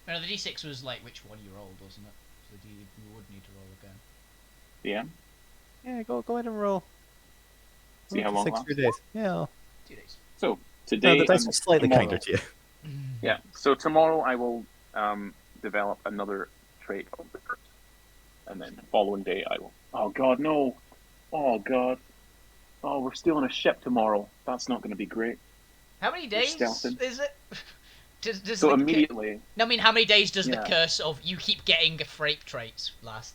C: No, the d6 was like which one you rolled, wasn't it? So you would need to roll again.
D: Yeah.
A: Yeah, go ahead and roll.
D: See how long it
A: 6
D: lasts.
A: days. Yeah.
C: 2 days.
D: So today.
A: No, the dice
D: and
A: are slightly
D: tomorrow-
A: kinder to you.
D: Yeah. So tomorrow I will develop another trait of the curse, and then the following day I will. Oh God, no! Oh God! Oh, we're stealing a ship tomorrow. That's not going to be great.
C: How many days
D: stealthing.
C: is it? Does
D: So
C: the
D: immediately,
C: No, I mean, how many days does the
D: Yeah.
C: curse of you keep getting freight traits last?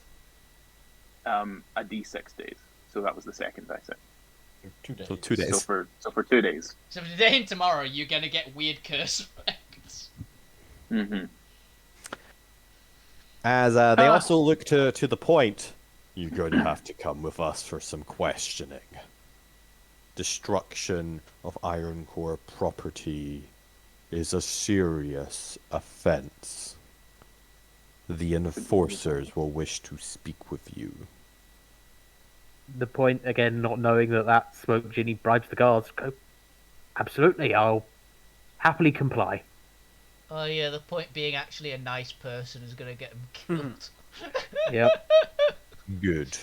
D: a d6 days. So that was the second I said.
G: 2 days.
A: So 2 days.
D: So for 2 days.
C: So for today and tomorrow, you're gonna get weird curse effects.
D: Mm-hmm.
A: As they also look to the point, you're going to have to come with us for some questioning. Destruction of Iron Core property is a serious offense. The enforcers will wish to speak with you.
E: The point again, not knowing that smoke genie bribes the guards. Go, absolutely, I'll happily comply.
C: Oh yeah, the point being actually a nice person is gonna get him killed.
E: Yep.
A: Good.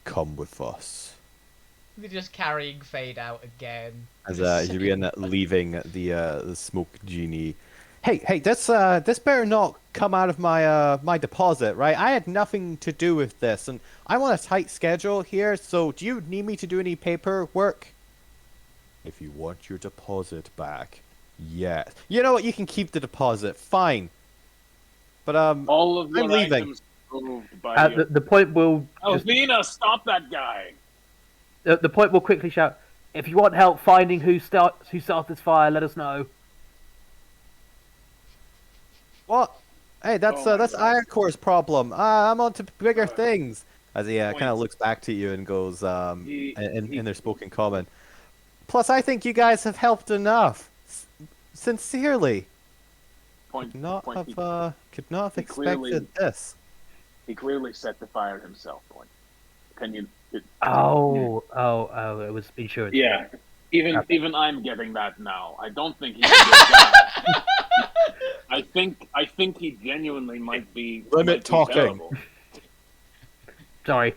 A: Come with us.
C: They're just carrying Fade out again.
A: As you begin leaving the smoke genie. Hey, this better not come out of my my deposit, right? I had nothing to do with this, and I'm on a tight schedule here. So, do you need me to do any paperwork? If you want your deposit back, yes. You know what? You can keep the deposit. Fine. But
D: All of your
A: I'm leaving.
D: items proved by your...
E: The point will just,
D: Alvina, stop that guy!
E: the point will quickly shout, if you want help finding who started this fire, let us know.
A: What? Hey, that's
D: Oh my
A: that's
D: God.
A: Iron Core's problem. I'm on to bigger things. As he kind of looks back to you and goes, in their spoken common. Plus, I think you guys have helped enough. Sincerely.
D: Point,
A: Could not
D: point,
A: have
D: he clearly-
A: expected this.
D: he clearly set the fire himself, Point. Can you...
E: Oh, it was insurance.
D: Yeah.
E: Okay.
D: Even I'm getting that now. I don't think he's a good guy. I think he genuinely might be...
A: Limit
D: might be
A: talking.
D: terrible.
E: Sorry.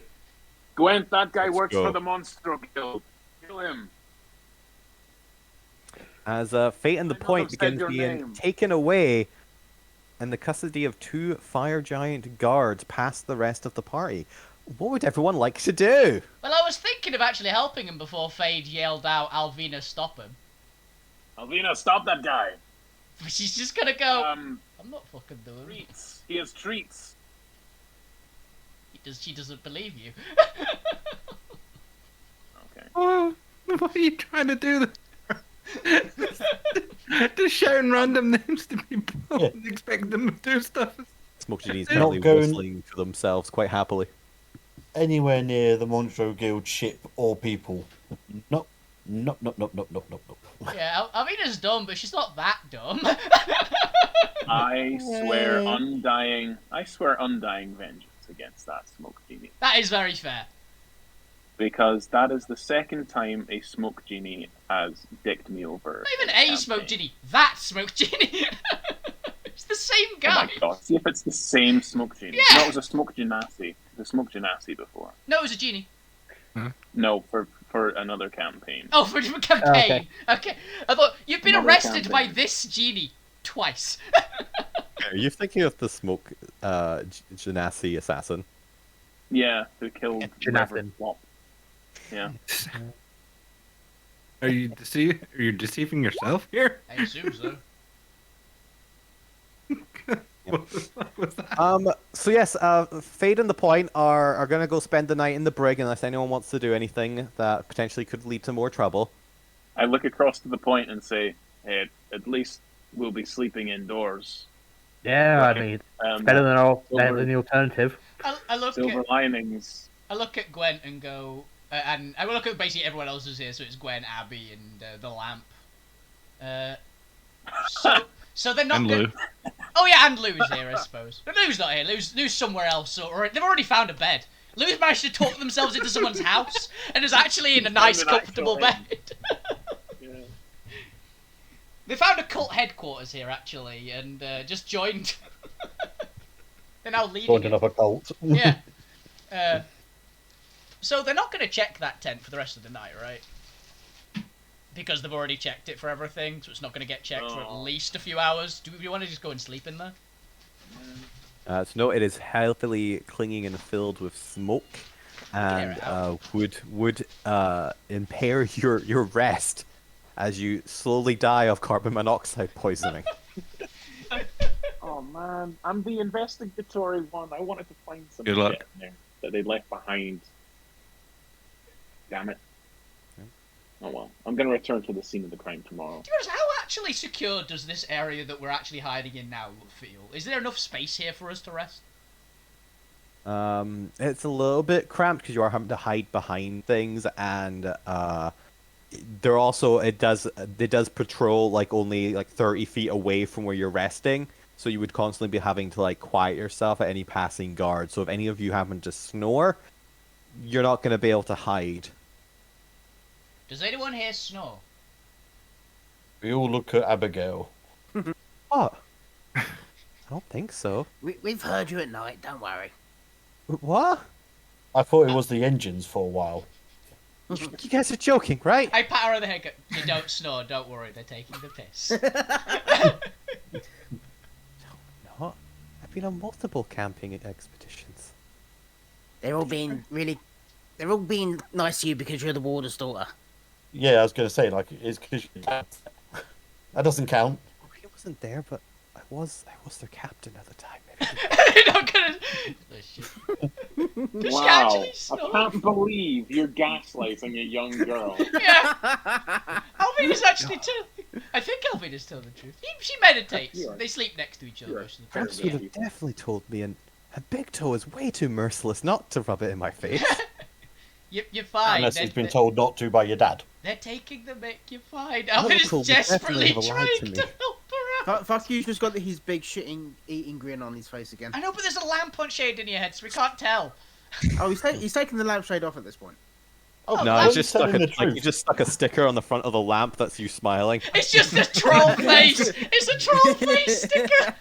D: Gwent, that guy
A: Let's
D: works
A: go.
D: for the Monstro Guild. Kill him.
A: As Fate and the
D: I know
A: Point
D: I've said
A: begins
D: your
A: being
D: name.
A: taken away in the custody of 2 fire giant guards past the rest of the party. What would everyone like to do?
C: Well, I was thinking of actually helping him before Fade yelled out, "Alvina, stop him!"
D: Alvina, stop that guy.
C: But she's just gonna go.
D: Um,
C: I'm not fucking doing it.
D: treats. He has treats.
C: She doesn't believe you.
D: Okay.
F: Oh, what are you trying to do? Just shouting random names to people and expect them to do stuff.
A: Smoke Genie's
G: Not
A: currently
G: going-
A: whistling to themselves quite happily.
G: Anywhere near the Monstro Guild ship or people. Nope. Nope, nope, nope, nope, nope, nope, nope.
C: Yeah, Alvina's dumb, but she's not that dumb.
D: I swear undying vengeance against that smoke genie.
C: That is very fair.
D: Because that is the second time a smoke genie has dicked me over.
C: Not even
D: in
C: a smoke
D: campaign.
C: genie. That smoke genie. It's the same
D: Oh
C: guy.
D: my god, see if it's the same smoke genie.
C: Yeah.
D: No, it was a smoke genasi. The smoke genasi before.
C: No, it was a genie.
D: No, for another campaign.
C: Oh, for a different campaign. Okay. I thought you've been
D: Another
C: arrested by
D: campaign.
C: this genie twice.
A: Are you thinking of the smoke Genasi assassin?
D: Yeah, who killed
E: Genasi.
D: Reverend Flop. Yeah.
F: Are you deceiving yourself here?
C: I assume so.
F: What the fuck was that?
A: So yes, Fade and the Point are gonna go spend the night in the brig unless anyone wants to do anything that potentially could lead to more trouble.
D: I look across to the point and say, hey, at least we'll be sleeping indoors.
E: Yeah, I
D: Okay.
E: mean,
D: Um,
E: better than
D: over-
E: the alternative.
C: I look
D: Silver
C: at
D: linings.
C: I look at Gwen and go, and I will look at basically everyone else who's here. So it's Gwen, Abby, and the lamp. So they're not
F: And
C: gonna...
F: Lou.
C: Oh yeah, and Lou's here, I suppose. But Lou's not here. Lou's somewhere else. Or they've already found a bed. Lou's managed to talk themselves into someone's house and is actually in a nice,
D: Found an
C: comfortable
D: actual
C: bed.
D: Yeah.
C: They found a cult headquarters here actually, and just joined. They're now leading.
G: Joined
C: it.
G: another cult.
C: Yeah. So they're not going to check that tent for the rest of the night, right? Because they've already checked it for everything, so it's not going to get checked for at least a few hours. Do we want to just go and sleep in there?
A: So no, it is healthily clinging and filled with smoke, and would impair your rest as you slowly die of carbon monoxide poisoning.
D: Oh man, I'm the investigatory one. I wanted to find some
F: Good luck.
D: shit in there that they left behind. Damn it. Oh well, I'm gonna return to the scene of the crime tomorrow.
C: How actually secure does this area that we're actually hiding in now feel? Is there enough space here for us to rest?
A: It's a little bit cramped because you are having to hide behind things, and there also it does patrol like only like 30 feet away from where you're resting, so you would constantly be having to like quiet yourself at any passing guard. So if any of you happen to snore, you're not going to be able to hide.
C: Does anyone here snore?
G: We all look at Abigail.
A: What? I don't think so.
H: We've heard you at night. Don't worry.
A: What?
G: I thought it was the engines for a while.
A: You guys are joking, right?
C: I pat her on the head. You don't snore. Don't worry. They're taking the piss.
A: No, I've been on multiple camping expeditions.
H: They're all being nice to you because you're the warder's daughter.
G: Yeah, I was going to say, like, it's because that doesn't count.
A: I wasn't there, but I was their captain at the time. Maybe.
C: You're not gonna... Does she
D: Wow,
C: actually
D: I
C: snore?
D: can't believe you're gaslighting a young girl.
C: Yeah. Alvina's actually telling... I think Alvina's telling the truth. She meditates.
D: You are-
C: They sleep next to each other
D: you are
C: most of the time.
D: very
A: Perhaps would have definitely told me, and Big Toe is way too merciless not to rub it in my face.
C: You're fine.
G: Unless he's been told not to by your dad.
C: They're taking the mick. You're fine.
A: Uncle
C: Alvina's
A: would definitely
C: desperately
A: have
C: trying
A: lied
C: to
A: to me.
C: help her out.
B: Fuck you, just got his big shitting eating grin on his face again.
C: I know, but there's a lamppost shade in your head, so we can't tell.
B: Oh, he's taking the lampshade off at this point.
C: Oh,
A: No,
C: I'm
A: he's just stuck
G: telling
A: a,
G: the
A: like,
G: truth.
A: you just stuck a sticker on the front of the lamp that's you smiling.
C: It's just a troll face. It's a troll face sticker.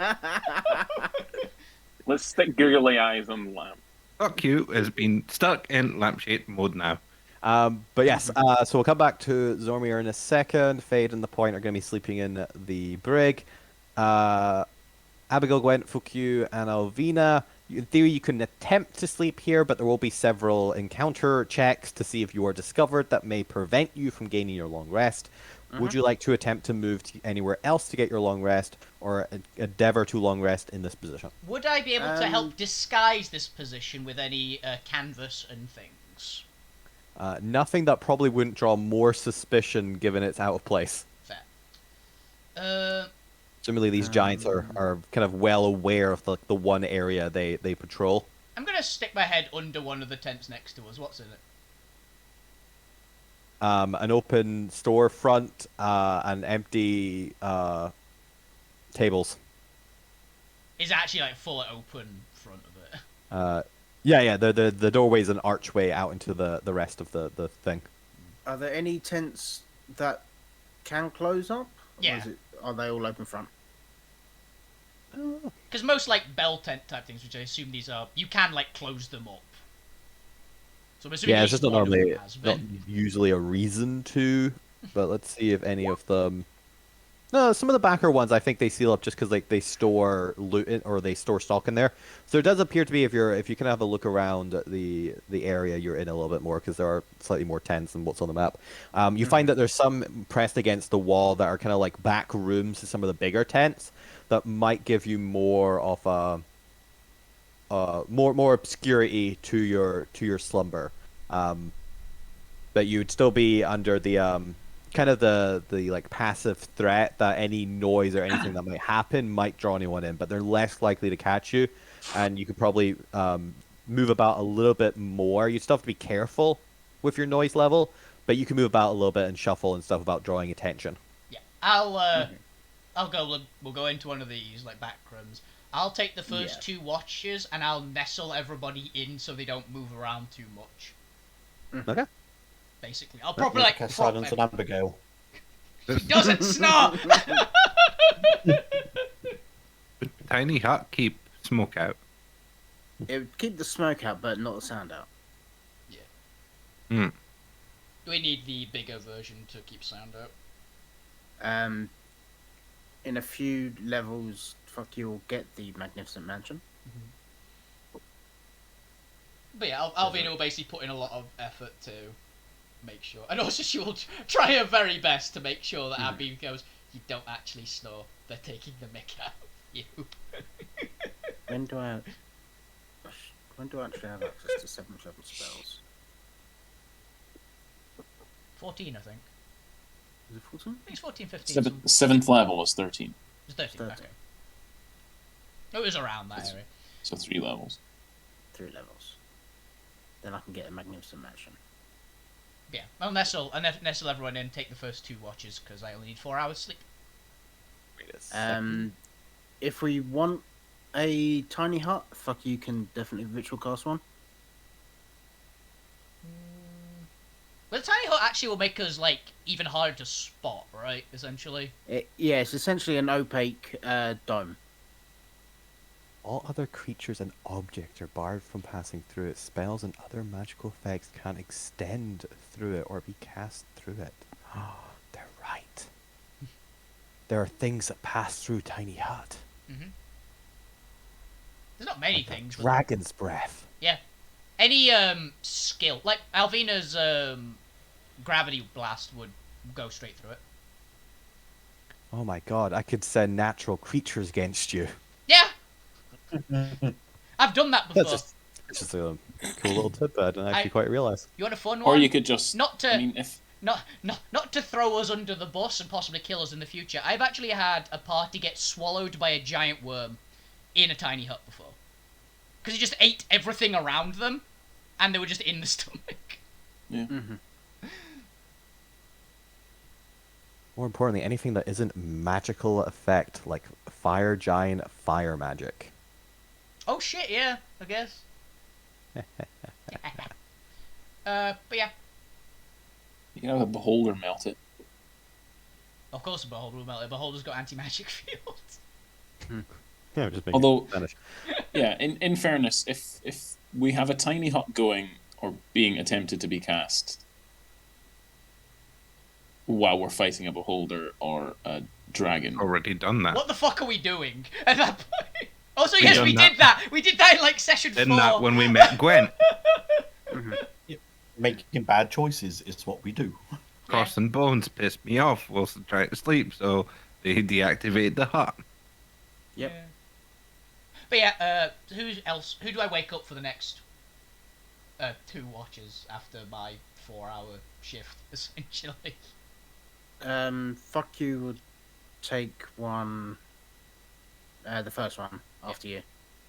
D: Let's stick googly eyes on the lamp.
F: Fuck you has been stuck in lampshade mode now.
A: But yes, so we'll come back to Zormir in a second. Fade and the Point are going to be sleeping in the brig. Abigail, Gwent, Fukyu, and Alvina. In theory, you can attempt to sleep here, but there will be several encounter checks to see if you are discovered that may prevent you from gaining your long rest. Would you like to attempt to move to anywhere else to get your long rest, or endeavor to long rest in this position?
C: Would I be able to help disguise this position with any canvas and things?
A: Nothing that probably wouldn't draw more suspicion given it's out of place.
C: Fair.
A: Similarly, these giants are kind of well aware of the one area they patrol.
C: I'm gonna stick my head under one of the tents next to us. What's in it?
A: An open storefront, and empty tables.
C: Is it actually like full open front of it?
A: Yeah. The doorway's an archway out into the rest of the thing.
B: Are there any tents that can close up?
C: Yeah.
B: Are they all open front?
C: Because most like bell tent type things, which I assume these are, you can like close them up. So I'm assuming
A: Yeah,
C: at
A: it's just
C: least
A: not
C: one of them
A: normally
C: has
A: not
C: been.
A: usually a reason to. But let's see if any of them. No, some of the backer ones I think they seal up just because like they store loot or they store stock in there. So it does appear to be if you can have a look around the area you're in a little bit more because there are slightly more tents than what's on the map. You find that there's some pressed against the wall that are kind of like back rooms to some of the bigger tents that might give you more of a more obscurity to your slumber. But you'd still be under the kind of the like passive threat that any noise or anything that might happen might draw anyone in, but they're less likely to catch you, and you could probably move about a little bit more. You still have to be careful with your noise level, but you can move about a little bit and shuffle and stuff without drawing attention.
C: Yeah, we'll go into one of these, like, back rooms. I'll take the first 2 watches, and I'll nestle everybody in so they don't move around too much.
A: Okay.
C: Basically. I'll probably, like, prop
G: Silence and Abigail.
C: He doesn't snort!
F: Tiny hut keep smoke out.
B: It would keep the smoke out, but not the sound out.
C: We need the bigger version to keep sound out.
B: In a few levels, you'll get the Magnificent Mansion.
C: But yeah, Alvina will basically put in a lot of effort to make sure. And also she will try her very best to make sure that Abby goes, you don't actually snore. They're taking the mick out of you.
B: When do I actually have access to 7th level spells?
C: 14, I think.
B: Is it 14?
C: I think it's 14, 15.
I: Seventh level is 13,
C: It's 13,
B: 13.
C: okay. It was around that area.
I: so 3 levels.
B: 3 levels. Then I can get a Magnificent Mansion.
C: Yeah, I'll nestle everyone in, take the first 2 watches, because I only need 4 hours sleep.
B: If we want a tiny hut, you can definitely ritual cast one.
C: Well, the tiny hut actually will make us, like, even harder to spot, right, essentially?
B: It's essentially an opaque dome.
A: All other creatures and objects are barred from passing through it. Spells and other magical effects can't extend through it or be cast through it. They're right. There are things that pass through Tiny Hut.
C: There's not many things. But
A: Dragon's breath.
C: yeah. Any skill, like Alvina's gravity blast would go straight through it.
A: Oh my god, I could send natural creatures against you.
C: Yeah. I've done that before.
A: That's just a cool little tidbit I didn't actually quite realise.
C: You want a fun one?
I: Or you could just.
C: Not to.
I: I mean, if
C: Not to throw us under the bus and possibly kill us in the future. I've actually had a party get swallowed by a giant worm in a tiny hut before. Because it just ate everything around them, and they were just in the stomach.
I: Yeah.
A: More importantly, anything that isn't magical effect, like fire giant fire magic.
C: Oh shit, yeah, I guess. But yeah.
I: you can have a beholder melt it.
C: Of course a beholder will melt it. Beholder's got anti-magic fields.
A: Yeah, just make
I: Although,
A: it vanish.
I: yeah, in fairness, if we have a tiny hut going or being attempted to be cast while we're fighting a beholder or a dragon,
F: Already done that.
C: What the fuck are we doing at that point? Also,
F: We
C: yes,
F: done
C: we
F: that.
C: did that. We did that in like session 4.
F: Didn't that when we met Gwen?
G: Making bad choices is what we do.
F: Cross and Bones pissed me off whilst I tried to sleep, so they deactivated the hut.
B: Yep.
C: Yeah. But yeah, who do I wake up for the next 2 watches after my 4-hour shift, essentially?
B: You would take one. The first one after you.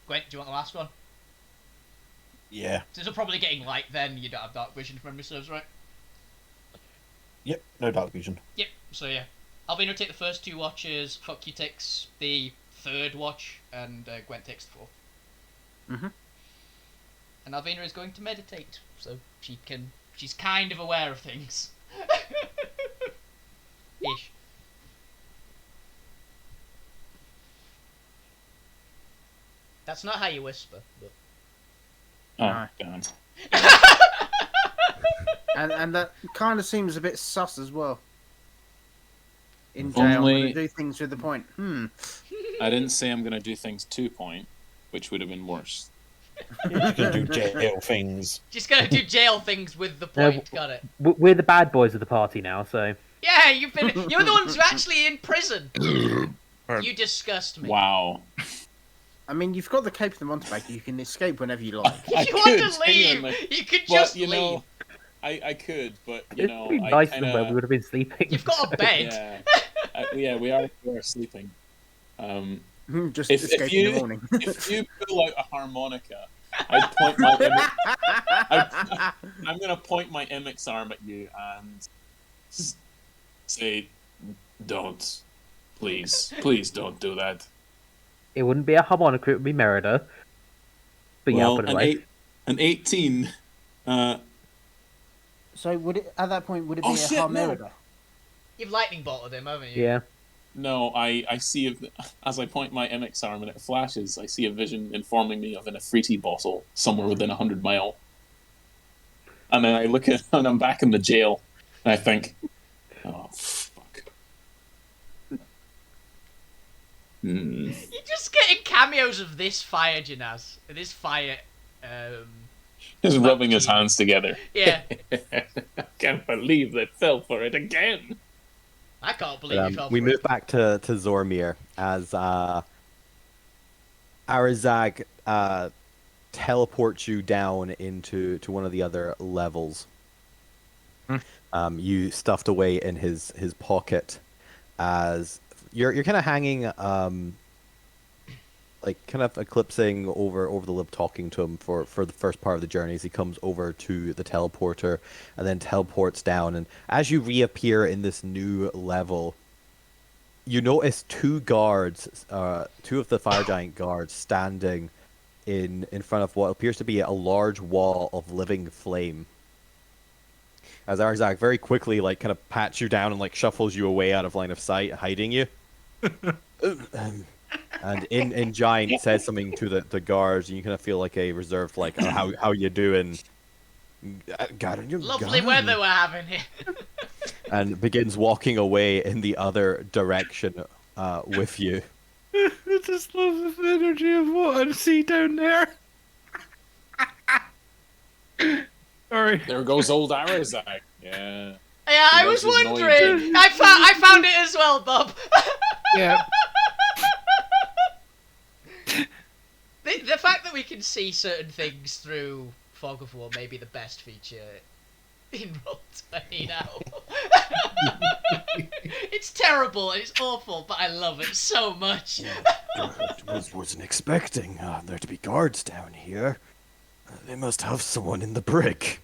C: Gwent, do you want the last one?
G: Yeah.
C: Since we're probably getting light then, you don't have dark vision if memory serves right.
G: Yep. No dark vision.
C: Yep, so yeah. Albino will take the first 2 watches, Fuck You takes the 3rd watch, and Gwent takes the 4th. And Alvina is going to meditate, so she's kind of aware of things. Ish. That's not how you whisper, but...
I: oh,
B: No.
I: damn.
B: And that kind of seems a bit sus as well. In
I: If
B: jail, I'm
I: only-
B: gonna do things with the point.
I: I didn't say I'm going to do things 2 point, which would have been worse.
G: You can do jail things.
C: Just gonna do jail things with the point, got it.
E: We're the bad boys of the party now, so
C: Yeah, you're the ones who are actually in prison. You disgust me.
I: Wow.
B: I mean, you've got the Cape of the Mountebank. You can escape whenever you like.
I: I
C: You want
I: could,
C: to leave?
I: genuinely.
C: You could
I: But,
C: just
I: you
C: leave.
I: know, I could, but, you
E: it'd
I: know,
E: be
I: I
E: nice
I: kinda...
E: than where we would have been sleeping.
C: You've got a bed.
I: Yeah, yeah, we are sleeping.
B: Just
I: If
B: escape
I: you-
B: in the morning.
I: If you pull out a harmonica I'd point my I'm gonna point my MX arm at you and say, "Don't, please, please don't do that."
E: It wouldn't be a harmonica, it would be Merida. But yeah, I'll
I: Well,
E: put it away.
I: an 18.
B: So would it at that point would it be
I: Oh,
B: a
I: shit, no.
B: Harmerida?
C: You've lightning bolted him, haven't you?
E: Yeah.
I: No, I see as I point my MX arm and it flashes, I see a vision informing me of an Afriti bottle somewhere within 100 mile. And then I look at and I'm back in the jail, and I think, oh fuck.
C: You're just getting cameos of this fire, Janaz. This fire.
I: Just rubbing his hands together.
C: Yeah.
I: I can't believe they fell for it again.
C: I can't believe you fell for
A: we
C: it.
A: move back to Zormir as Arazag teleports you down into one of the other levels. You stuffed away in his pocket as you're kind of hanging, like kind of eclipsing over the lip, talking to him for the first part of the journey as he comes over to the teleporter and then teleports down. And as you reappear in this new level, you notice two guards, two of the fire giant guards standing in front of what appears to be a large wall of living flame. As Arzak very quickly kind of pats you down and shuffles you away out of line of sight, hiding you. And in Giant says something to the guards, and you kind of feel like a reserved, oh, how you doing?
C: Lovely weather we're having here.
A: And begins walking away in the other direction with you.
F: I just love the energy of what I see down there. Sorry.
I: There goes old Arazak. Yeah.
C: Yeah, I was wondering. I found it as well, Bob.
F: Yeah.
C: The fact that we can see certain things through Fog of War may be the best feature in Roll20 now. It's terrible and it's awful, but I love it so much.
A: Wasn't expecting there to be guards down here. They must have someone in the brick.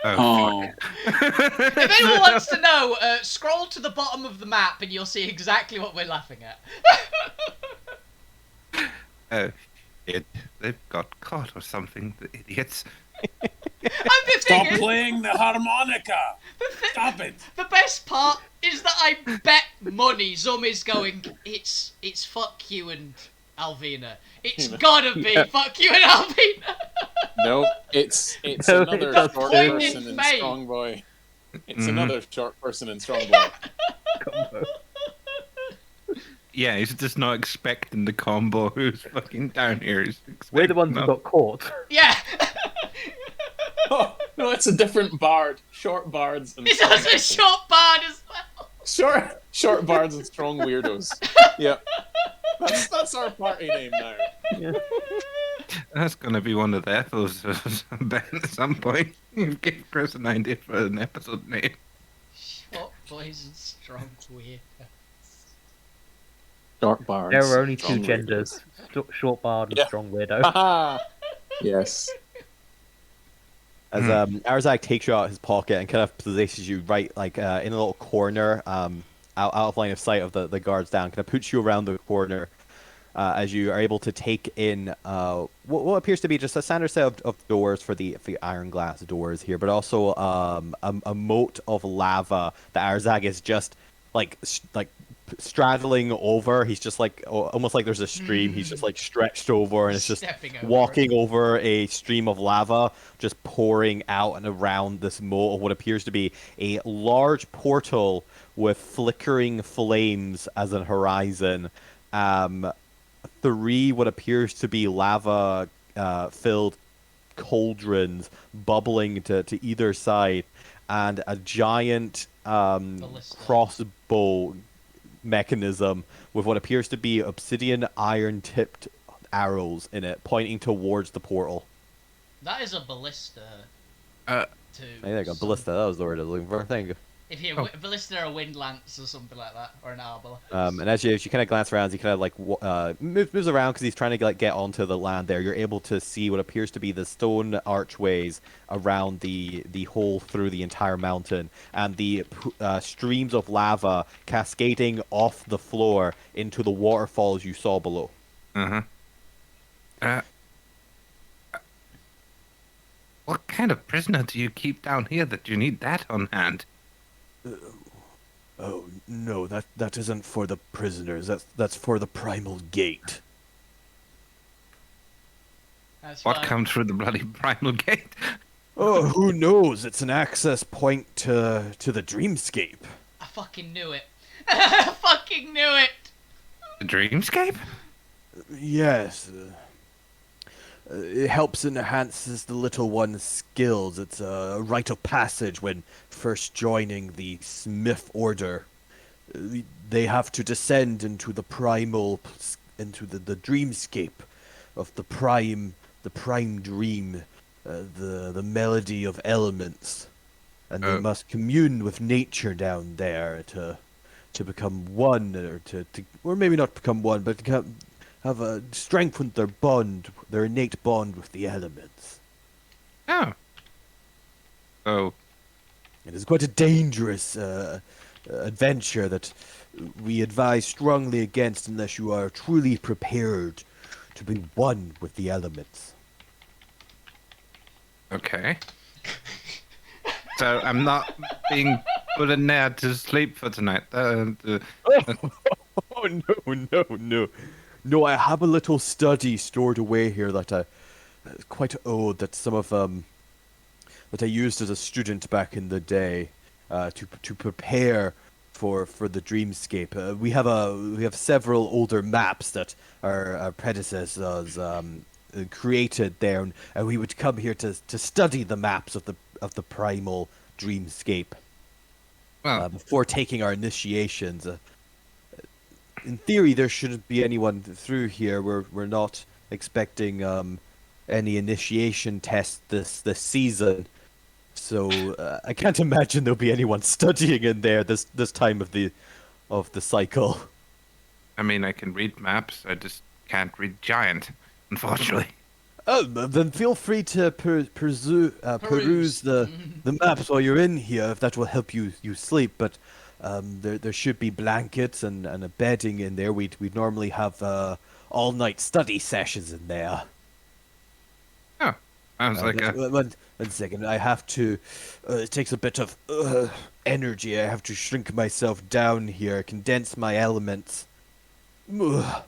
I: Oh.
C: If anyone wants to know, scroll to the bottom of the map and you'll see exactly what we're laughing at.
F: They've got caught or something, the idiots.
C: And the thing
I: Stop
C: is,
I: playing the harmonica! Stop it!
C: the best part is that I bet money Zum is going, it's fuck you and Alvina. It's gotta be fuck you and Alvina.
I: No, it's
E: No,
I: another
E: it
I: short
C: doesn't.
I: person in
C: Mate.
I: Strong Boy. It's another short person in Strong Boy.
F: Yeah, he's just not expecting the combo who's fucking down here. He's
E: We're the ones
F: expecting
E: who got caught.
C: Yeah.
I: Oh, no, it's a different bard. Short bards and
C: It's also a short bard as well.
I: short bards and strong weirdos. Yeah. That's our party name now.
E: Yeah.
F: That's going to be one of the episodes, I bet, at some point. You give Chris an idea for an episode name.
C: Short boys and strong weird.
I: Short bards.
E: There are only two
I: strong
E: genders: short bard and
I: Yeah.
E: strong weirdo.
I: Haha. Yes.
A: As Arzak takes you out of his pocket and kind of places you right in a little corner, out of line of sight of the guards down, kind of puts you around the corner as you are able to take in what appears to be just a standard set of doors for the iron glass doors here, but also a moat of lava that Arzak is just straddling over. He's just almost like there's a stream. He's just stretched over, and it's just
C: Stepping over.
A: walking over a stream of lava, just pouring out and around this moat of what appears to be a large portal with flickering flames as a horizon. 3 what appears to be lava filled cauldrons bubbling to either side, and a giant crossbow mechanism with what appears to be obsidian iron tipped arrows in it pointing towards the portal.
C: That is a ballista.
F: Uh,
C: to
A: Hey, there you go, ballista. That was the word I was looking for. Thank you.
C: If you
F: Oh.
C: ballista or a wind lance or something like that, or an arbor.
A: And as you kind of glance around, he kind of like moves around because he's trying to like get onto the land. There, you're able to see what appears to be the stone archways around the hole through the entire mountain, and the streams of lava cascading off the floor into the waterfalls you saw below.
F: Uh-huh. What kind of prisoner do you keep down here that you need that on hand?
A: Oh no, that isn't for the prisoners. That's for the primal gate.
C: That's
F: What
C: fine.
F: comes through the bloody primal gate?
A: Oh, who knows? It's an access point to the dreamscape.
C: I fucking knew it. I fucking knew it.
F: The dreamscape?
A: Yes. It helps and enhances the little one's skills. It's a rite of passage when first joining the Smith Order. They have to descend into the into the dreamscape of the prime dream, the melody of elements, and they must commune with nature down there to become one, or maybe not become one, but have strengthened their innate bond with the elements.
F: Oh. Oh.
A: It is quite a dangerous adventure that we advise strongly against unless you are truly prepared to be one with the elements.
F: Okay. So I'm not being put in there to sleep for tonight.
A: Oh no. No, I have a little study stored away here that quite old, that some of that I used as a student back in the day to prepare for the dreamscape. We have several older maps that our predecessors created there, and we would come here to study the maps of the primal dreamscape
F: Well,
A: before taking our initiations. In theory, there shouldn't be anyone through here. We're not expecting any initiation tests this season, so I can't imagine there'll be anyone studying in there this time of the cycle.
F: I mean, I can read maps. I just can't read giant, unfortunately.
A: Oh, then feel free to peruse the maps while you're in here, if that will help you sleep. But there should be blankets and a bedding in there. We'd normally have all night study sessions in there.
F: Oh, sounds like
A: One second, I have to. It takes a bit of energy. I have to shrink myself down here, condense my elements. Ugh.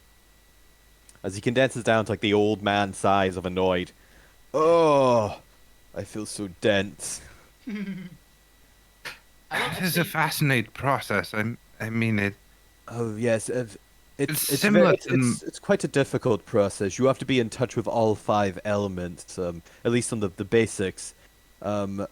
A: As he condenses down to like the old man size of annoyed. Oh, I feel so dense.
F: It is a fascinating process. I mean it.
A: Oh yes, it's
F: similar
A: it's quite a difficult process. You have to be in touch with all 5 elements, at least on the basics. One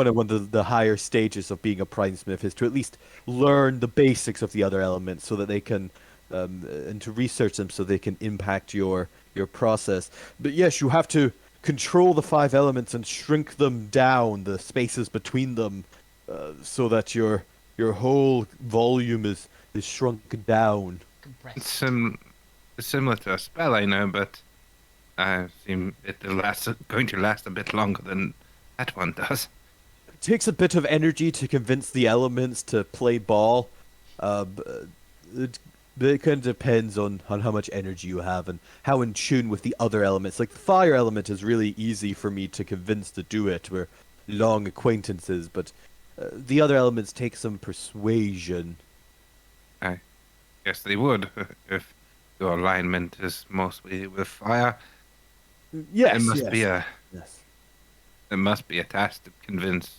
A: of the higher stages of being a primesmith is to at least learn the basics of the other elements, so that they can and to research them so they can impact your process. But yes, you have to control the 5 elements and shrink them down, the spaces between them, so that your whole volume is shrunk down.
C: Compressed.
F: It's similar to a spell, I know, but I seem going to last a bit longer than that one does.
A: It takes a bit of energy to convince the elements to play ball. It kind of depends on how much energy you have and how in tune with the other elements. Like the fire element is really easy for me to convince to do it. We're long acquaintances, but the other elements take some persuasion.
F: I guess they would if your alignment is mostly with fire.
A: Yes,
F: It must
A: yes.
F: be a
A: Yes.
F: it must be a task to convince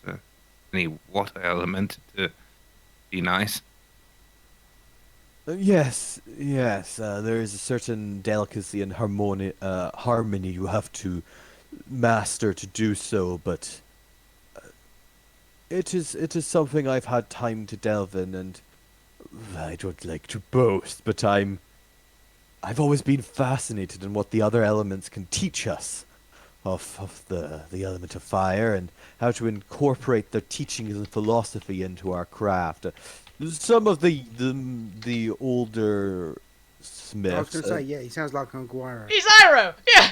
F: any water element to be nice.
A: Yes. There is a certain delicacy and harmony you have to master to do so, but it is something I've had time to delve in, and I don't like to boast, but I've always been fascinated in what the other elements can teach us. of the element of fire and how to incorporate their teachings and philosophy into our craft. Some of the older
B: I was
A: smiths.
B: going to say, yeah, he sounds like Uncle Iroh.
C: He's Iroh! Yeah!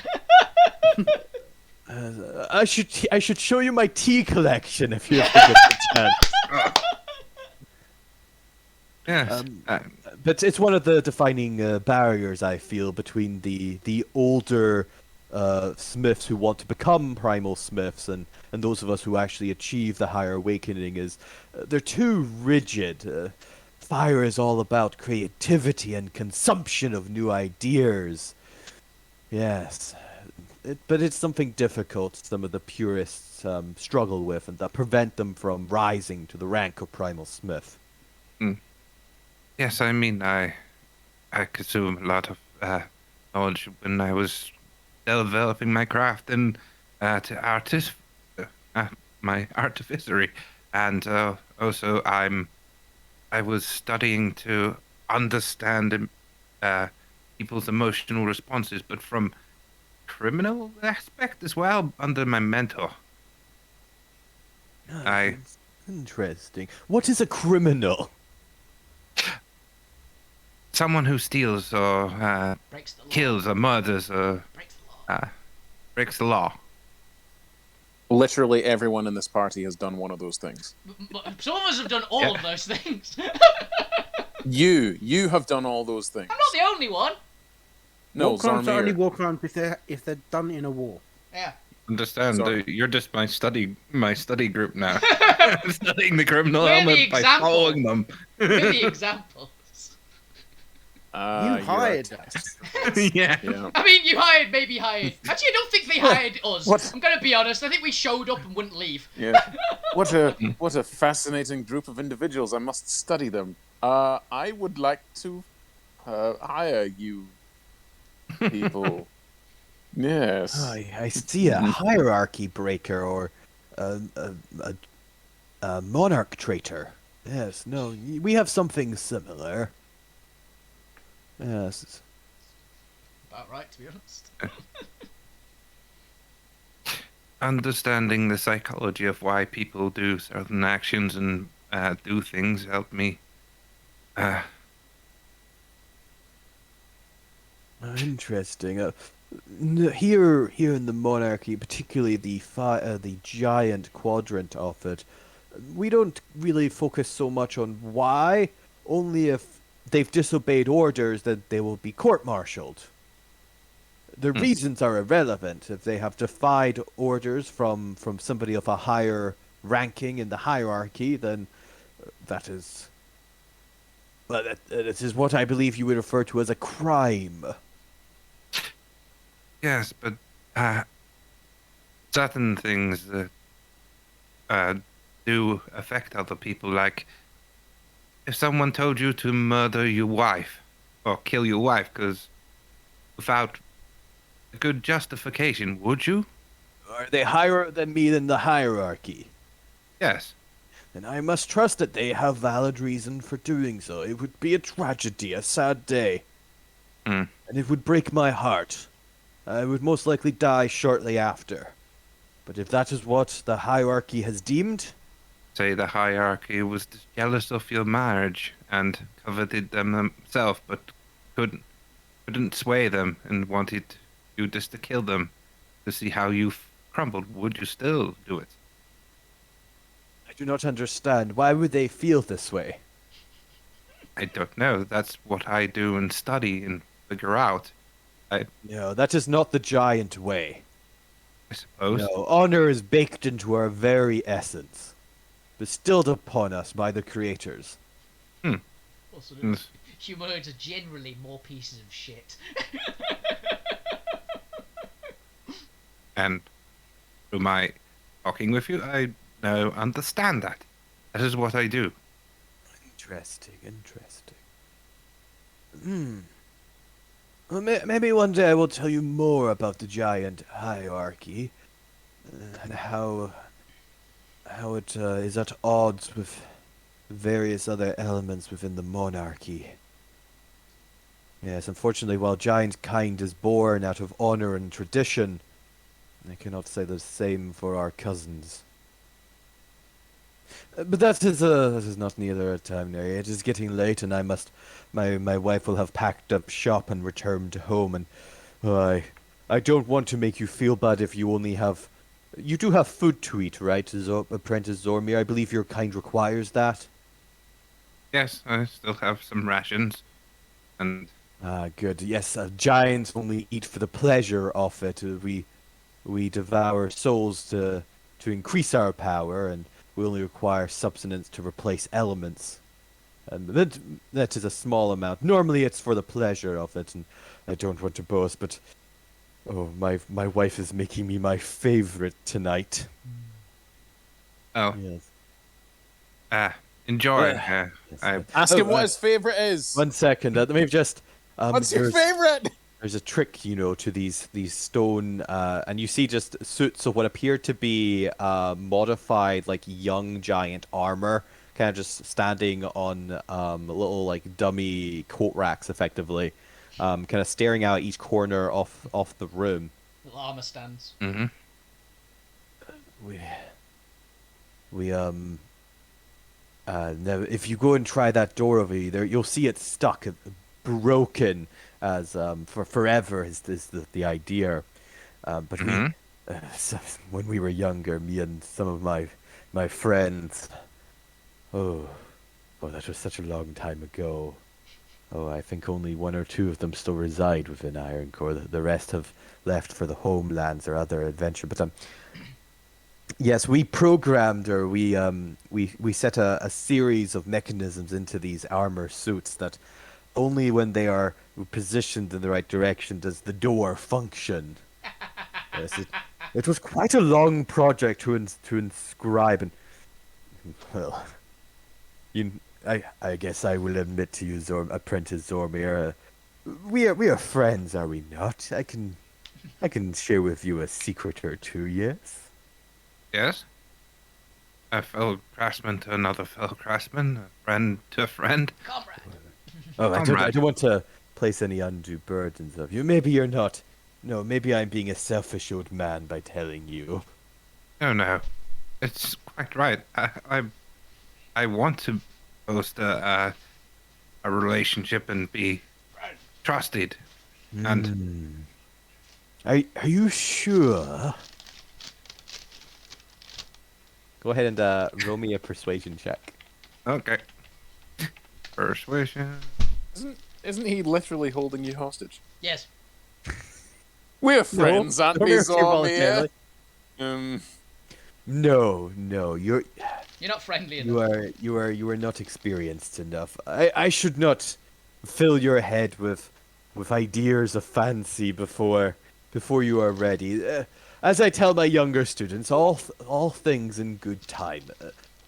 A: I should show you my tea collection if you ever get the chance.
F: Yes.
A: But it's one of the defining barriers I feel between the older smiths who want to become primal smiths and those of us who actually achieve the higher awakening is they're too rigid. Fire is all about creativity and consumption of new ideas. Yes, but it's something difficult some of the purists struggle with and that prevent them from rising to the rank of primal smith.
F: Yes, I mean, I consume a lot of knowledge when I was developing my craft and my artificery, and also I was studying to understand people's emotional responses, but from criminal aspect as well under my mentor. I
A: That's interesting. What is a criminal?
F: someone who steals or
C: Breaks the law.
F: kills or murders or
C: Breaks the law.
F: breaks the law.
I: Literally everyone in this party has done one of those things.
C: Some of us have done all of those things.
I: You have done all those things.
C: I'm not the only one.
I: No,
B: war crimes are only
I: Zarmir.
B: war crimes if they're done in a war.
C: Yeah.
F: Understand?
I: Sorry.
F: You're just my study group now. Studying the criminal
C: We're the
F: element by
C: example.
F: following them.
C: Give the examples.
B: You hired us.
F: Yeah.
I: Yeah.
C: I mean, you hired, maybe hired. Actually, I don't think they hired us.
I: What?
C: I'm gonna be honest. I think we showed up and wouldn't leave.
I: Yeah. What a fascinating group of individuals. I must study them. I would like to hire you people. Yes.
A: I see a hierarchy breaker or a monarch traitor. Yes, no, we have something similar. Yes.
C: About right, to be honest.
F: Understanding the psychology of why people do certain actions and do things helped me.
A: Interesting. Here in the monarchy, particularly the giant quadrant of it, we don't really focus so much on why. Only if they've disobeyed orders, that they will be court-martialed. The reasons are irrelevant. If they have defied orders from somebody of a higher ranking in the hierarchy, then that is. Well, that is what I believe you would refer to as a crime.
F: Yes, but certain things that do affect other people, like if someone told you to murder your wife or kill your wife, because without a good justification, would you?
A: Are they higher than me in the hierarchy?
F: Yes.
A: And I must trust that they have valid reason for doing so. It would be a tragedy, a sad day.
F: Mm.
A: And it would break my heart. I would most likely die shortly after. But if that is what the hierarchy has deemed,
F: Say the hierarchy was jealous of your marriage and coveted them themselves, but couldn't sway them and wanted you just to kill them to see how you crumbled, would you still do it?
A: I do not understand. Why would they feel this way?
F: I don't know. That's what I do and study and figure out.
A: No, that is not the giant way.
F: I suppose.
A: No, honor is baked into our very essence, bestilled upon us by the creators.
C: Also,
F: Mm.
C: humanoids are generally more pieces of shit.
F: And through my talking with you, I now understand that. That is what I do.
A: Interesting. Well, maybe one day I will tell you more about the giant hierarchy and how it is at odds with various other elements within the monarchy. Yes, unfortunately, while giant kind is born out of honor and tradition, I cannot say the same for our cousins. But that is not neither a time now. It is getting late, and I must. My wife will have packed up shop and returned home, and I don't want to make you feel bad if you only have. You do have food to eat, right, Apprentice Zormir? I believe your kind requires that.
F: Yes, I still have some rations, and
A: Ah, good. Yes, giants only eat for the pleasure of it. We devour souls to increase our power, and we only require substance to replace elements. And that is a small amount. Normally, it's for the pleasure of it, and I don't want to boast, but oh, my wife is making me my favorite tonight.
F: oh,
A: Yes.
F: enjoy.
A: Yes.
J: Ask him what
A: uh,
J: his favorite is.
A: 1 second. Let me just.
J: What's your
A: there's-
J: favorite?
A: There's a trick, to these stone, and you see just suits of what appear to be modified, like young giant armor, kind of just standing on little like dummy coat racks, effectively, kind of staring out each corner off the room.
C: Little armor stands.
F: Mm-hmm.
A: We now if you go and try that door over there, you'll see it stuck, broken, as for forever is the idea. But
F: Mhm.
A: when we were younger, me and some of my friends, oh, that was such a long time ago. Oh, I think only one or two of them still reside within Ironcore. The rest have left for the homelands or other adventure. But yes, we programmed, or we set a series of mechanisms into these armor suits that only when they are positioned in the right direction does the door function. Yes, it was quite a long project to inscribe, and well, I guess I will admit to you, Apprentice Zormir, we are friends, are we not? I can share with you a secret or two, yes?
F: Yes. A fellow craftsman to another fellow craftsman, a friend to a friend.
C: Comrade.
A: Oh, I
F: Comrade.
A: don't want to place any undue burdens of you. Maybe you're not. No, maybe I'm being a selfish old man by telling you.
F: No, it's quite right. I want to boast a relationship and be trusted. And
A: Are you sure? Go ahead and roll me a persuasion check.
F: okay, persuasion.
J: Isn't he literally holding you hostage?
C: Yes.
J: We're friends, aren't we, Zormir?
A: No, you're
C: You're not friendly enough.
A: you are not experienced enough. I should not fill your head with ideas of fancy before you are ready. As I tell my younger students, all things in good time.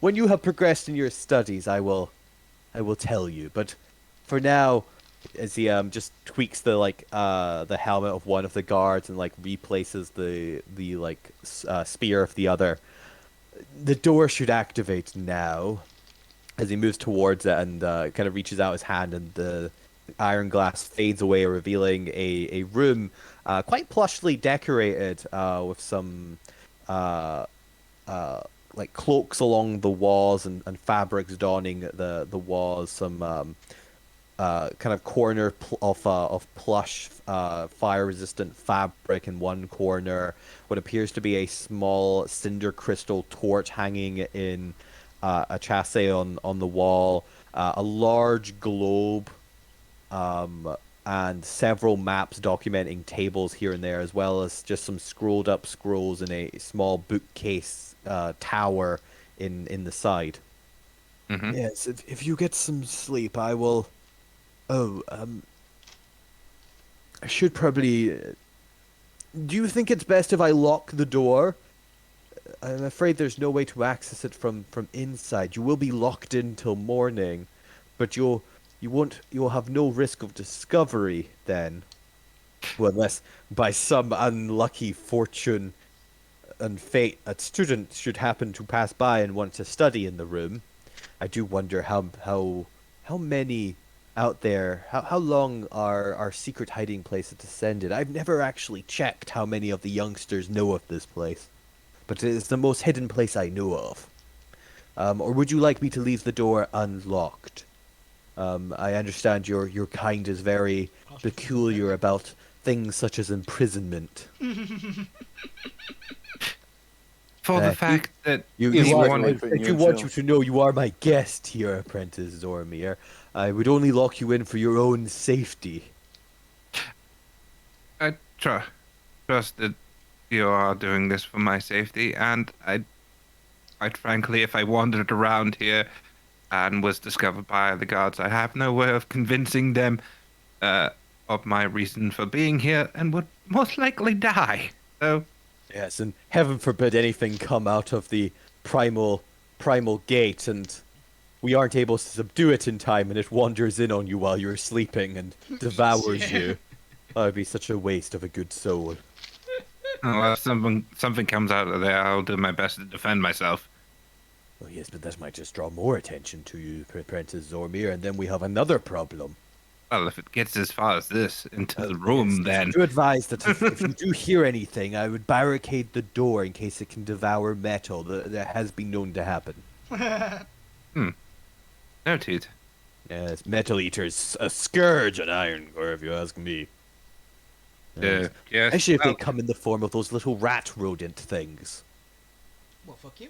A: When you have progressed in your studies, I will tell you. But for now, as he just tweaks the helmet of one of the guards and replaces the spear of the other, the door should activate now. As he moves towards it and kind of reaches out his hand, and the iron glass fades away, revealing a room quite plushly decorated with some cloaks along the walls and fabrics donning the walls, some kind of corner of plush fire resistant fabric in one corner, what appears to be a small cinder crystal torch hanging in a chassis on the wall, a large globe, and several maps documenting tables here and there, as well as just some scrolled up scrolls in a small bookcase tower in the side.
F: Mm-hmm.
A: Yes, if you get some sleep, I will. Oh, I should probably. Do you think it's best if I lock the door? I'm afraid there's no way to access it from inside. You will be locked in till morning, but you'll have no risk of discovery then. Well, unless by some unlucky fortune and fate a student should happen to pass by and want to study in the room. I do wonder how many out there, how long our secret hiding place has descended? I've never actually checked how many of the youngsters know of this place, but it is the most hidden place I know of. Or would you like me to leave the door unlocked? I understand your kind is very peculiar about things such as imprisonment.
F: For the fact that
A: You
J: He's
A: are,
J: literally
A: I
J: putting you
A: do
J: in
A: want
J: jail.
A: you to know you are my guest here, Apprentice Zormir. I would only lock you in for your own safety.
F: I trust that you are doing this for my safety, and quite frankly, if I wandered around here and was discovered by the guards, I have no way of convincing them of my reason for being here, and would most likely die. So,
A: Yes, and heaven forbid anything come out of the primal gate, and we aren't able to subdue it in time, and it wanders in on you while you're sleeping and devours you. That would be such a waste of a good soul.
F: well, if something comes out of there, I'll do my best to defend myself.
A: Oh yes, but that might just draw more attention to you, Apprentice Zormir, and then we have another problem.
F: Well, if it gets as far as this into the room, then
A: I do advise that if you do hear anything, I would barricade the door in case it can devour metal. That has been known to happen.
F: noted.
A: Yes, metal eaters, a scourge on iron, or if you ask me.
F: Yes.
A: Especially if
F: well,
A: they come in the form of those little rat rodent things.
C: Well, fuck you.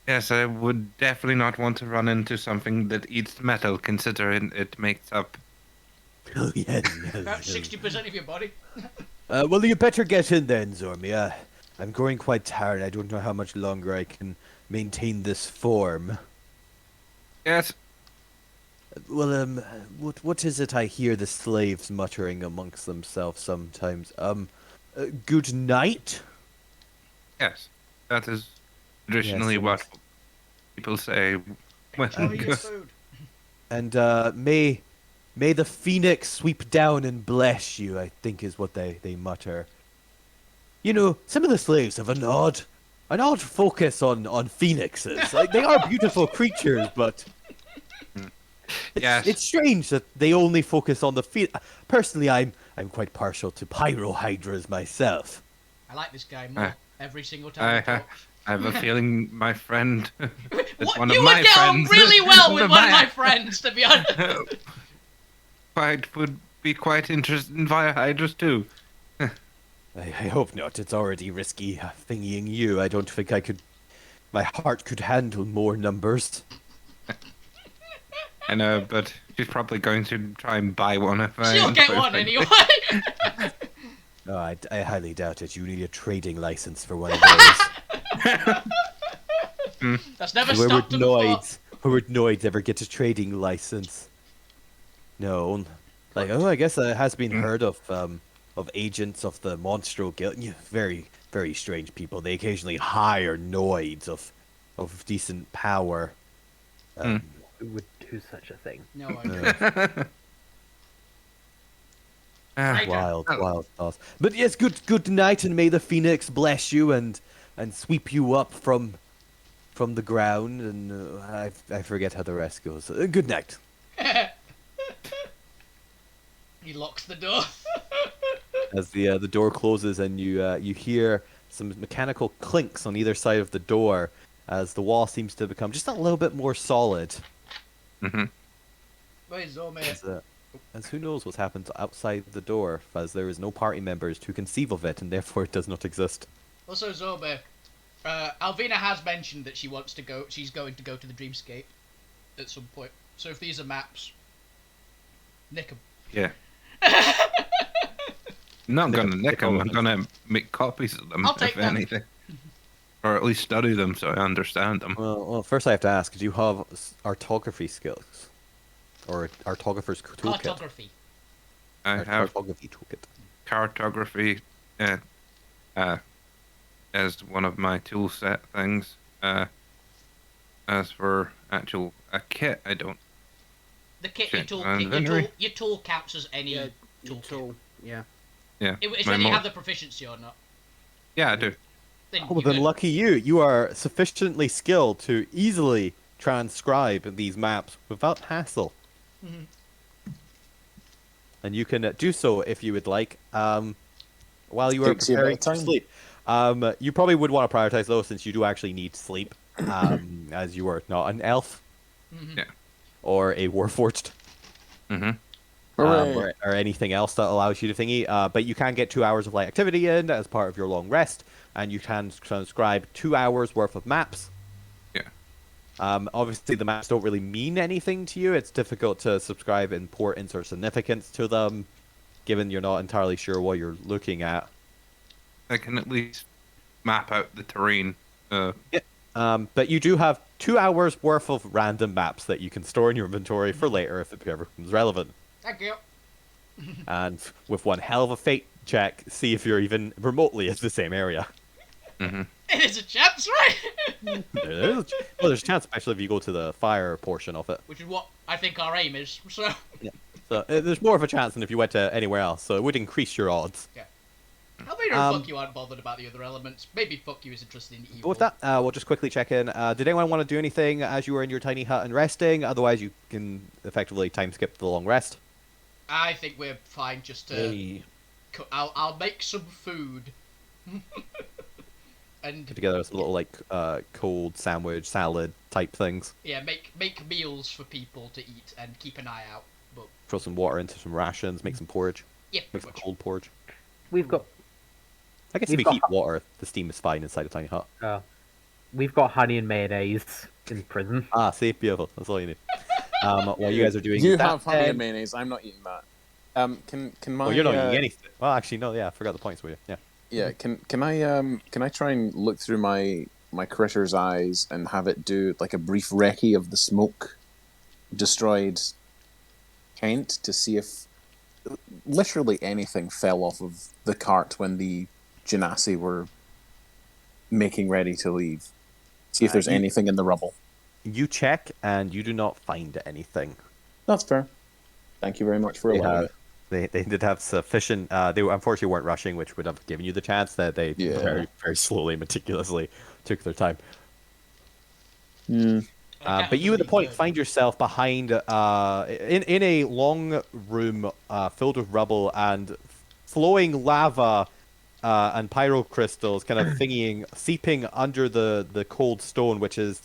F: Yes, I would definitely not want to run into something that eats metal, considering it makes up.
A: Oh yes,
C: About 60% of your body.
A: Well, you better get in then, Zormia. I'm growing quite tired. I don't know how much longer I can maintain this form.
F: Yes,
A: Well, what is it I hear the slaves muttering amongst themselves sometimes? Good night?
F: yes, that is traditionally
A: Yes,
F: what people say. When
C: Enjoy your food.
A: And, may the phoenix sweep down and bless you, I think is what they mutter. You know, some of the slaves have an odd focus on phoenixes. Like, they are beautiful creatures, but
F: Yes.
A: it's strange that they only focus on the phoenix. Personally, I'm quite partial to pyrohydras myself.
C: I like this guy more every single
F: I,
C: time he
F: I
C: talks.
F: have a feeling my friend is
C: What?
F: one
C: You
F: of
C: would
F: my
C: get on
F: friends.
C: really well with one of my friends, to be honest.
F: Would be quite interested in fire hydras too.
A: I hope not. It's already risky thingying you. I don't think I could. My heart could handle more numbers.
F: I know, but she's probably going to try and buy one if I.
C: She'll get one anyway.
A: No, I highly doubt it. You need a trading license for one of those.
C: That's never
A: Where would
C: stopped him before.
A: Noids ever get a trading license? No. Like, I guess it has been heard of agents of the Monstro Guild. Yeah, very, very strange people. They occasionally hire Noids of decent power.
E: Who would do such a thing?
C: No idea.
A: Wild thoughts. But yes, good night, and may the phoenix bless you and sweep you up from the ground. And I forget how the rest goes. Good night.
C: He locks the door.
A: As the door closes and you hear some mechanical clinks on either side of the door as the wall seems to become just a little bit more solid.
F: Mm-hmm.
C: Where's Zormir?
A: As who knows what's happened outside the door, as there is no party members to conceive of it, and therefore it does not exist.
C: Also, Zormir, Alvina has mentioned that she's going to go to the Dreamscape at some point. So if these are maps, nick them.
F: Yeah. I'm not gonna nick them. I'm gonna make copies of them,
C: I'll take
F: if
C: them.
F: anything, or at least study them so I understand them.
A: Well, first I have to ask: do you have artography skills, or artographer's toolkit?
C: Cartography.
F: I have
A: Cartography toolkit.
F: cartography as one of my tool set things. As for actual a kit, I don't.
C: The kit,
F: Shit,
C: your
F: inventory.
C: your tool counts as any
B: Yeah,
C: tool.
B: tool. Yeah.
F: Yeah.
C: It's
F: my
C: whether you
F: mo-
C: have the proficiency or not.
F: Yeah, I do.
C: Then
A: Oh,
C: you
A: then
C: can-
A: lucky you! You are sufficiently skilled to easily transcribe these maps without hassle.
C: Mhm.
A: And you can do so if you would like, while you are
I: Takes you a bit
A: preparing
I: of
A: to
I: time.
A: sleep. You probably would want to prioritize though, since you do actually need sleep, as you are not an elf
F: Yeah.
A: or a warforged.
F: Mm-hmm.
A: Or anything else that allows you to thingy. But you can get 2 hours of light activity in as part of your long rest, and you can transcribe 2 hours worth of maps.
F: Yeah.
A: Obviously, the maps don't really mean anything to you. It's difficult to subscribe importance or significance to them, given you're not entirely sure what you're looking at.
F: I can at least map out the terrain.
A: But you do have 2 hours worth of random maps that you can store in your inventory for later if it ever becomes relevant.
C: Thank you.
A: And with one hell of a fate check, see if you're even remotely in the same area.
F: Mm-hmm.
C: It is a chance, right?
A: Well, there's a chance, especially if you go to the fire portion of it.
C: Which is what I think our aim is. So.
A: So there's more of a chance than if you went to anywhere else. So it would increase your odds.
C: Helvetia and fuck you aren't bothered about the other elements. Maybe fuck you is interested in evil.
A: But with that, we'll just quickly check in. Did anyone want to do anything as you were in your tiny hut and resting? Otherwise, you can effectively time skip the long rest.
C: I think we're fine just to...
A: Hey.
C: I'll make some food. And
A: Put together some little like cold sandwich, salad type things.
C: yeah, make meals for people to eat and keep an eye out. But
A: Throw some water into some rations, make some porridge.
C: yeah,
A: Make
C: pretty
A: some
C: much.
A: cold porridge.
E: We've got
A: I guess if
E: We've
A: you
E: got-
A: heat water, the steam is fine inside a tiny hut.
E: we've got honey and mayonnaise in prison.
A: Ah, see, beautiful. That's all you need. While you guys are doing
J: You
A: that,
J: have honey
A: then-
J: and mayonnaise. I'm not eating that. Can my?
A: Well, you're not eating anything. Well, actually, no. Yeah, I forgot the points for you. Yeah.
J: Yeah. Can I try and look through my critter's eyes and have it do like a brief recce of the smoke destroyed Kent to see if literally anything fell off of the cart when the Genasi were making ready to leave. See if there's anything in the rubble.
A: You check, and you do not find anything.
J: That's fair. Thank you very much for allowing me.
A: They did have sufficient. They unfortunately weren't rushing, which would have given you the chance. That they
J: Yeah.
A: very, very slowly, meticulously took their time.
J: Mm.
A: But you, at the point, find yourself behind, in a long room filled with rubble and flowing lava and pyro crystals, kind of thingying, seeping under the cold stone, which is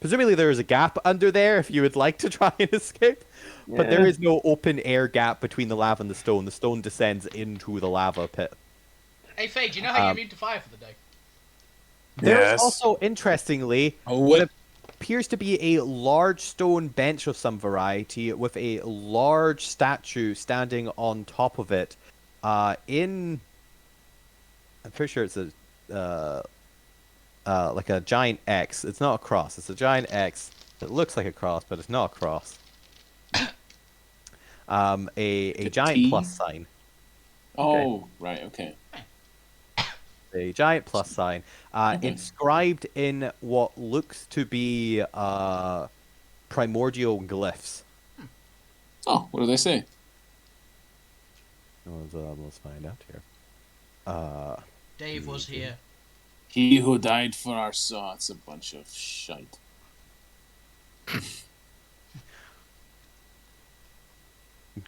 A: presumably there is a gap under there if you would like to try and escape. But there is no open air gap between the lava and the stone. The stone descends into the lava pit.
C: Hey, Faye, do you know how you're immune to fire for the day?
A: There's
J: Yes.
A: also, interestingly,
J: Oh,
A: what appears to be a large stone bench of some variety with a large statue standing on top of it. I'm pretty sure it's like a giant X. It's not a cross. It's a giant X. It looks like a cross, but it's not a cross. A giant
I: T?
A: plus sign.
I: Oh, right, okay.
A: A giant plus sign, inscribed in what looks to be primordial glyphs.
I: Oh, what do they say?
A: Let's find out here.
C: Dave was here.
I: He who died for our soul. It's a bunch of shite.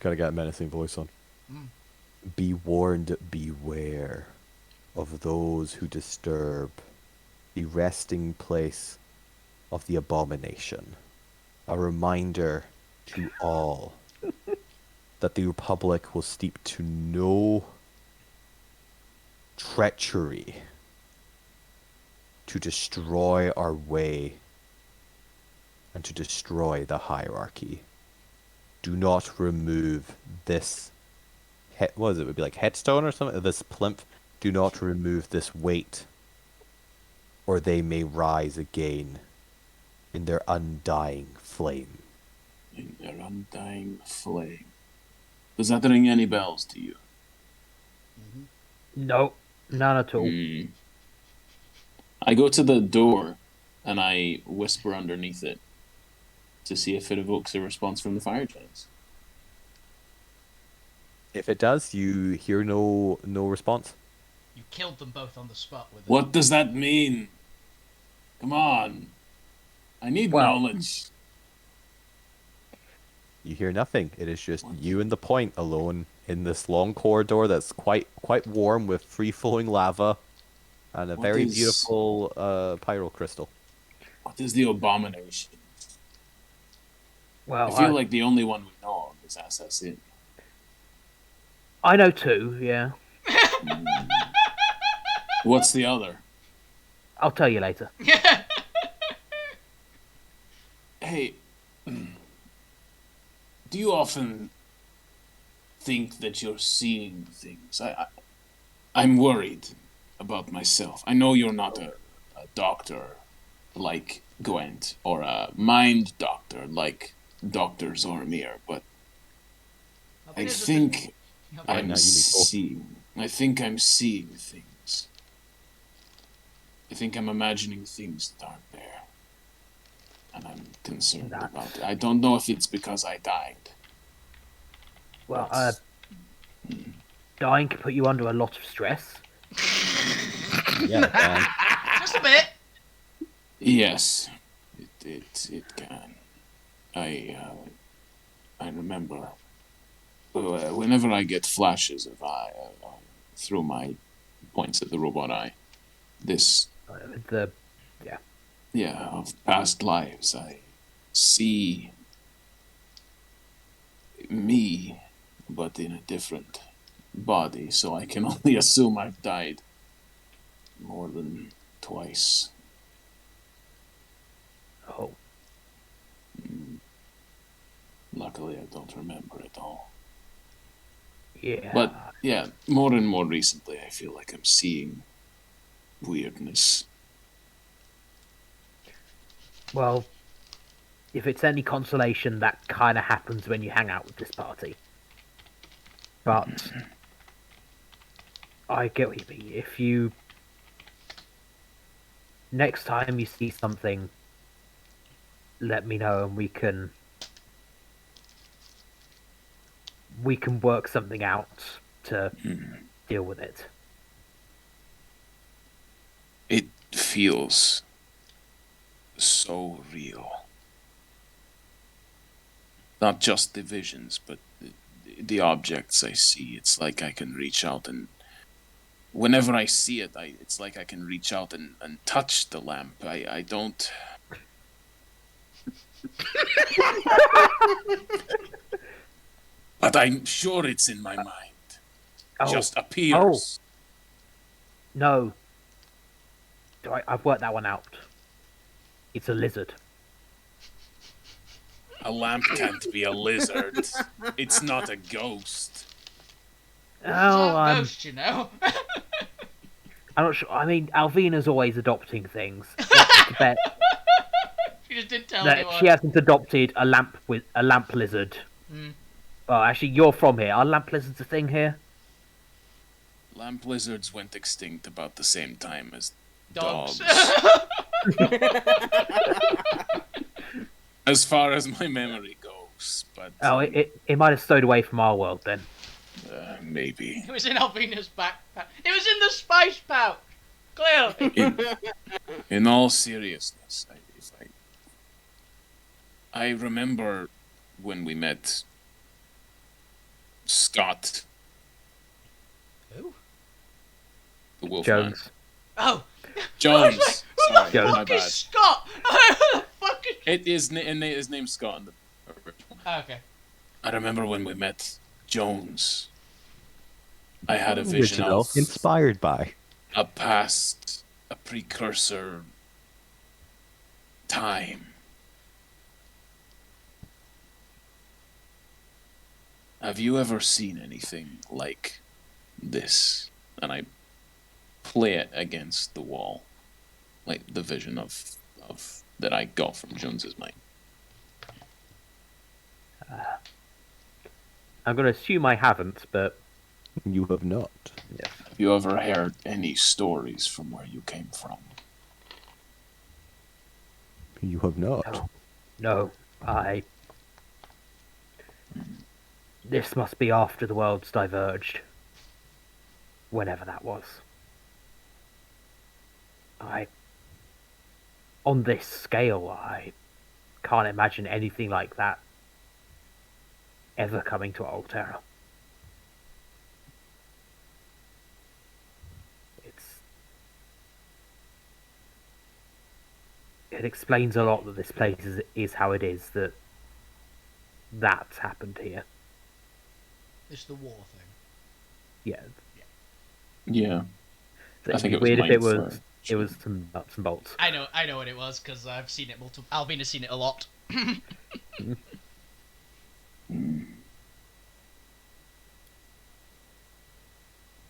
A: Gotta get a menacing voice on. Be warned, beware of those who disturb the resting place of the abomination. A reminder to all that the Republic will steep to no treachery to destroy our way and to destroy the hierarchy. Do not remove this. What is it? Would be like headstone or something. This plinth. Do not remove this weight, or they may rise again in their undying flame.
I: In their undying flame. Does that ring any bells to you?
E: No, none at all.
I: Hmm. I go to the door and I whisper underneath it to see if it evokes a response from the fire giants.
A: If it does, you hear no response.
C: You killed them both on the spot with it.
I: What does that mean? Come on. I need
E: Well-
I: knowledge.
A: You hear nothing. It is just you and the point alone in this long corridor that's quite warm with free-flowing lava and a
I: What
A: very
I: is-
A: beautiful pyrocrystal.
I: What is the abomination?
E: Well,
I: I feel like the only one we know of is Assassin.
E: I know two. Yeah,
I: What's the other?
E: I'll tell you later.
I: Hey, do you often think that you're seeing things? I'm worried about myself. I know you're not a doctor like Gwent or a mind doctor like Dr. Zormir, but I think
A: Right now, you need both.
I: I think I'm seeing things. I think I'm imagining things that aren't there. And I'm concerned about it. I don't know if it's because I died.
E: Well,
I: but-
E: dying can put you under a lot of stress.
A: Yeah,
C: Just a bit.
I: Yes, it can. I remember whenever I get flashes of eye through my points at the robot eye, this of past lives, I see me, but in a different body. So I can only assume I've died more than twice.
E: Oh,
I: Luckily, I don't remember it all.
E: yeah.
I: But yeah, more and more recently, I feel like I'm seeing weirdness.
E: Well, if it's any consolation, that kind of happens when you hang out with this party. But I get what you mean. If you next time you see something, let me know and we can work something out to deal with it.
I: It feels so real. Not just the visions, but the objects I see. It's like I can reach out and whenever I see it, it's like I can reach out and touch the lamp. I don't... But I'm sure it's in my mind. Just appears.
E: No. I've worked that one out. It's a lizard.
I: A lamp can't be a lizard. It's not a ghost.
E: Oh,
C: Ghost, you know.
E: I'm not sure. I mean, Alvina's always adopting things. Let's bet
C: She just didn't tell
E: that
C: anyone.
E: she hasn't adopted a lamp lizard.
C: Mm.
E: Well, actually, you're from here. Are lamp lizards a thing here?
I: Lamp lizards went extinct about the same time as
C: Dogs.
I: dogs. As far as my memory goes, but
E: Oh, it might have stowed away from our world then.
I: maybe.
C: It was in Alvina's backpack. It was in the spice pouch. Clearly.
I: In all seriousness, I remember when we met Scott.
C: Who?
I: The Wolfman.
E: Jones.
C: Oh.
I: Jones.
C: Who
I: Sorry,
E: Jones.
I: my
C: fuck is
I: bad.
C: Scott? Who the fuck is...
I: His name's Scott in the original.
C: Okay.
I: I remember when we met Jones. I had a vision
A: Original,
I: of
A: inspired by.
I: a past, a precursor time. Have you ever seen anything like this? And I play it against the wall, like the vision of that I got from Jones's mind.
E: I'm going to assume I haven't, but
A: You have not.
E: yes.
I: Have you ever heard any stories from where you came from?
A: You have not.
E: No, This must be after the worlds diverged. Whenever that was. on this scale, I can't imagine anything like that ever coming to Alterra. It explains a lot that this place is how it is, that's happened here.
C: It's the war thing.
E: Yeah.
I: Yeah.
E: So
I: I think
E: it'd
I: it
E: be
I: was
E: weird if
I: mine
E: it was some nuts and bolts.
C: I know what it was because I've seen it multiple. Alvin has seen it a lot.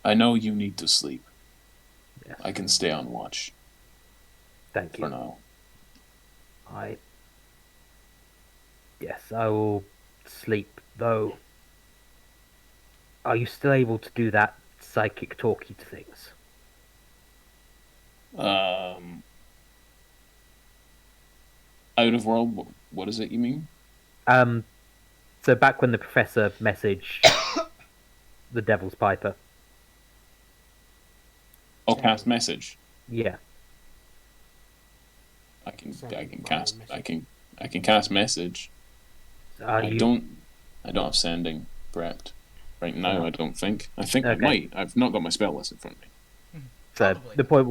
I: I know you need to sleep.
E: Yes.
I: I can stay on watch
E: Thank you.
I: for now.
E: Yes, I will sleep, though. Are you still able to do that psychic talkie to things?
I: Out of world, what is it you mean?
E: So back when the professor messaged the Devil's Piper.
I: Oh, cast message.
E: Yeah.
I: I can
B: Send
I: cast
B: message.
I: I can cast message. I
E: You...
I: don't have sending prepped right now.
E: Oh.
I: I don't think. I think I
E: Okay.
I: might. I've not got my spell list in front of me.
E: So
C: Probably.
E: the point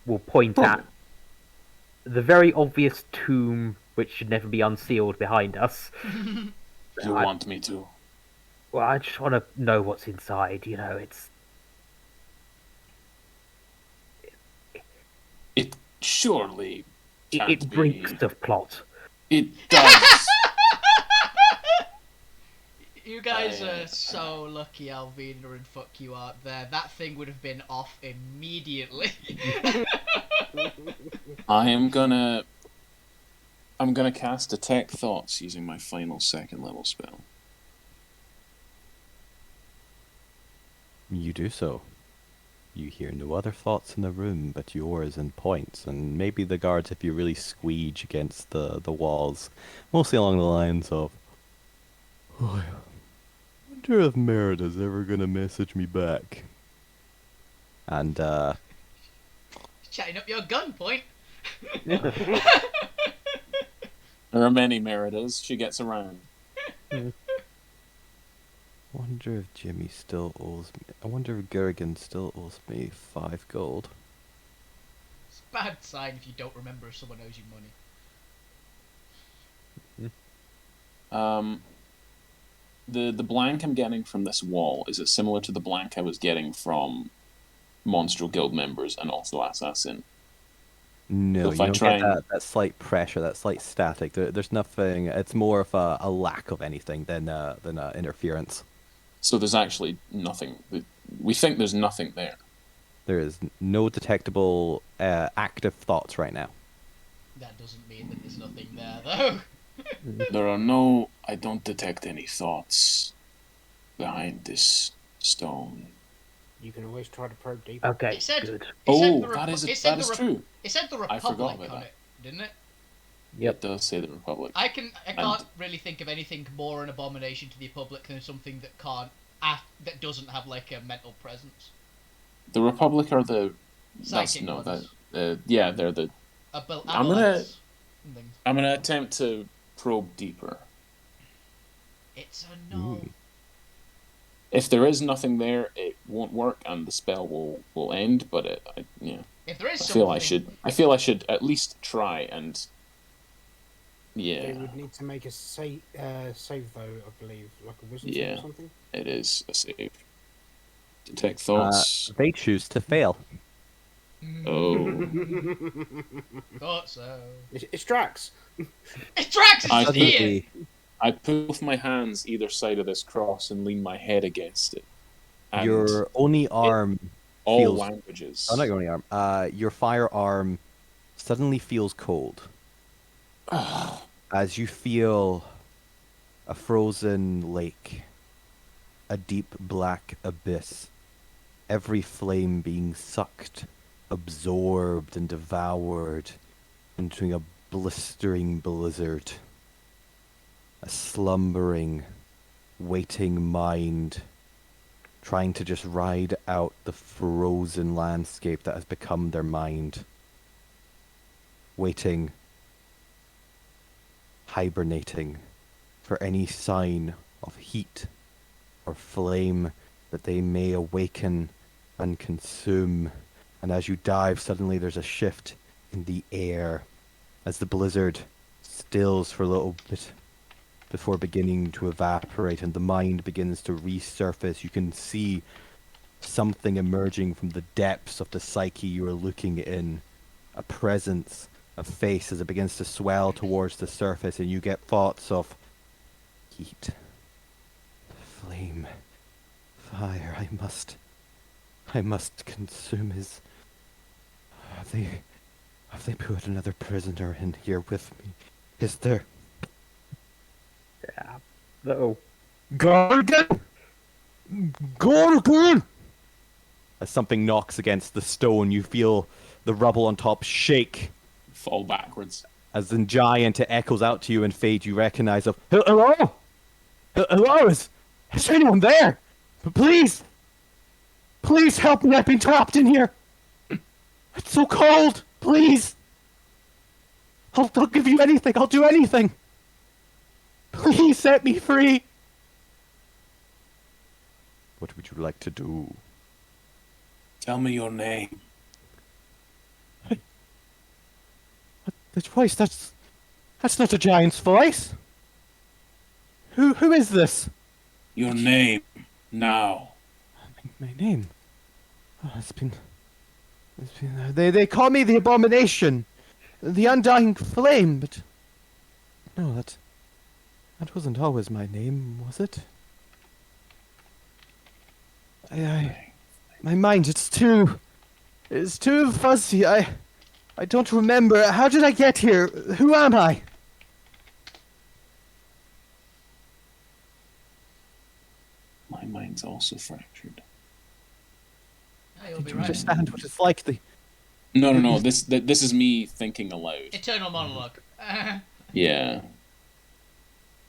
E: will point
I: Probably.
E: at the very obvious tomb which should never be unsealed behind us.
I: You
E: I-
I: want me to?
E: Well, I just want to know what's inside. You know,
I: It surely can't
E: it
I: be.
E: reeks of plot.
I: It does.
C: You guys are so lucky Alvina and fuck you out there. That thing would have been off immediately.
I: I'm gonna cast Detect Thoughts using my final second level spell.
A: You do so. You hear no other thoughts in the room but yours and points, and maybe the guards if you really squeege against the walls. Mostly along the lines of, oh, I wonder if Merida's ever gonna message me back. And,
C: Chatting up your gun point.
I: There are many Meridas. She gets around.
A: wonder if Jimmy still owes me. I wonder if Gerrigan still owes me 5 gold.
C: It's a bad sign if you don't remember if someone owes you money.
I: The blank I'm getting from this wall, is it similar to the blank I was getting from Monstral Guild members and also Assassin?
A: No,
I: If
A: you
I: I
A: don't
I: try
A: get
I: and-
A: that slight pressure, that slight static. There's nothing. It's more of a lack of anything than interference.
I: So there's actually nothing. We think there's nothing there.
A: There is no detectable active thoughts right now.
C: That doesn't mean that there's nothing there, though.
I: There are no. I don't detect any thoughts behind this stone.
B: You can always try to probe deeper.
E: Okay,
C: It said.
E: good.
C: It
I: Oh,
C: said the
I: that is
C: it said
I: that is
C: the
I: true.
C: It said the
I: I forgot
C: Republic
I: about
C: on
I: that.
C: it, didn't it?
E: Yep.
I: It does say the Republic.
C: I can't really think of anything more an abomination to the Republic than something that that doesn't have like a mental presence.
I: The Republic are the. That's
C: Psychic
I: no.
C: ones.
I: Yeah, they're the.
C: I'm
I: gonna attempt to probe deeper.
C: It's a no.
I: If there is nothing there, it won't work, and the spell will end. But yeah,
C: If there is
I: I
C: something,
I: feel I should at least try and.
B: They
I: Yeah,
B: would need to make a save though, I believe, like a wisdom
I: Yeah.
B: save or something.
I: it is a save. Detect thoughts.
A: They choose to fail.
I: Oh,
C: thought so.
B: It's Drax.
C: It's Drax is
I: I
C: just
I: think
C: here.
A: Suddenly,
I: I put both my hands either side of this cross and lean my head against it. And
A: your only arm
I: all
A: feels.
I: languages.
A: Oh, not your only arm. Your firearm suddenly feels cold as you feel a frozen lake, a deep black abyss, every flame being sucked, absorbed, and devoured into a blistering blizzard. A slumbering, waiting mind trying to just ride out the frozen landscape that has become their mind. waiting, hibernating for any sign of heat or flame that they may awaken and consume. And as you dive, suddenly there's a shift in the air as the blizzard stills for a little bit before beginning to evaporate, and the mind begins to resurface. You can see something emerging from the depths of the psyche you are looking in. A presence, a face, as it begins to swell towards the surface, and you get thoughts of heat, flame, fire. I must consume his... Have they put another prisoner in here with me? Is there...
E: Yeah. Uh-oh.
A: Gargan! Gargan! As something knocks against the stone, you feel the rubble on top shake.
I: Fall backwards.
A: As in giant, it echoes out to you, and Fade, you recognize of... Hello? Hello? Is there anyone there? Please! Please help me, I've been trapped in here! It's so cold! Please! I'll give you anything, I'll do anything! Please set me free! What would you like to do?
I: Tell me your name.
A: The voice, that's not a giant's voice. Who is this?
I: Your name. Now.
A: My name? Oh, it's been they call me the Abomination, the Undying Flame, but no, that wasn't always my name, was it? My mind, it's too fuzzy. I don't remember. How did I get here? Who am I?
I: My mind's also fractured.
C: You'll
A: Did
C: be
A: you
C: right.
A: understand what it's like?
I: No. This is me thinking aloud.
C: Eternal monologue.
I: Yeah.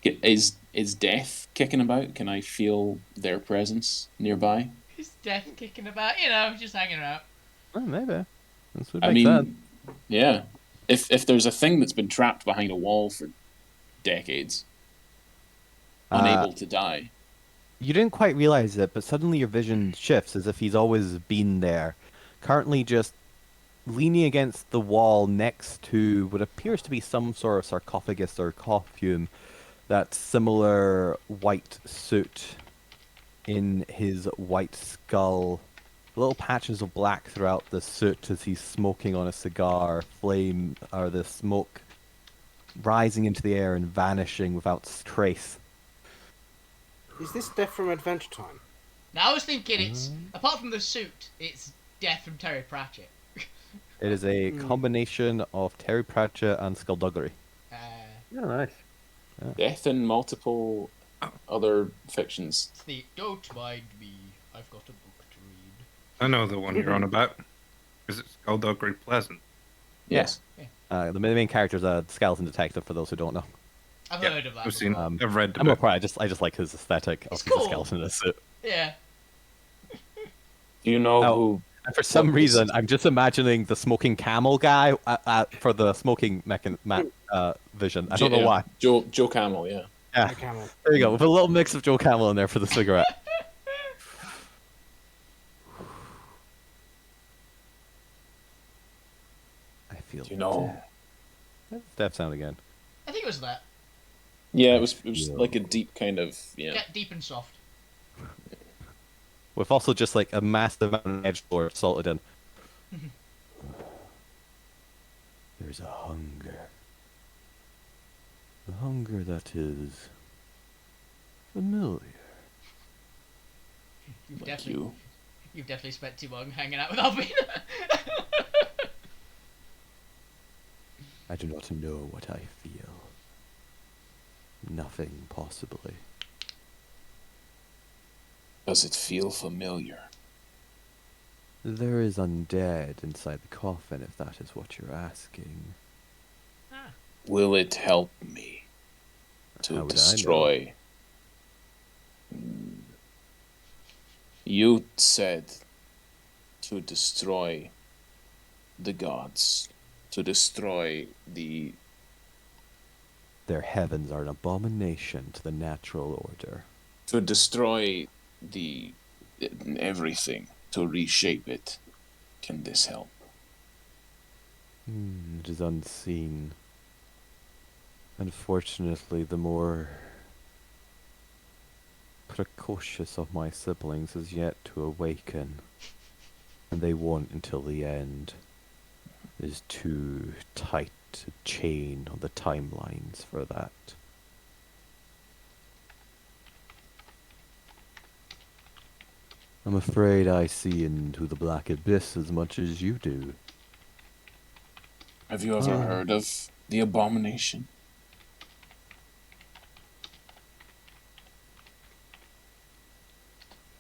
I: Is death kicking about? Can I feel their presence nearby?
C: Is death kicking about? Just hanging out.
A: Oh, maybe. This would
I: I
A: make
I: mean,
A: sense.
I: yeah. If there's a thing that's been trapped behind a wall for decades, unable to die.
A: You didn't quite realize it, but suddenly your vision shifts as if he's always been there. Currently just leaning against the wall next to what appears to be some sort of sarcophagus or coffin. That similar white suit in his white skull. Little patches of black throughout the suit as he's smoking on a cigar. Flame, or the smoke, rising into the air and vanishing without trace.
B: Is this Death from Adventure Time?
C: Now I was thinking it's, apart from the suit, it's Death from Terry Pratchett.
A: It is a combination of Terry Pratchett and skullduggery.
E: Oh, nice.
I: Death in multiple other fictions.
C: It's the don't mind me, I've got a book to read.
F: I know the one you're on about. Is it Skullduggery Pleasant?
I: Yes.
A: The main character is a skeleton detective, for those who don't know.
C: I've
F: Yep,
C: heard of that.
F: I've seen. I've read the
A: I'm not
F: book.
A: quite. I just like his aesthetic of
C: It's
A: his
C: cool.
A: skeleton in a suit.
C: Yeah.
I: Do you know
A: Oh.
I: who?
A: And for some reason, I'm just imagining the smoking camel guy for the smoking vision. I don't know why.
I: Joe Camel, yeah.
A: Yeah,
B: The camel.
A: there you go. With a little mix of Joe Camel in there for the cigarette. I feel.
I: Do you know?
A: Step sound again.
C: I think it was that.
I: Yeah, it was like a deep kind of
C: Get deep and soft.
A: With also just like a massive amount of edge floor salted in. There's a hunger. The hunger that is familiar.
C: You've
I: like you.
C: You've definitely spent too long hanging out with Alvin.
A: I do not know what I feel. Nothing, possibly.
I: Does it feel familiar?
A: There is undead inside the coffin, if that is what you're asking.
I: Will it help me
A: How
I: to
A: would I know?
I: destroy? You said to destroy the gods
J: to destroy the...
A: Their heavens are an abomination to the natural order.
J: To destroy the... everything, to reshape it. Can this help?
A: It is unseen. Unfortunately, the more precocious of my siblings is yet to awaken, and they won't until the end. It is too tight a chain on the timelines for that. I'm afraid I see into the black abyss as much as you do.
J: Have you ever heard of the abomination?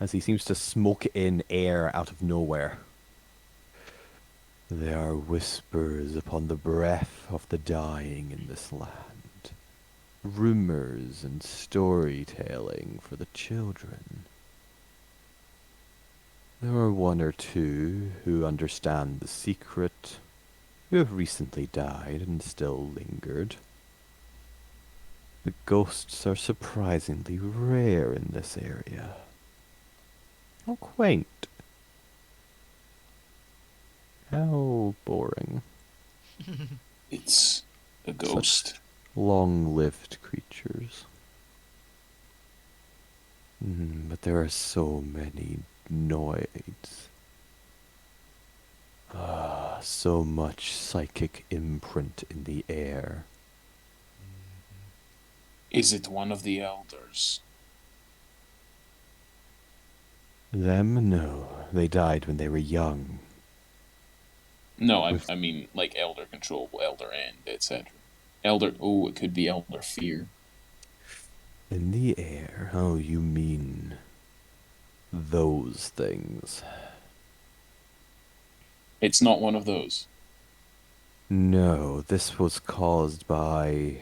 A: As he seems to smoke in air out of nowhere. There are whispers upon the breath of the dying in this land. Rumors and storytelling for the children. There are one or two who understand the secret, who have recently died and still lingered. The ghosts are surprisingly rare in this area. How quaint. How boring.
J: It's a ghost.
A: Long-lived creatures. But there are so many noids. So much psychic imprint in the air.
J: Is it one of the elders?
A: Them? No. They died when they were young.
J: No, I mean, like elder control, elder end, etc. Elder, oh, it could be elder fear.
A: In the air? Oh, you mean those things.
J: It's not one of those.
A: No, this was caused by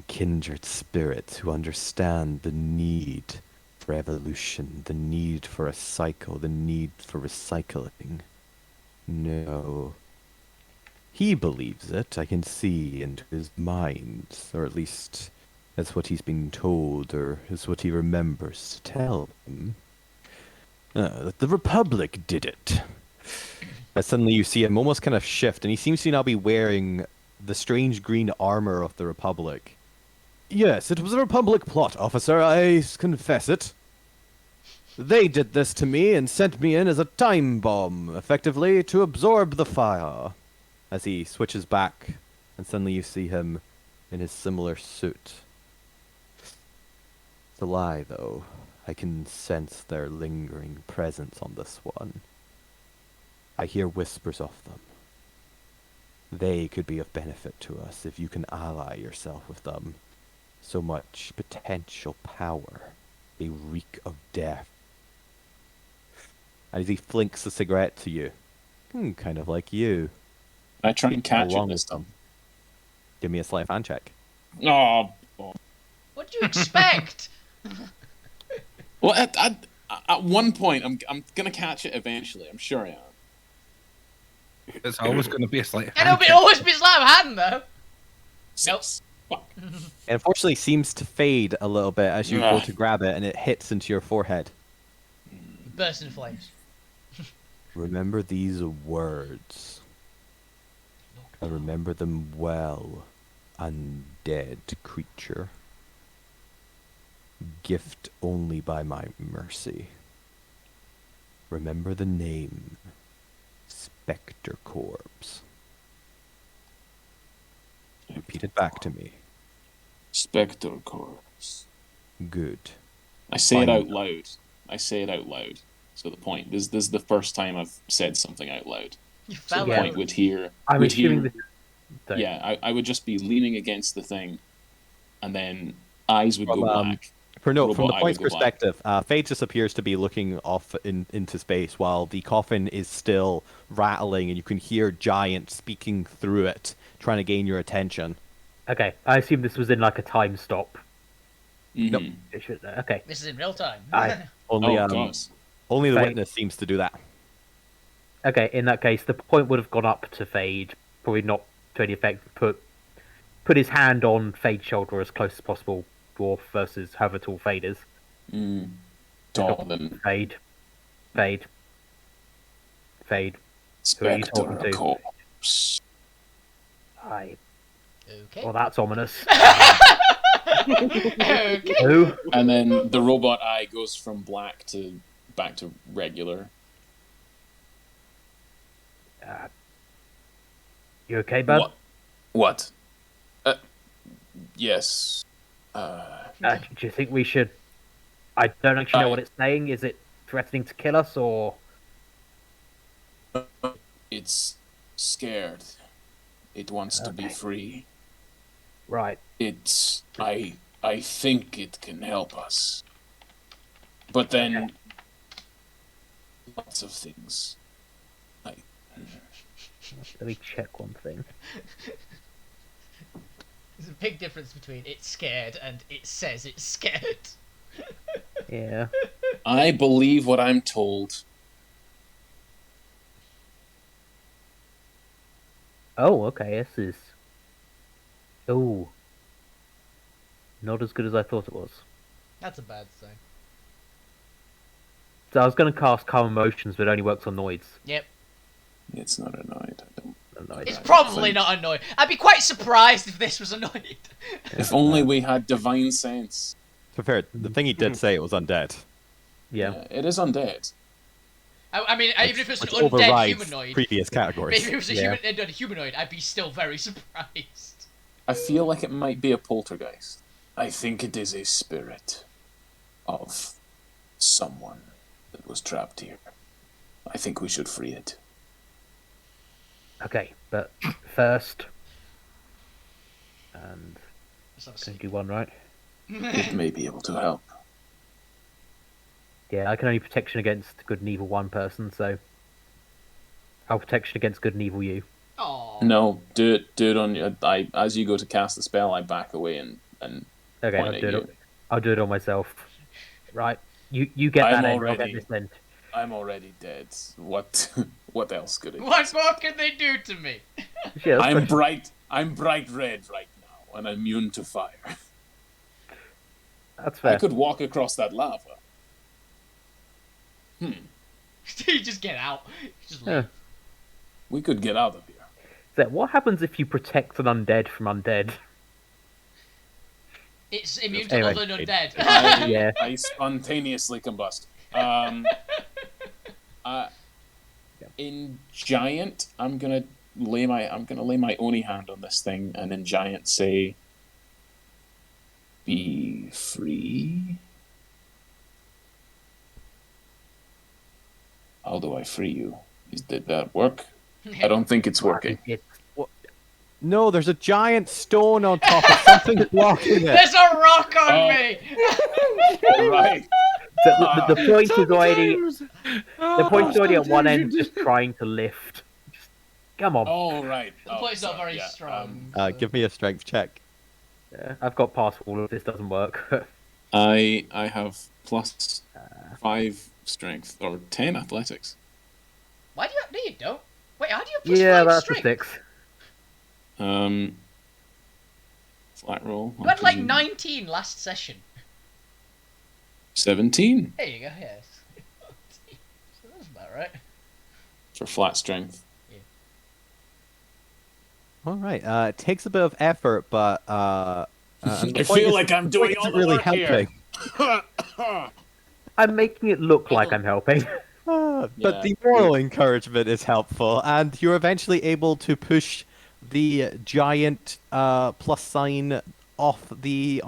A: kindred spirits who understand the need for evolution, the need for a cycle, the need for recycling. No. He believes it, I can see into his mind, or at least that's what he's been told, or is what he remembers to tell him. That the Republic did it. But suddenly you see him almost kind of shift, and he seems to now be wearing the strange green armor of the Republic. Yes, it was a Republic plot, officer, I confess it. They did this to me and sent me in as a time bomb, effectively, to absorb the fire. As he switches back, and suddenly you see him in his similar suit. It's a lie, though. I can sense their lingering presence on this one. I hear whispers of them. They could be of benefit to us if you can ally yourself with them. So much potential power. They reek of death. And as he flinks the cigarette to you, kind of like you.
J: I try and catch it
A: Along
J: this
A: with them.
J: time.
A: Give me a sleight of hand check.
J: Oh,
C: What do you expect?
J: well, at one point, I'm gonna catch it eventually. I'm sure I am.
F: It's always going to be a slight.
C: It'll be always be sleight of hand though.
J: Six. Fuck.
A: It unfortunately seems to fade a little bit as you go
J: Ugh.
A: to grab it, and it hits into your forehead.
C: Burst into flames.
A: Remember these words. I remember them well. Undead creature. Gift only by my mercy. Remember the name. Spectre Corpse. Repeat it back to me.
J: Spectre Corpse.
A: Good.
J: I say it
A: Fine.
J: out loud. I say it out loud. So the point. This is the first time I've said something out loud.
C: You
J: So
C: fell
J: the
C: out.
J: point would hear.
E: I'm
J: would
E: assuming
J: hear,
E: that.
J: Yeah, I would just be leaning against the thing, and then eyes would go black.
A: From the
J: Robot eye
A: point's
J: would go black.
A: perspective, Fade just appears to be looking off into space while the coffin is still rattling, and you can hear Giant speaking through it, trying to gain your attention.
E: Okay, I assume this was in like a time stop.
J: Nope.
E: It should, okay.
C: This is in real time.
E: Aye.
A: Only,
J: Oh, God.
A: only the
E: Fade.
A: witness seems to do that.
E: Okay, in that case, the point would have gone up to Fade, probably not to any effect. Put his hand on Fade's shoulder as close as possible. Dwarf versus however tall Fade is.
I: Taller than
E: Fade. Who are you
I: Spectre
E: talking to?
I: Corpse.
E: Aye.
C: Okay.
E: Well, that's ominous.
C: Okay.
E: Who?
I: And then the robot eye goes from black to back to regular.
E: You okay, bud?
I: What? Yes.
E: Do you think we should? I don't actually know what it's saying. Is it threatening to kill us, or?
I: It's scared. It wants to be free.
E: Right.
I: It's I think it can help us. But then lots of things.
E: Let me check one thing.
C: There's a big difference between it's scared and it says it's scared.
E: Yeah.
I: I believe what I'm told.
E: Oh, okay. This is. Oh. Not as good as I thought it was.
C: That's a bad sign.
E: So I was going to cast Calm Emotions, but it only works on noids.
C: Yep.
I: It's not annoyed.
C: It's probably not annoyed. I'd be quite surprised if this was annoyed.
I: If only we had divine sense.
A: To be fair, the thing he did say it was undead.
E: Yeah.
I: It is undead.
C: I mean, even if it's an
A: Which
C: undead
A: overrides
C: humanoid,
A: previous categories.
C: if it was a undead humanoid, I'd be still very surprised.
I: I feel like it might be a poltergeist. I think it is a spirit of someone that was trapped here. I think we should free it.
E: Okay, but first, and can do one right.
I: It may be able to help.
E: Yeah, I can only protection against good and evil one person, so I'll protection against good and evil you.
C: Aww.
I: No, do it on your. As you go to cast the spell, I back away and
E: Okay,
I: point at you.
E: I'll do it on myself. Right, you get
I: I'm
E: that end. I'll get
I: already-
E: this end.
I: I'm already dead. What else could it?
C: What more can they do to me?
E: Yeah, that's
I: I'm
E: pretty-
I: bright red right now, and I'm immune to fire.
E: That's fair.
I: I could walk across that lava.
C: You just get out. You just leave.
E: Yeah.
I: We could get out of here.
E: So what happens if you protect an undead from undead?
C: It's immune to
E: Anyway.
C: other undead.
E: Yeah.
I: I spontaneously combust. In giant, I'm gonna lay my Oni hand on this thing, and in giant say, "Be free." How do I free you? Did that work? I don't think it's working.
A: No, there's a giant stone on top of something blocking it.
C: There's a rock on me!
I: Right.
E: The point is already at one end, just trying to lift. Just, come on.
I: Oh, right.
C: The point's not very strong.
A: Give me a strength check.
E: Yeah, I've got past all if this doesn't work.
I: I have plus 5 strength or 10 athletics.
C: Why do you? No, you don't. Wait, how do you plus
E: Yeah,
C: 5
E: that's
C: strength?
E: a 6.
I: Flat roll.
C: You had like 19 last session.
I: 17
C: There you go. Yes. So that's about right.
I: for flat strength.
A: All right. It takes a bit of effort, but
I: I feel like I'm doing all the
A: really
I: work here.
A: helping.
E: I'm making it look like I'm helping.
A: But
I: Yeah.
A: the moral encouragement is helpful, and you're eventually able to push the giant plus sign off the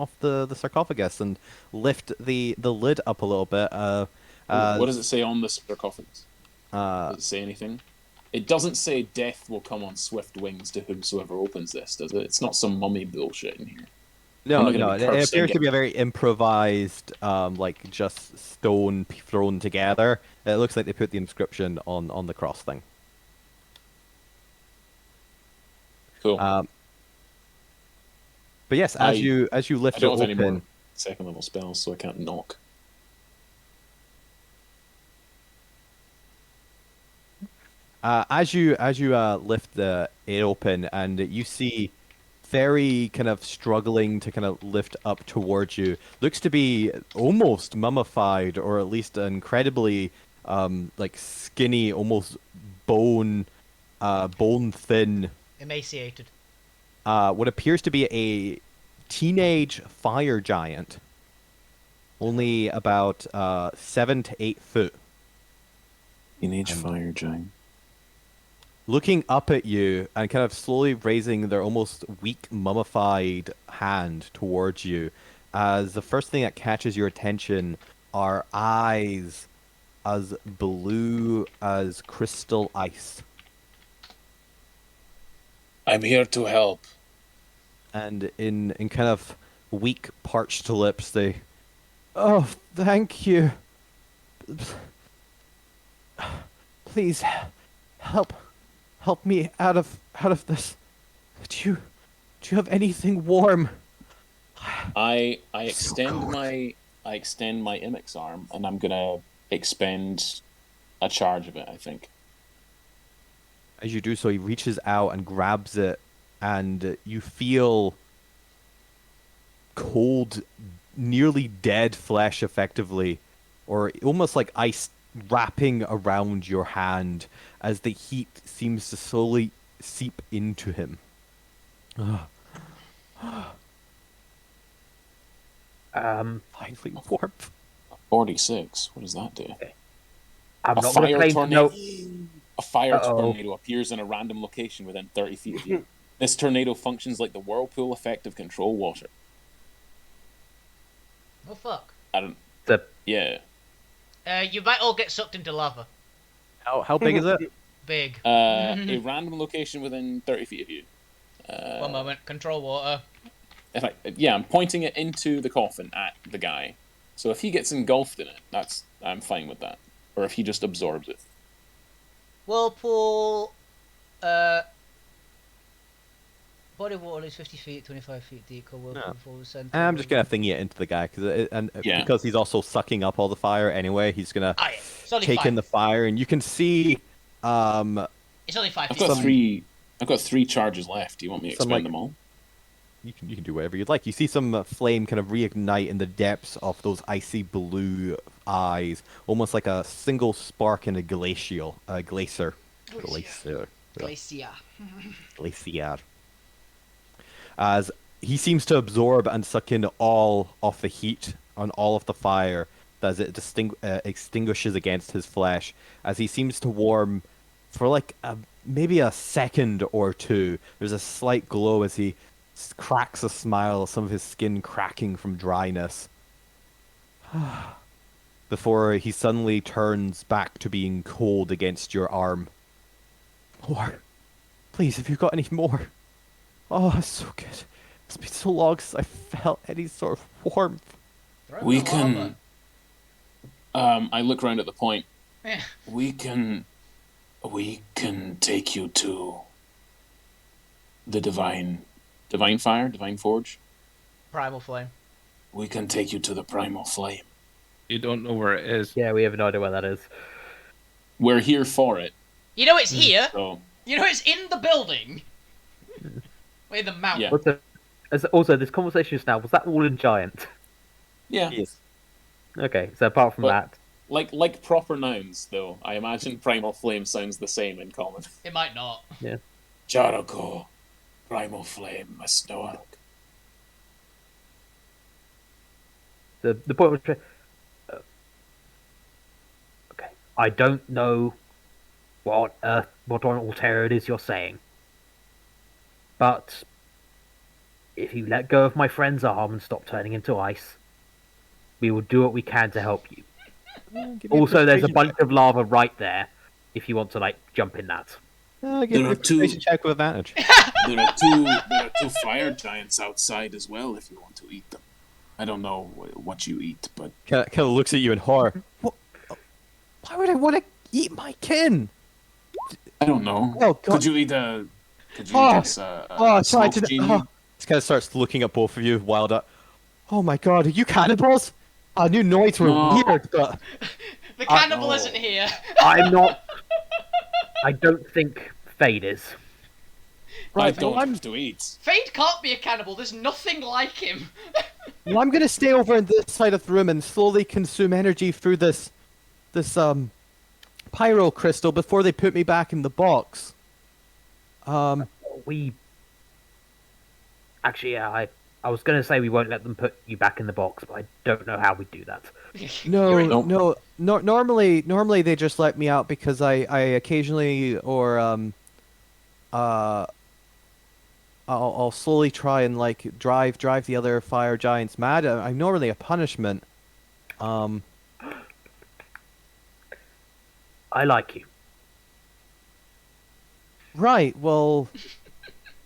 A: sarcophagus and lift the lid up a little bit.
I: What does it say on the sarcophagus?
A: Uh,
I: Does it say anything? It doesn't say death will come on swift wings to whomsoever opens this, does it? It's not some mummy bullshit in here.
A: No,
I: I'm not
A: no,
I: gonna
A: it
I: be cursing
A: appears to
I: it.
A: be a very improvised, like just stone thrown together. It looks like they put the inscription on the cross thing.
I: Cool.
A: But yes, as you
I: I
A: lift it
I: don't have any more
A: open,
I: second level spells, so I can't knock.
A: As you lift it open, and you see very kind of struggling to kind of lift up towards you. Looks to be almost mummified, or at least incredibly like skinny, almost bone thin.
C: Emaciated.
A: What appears to be a teenage fire giant, only about 7 to 8 foot.
J: Teenage fire giant.
A: Looking up at you and kind of slowly raising their almost weak, mummified hand towards you, as the first thing that catches your attention are eyes as blue as crystal ice.
I: I'm here to help.
A: And in kind of weak, parched lips, they, "Oh, thank you. Please, help me out of this. Do you have anything warm?"
I: I extend my Imix arm, and I'm gonna expend a charge of it. I think.
A: As you do so, he reaches out and grabs it, and you feel cold, nearly dead flesh, effectively, or almost like ice wrapping around your hand as the heat seems to slowly seep into him. Finally warmth.
I: 46. What does that do?
E: I'm
I: A
E: not going to
I: fire
E: claim
I: tornado.
E: no.
I: A fire
E: Uh-oh.
I: tornado appears in a random location within 30 feet of you. This tornado functions like the whirlpool effect of control water.
C: Oh fuck.
I: I don't. Yeah.
C: You might all get sucked into lava.
A: How big is it?
C: Big.
I: A random location within 30 feet of you.
C: One moment. Control water.
I: Yeah, I'm pointing it into the coffin at the guy. So if he gets engulfed in it, I'm fine with that. Or if he just absorbs it.
C: Whirlpool. Body of water is 50 feet, 25 feet deep. Whirlpool for the center.
A: I'm just gonna thingy it into the guy because he's also sucking up all the fire anyway. He's gonna take in the fire, and you can see.
C: It's only 5 feet.
I: I've got three charges left. Do you want me to expend them all?
A: You can do whatever you'd like. You see some flame kind of reignite in the depths of those icy blue eyes, almost like a single spark in a glacier. As he seems to absorb and suck in all of the heat on all of the fire as it extinguishes against his flesh, as he seems to warm for like maybe a second or two. There's a slight glow as he cracks a smile, some of his skin cracking from dryness. Before he suddenly turns back to being cold against your arm. More. Please, have you got any more? Oh, it's so good. It's been so long since I felt any sort of warmth.
I: We can... I look around at the point.
C: Yeah.
I: We can take you to the divine fire, divine forge.
C: Primal flame.
I: We can take you to the primal flame.
F: You don't know where it is.
E: Yeah, we have no idea where that is.
I: We're here for it.
C: You know it's here.
I: So,
C: You know it's in the building. Wait, the mountain.
I: Yeah.
E: Also, this conversation just now, was that all in giant?
I: yeah.
A: Yes.
E: Okay, so apart from that...
I: Like proper nouns, though, I imagine primal flame sounds the same in common.
C: It might not.
E: Yeah.
I: Jericho, primal flame, Masnork.
E: The point was... okay, I don't know what on Alterra it is you're saying. But if you let go of my friend's arm and stop turning into ice, we will do what we can to help you. Also, there's a bunch of lava right there, if you want to, like, jump in that.
A: There are two check with advantage.
I: There are two fire giants outside as well if you want to eat them. I don't know what you eat, but...
A: Kind of looks at you in horror. What? Why would I want to eat my kin?
I: I don't know.
A: Oh, God.
I: Could you eat this
A: sorry,
I: smoke genie?
A: He kind of starts looking at both of you, wild up. Oh my God, are you cannibals? I knew noids were weird, but...
C: The cannibal isn't here.
E: I'm not... I don't think Fade is.
A: Right,
I: I
A: well,
I: don't
A: I'm
I: have to eat.
C: Fade can't be a cannibal. There's nothing like him.
A: well, I'm gonna stay over on this side of the room and slowly consume energy through this pyro crystal before they put me back in the box.
E: We actually, I was going to say we won't let them put you back in the box, but I don't know how we do that.
C: You're-
A: No. Normally they just let me out because I occasionally or I'll slowly try and like drive the other fire giants mad. I'm normally a punishment.
E: I like you.
A: Right. Well,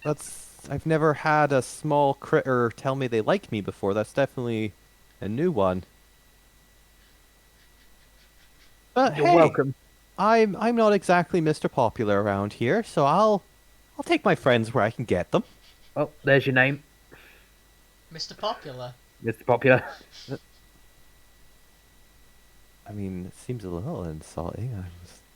A: I've never had a small critter tell me they like me before. That's definitely a new one. But
E: You're
A: hey,
E: welcome.
A: I'm not exactly Mr. Popular around here, so I'll take my friends where I can get them.
E: Well, there's your name,
C: Mr. Popular.
E: Mr. Popular.
A: I mean, it seems a little insulting.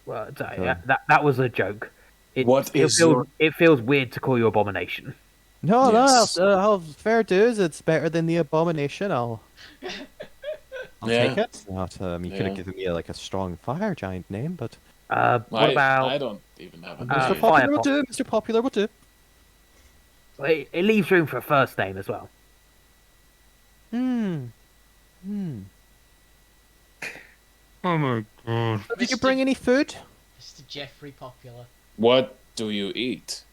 E: Well, sorry,
A: Sure.
E: that was a joke.
J: What is your-
E: It feels weird to call you Abomination.
A: No,
J: Yes.
A: I'll fair dues. It's better than the abomination. I'll
J: Yeah.
A: take it. Not, you could
J: Yeah.
A: have given me like a strong fire giant name, but
E: What about?
J: I don't even have a
E: Uh,
A: Mr.
J: name.
A: Popular
E: Fire
A: will do. Mr. Popular will do.
E: It leaves room for a first name as well.
A: Hmm.
F: Oh my god.
A: Did you
C: Mr.
A: bring any food?
C: Mr. Jeffrey Popular.
J: What do you eat?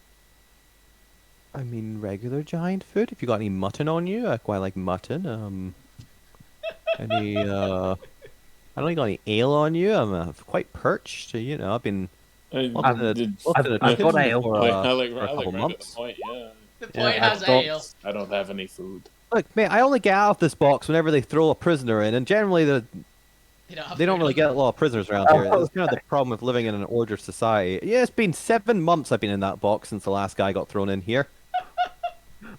A: I mean, regular giant food. If you got any mutton on you, I quite like mutton. Any I don't got any ale on you. I'm quite perched. You know, I've been
E: I've
A: lost in a
E: got
A: kitchen
E: ale.
A: for,
J: I
A: for
J: like
A: a
J: right
A: couple
J: at the
A: months.
J: point, yeah.
C: The
E: Yeah,
C: point has ale.
J: I don't have any food.
A: Look, mate, I only get out of this box whenever they throw a prisoner in, and generally
C: You don't have
A: they don't
C: food
A: really
C: on
A: get a
C: them.
A: lot of prisoners around here. That's kind of the problem with living in an order society. Yeah, it's been 7 months I've been in that box since the last guy got thrown in here.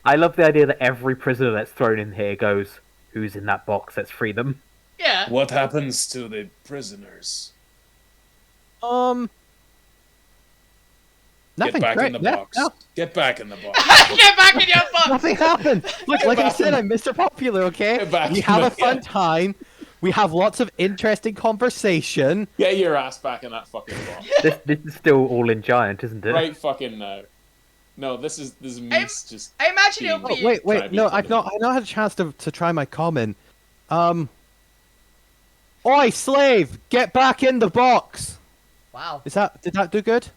E: I love the idea that every prisoner that's thrown in here goes, "Who's in that box? Let's free them."
C: Yeah.
J: What happens to the prisoners?
A: Nothing.
J: Get back
A: right?
J: in the box.
A: No,
J: Get back in the box.
C: Get back in your box!
A: nothing happened. Look, like I
J: back
A: said,
J: in-
A: I'm Mr. Popular, okay?
J: Get back
A: We
J: in
A: have
J: the-
A: a fun
J: yeah.
A: time. We have lots of interesting conversation.
J: Get your ass back in that fucking box.
E: This is still all in giant, isn't it?
J: Right fucking now. No, this is me just
C: I imagine it'll
A: Oh,
C: be.
A: wait,
J: Try
A: wait, no,
J: beating
A: I've
J: them.
A: not had a chance to try my common. Oi, slave, get back in the box.
C: Wow.
A: Did that do good?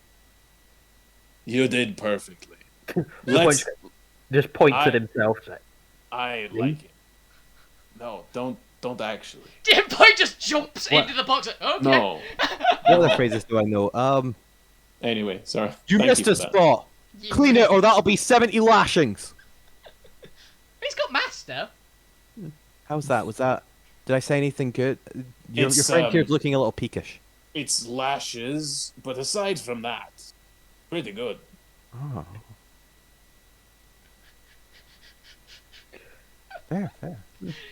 J: You did perfectly.
E: Just
J: Let's
E: just points
J: I-
E: at himself.
J: I like it. No, don't actually.
C: Dear boy just jumps
A: What?
C: into the box. Okay.
J: No.
A: What other phrases do I know?
J: Anyway, sorry.
A: You
J: Thank
A: missed
J: for
A: a
J: that.
A: spot.
C: You-
A: Clean it, or that'll be 70 lashings.
C: He's got master.
A: How's that? Did I say anything good? Your
J: It's,
A: friend here's looking a little peakish.
J: It's lashes, but aside from that, pretty good.
A: Oh. Fair.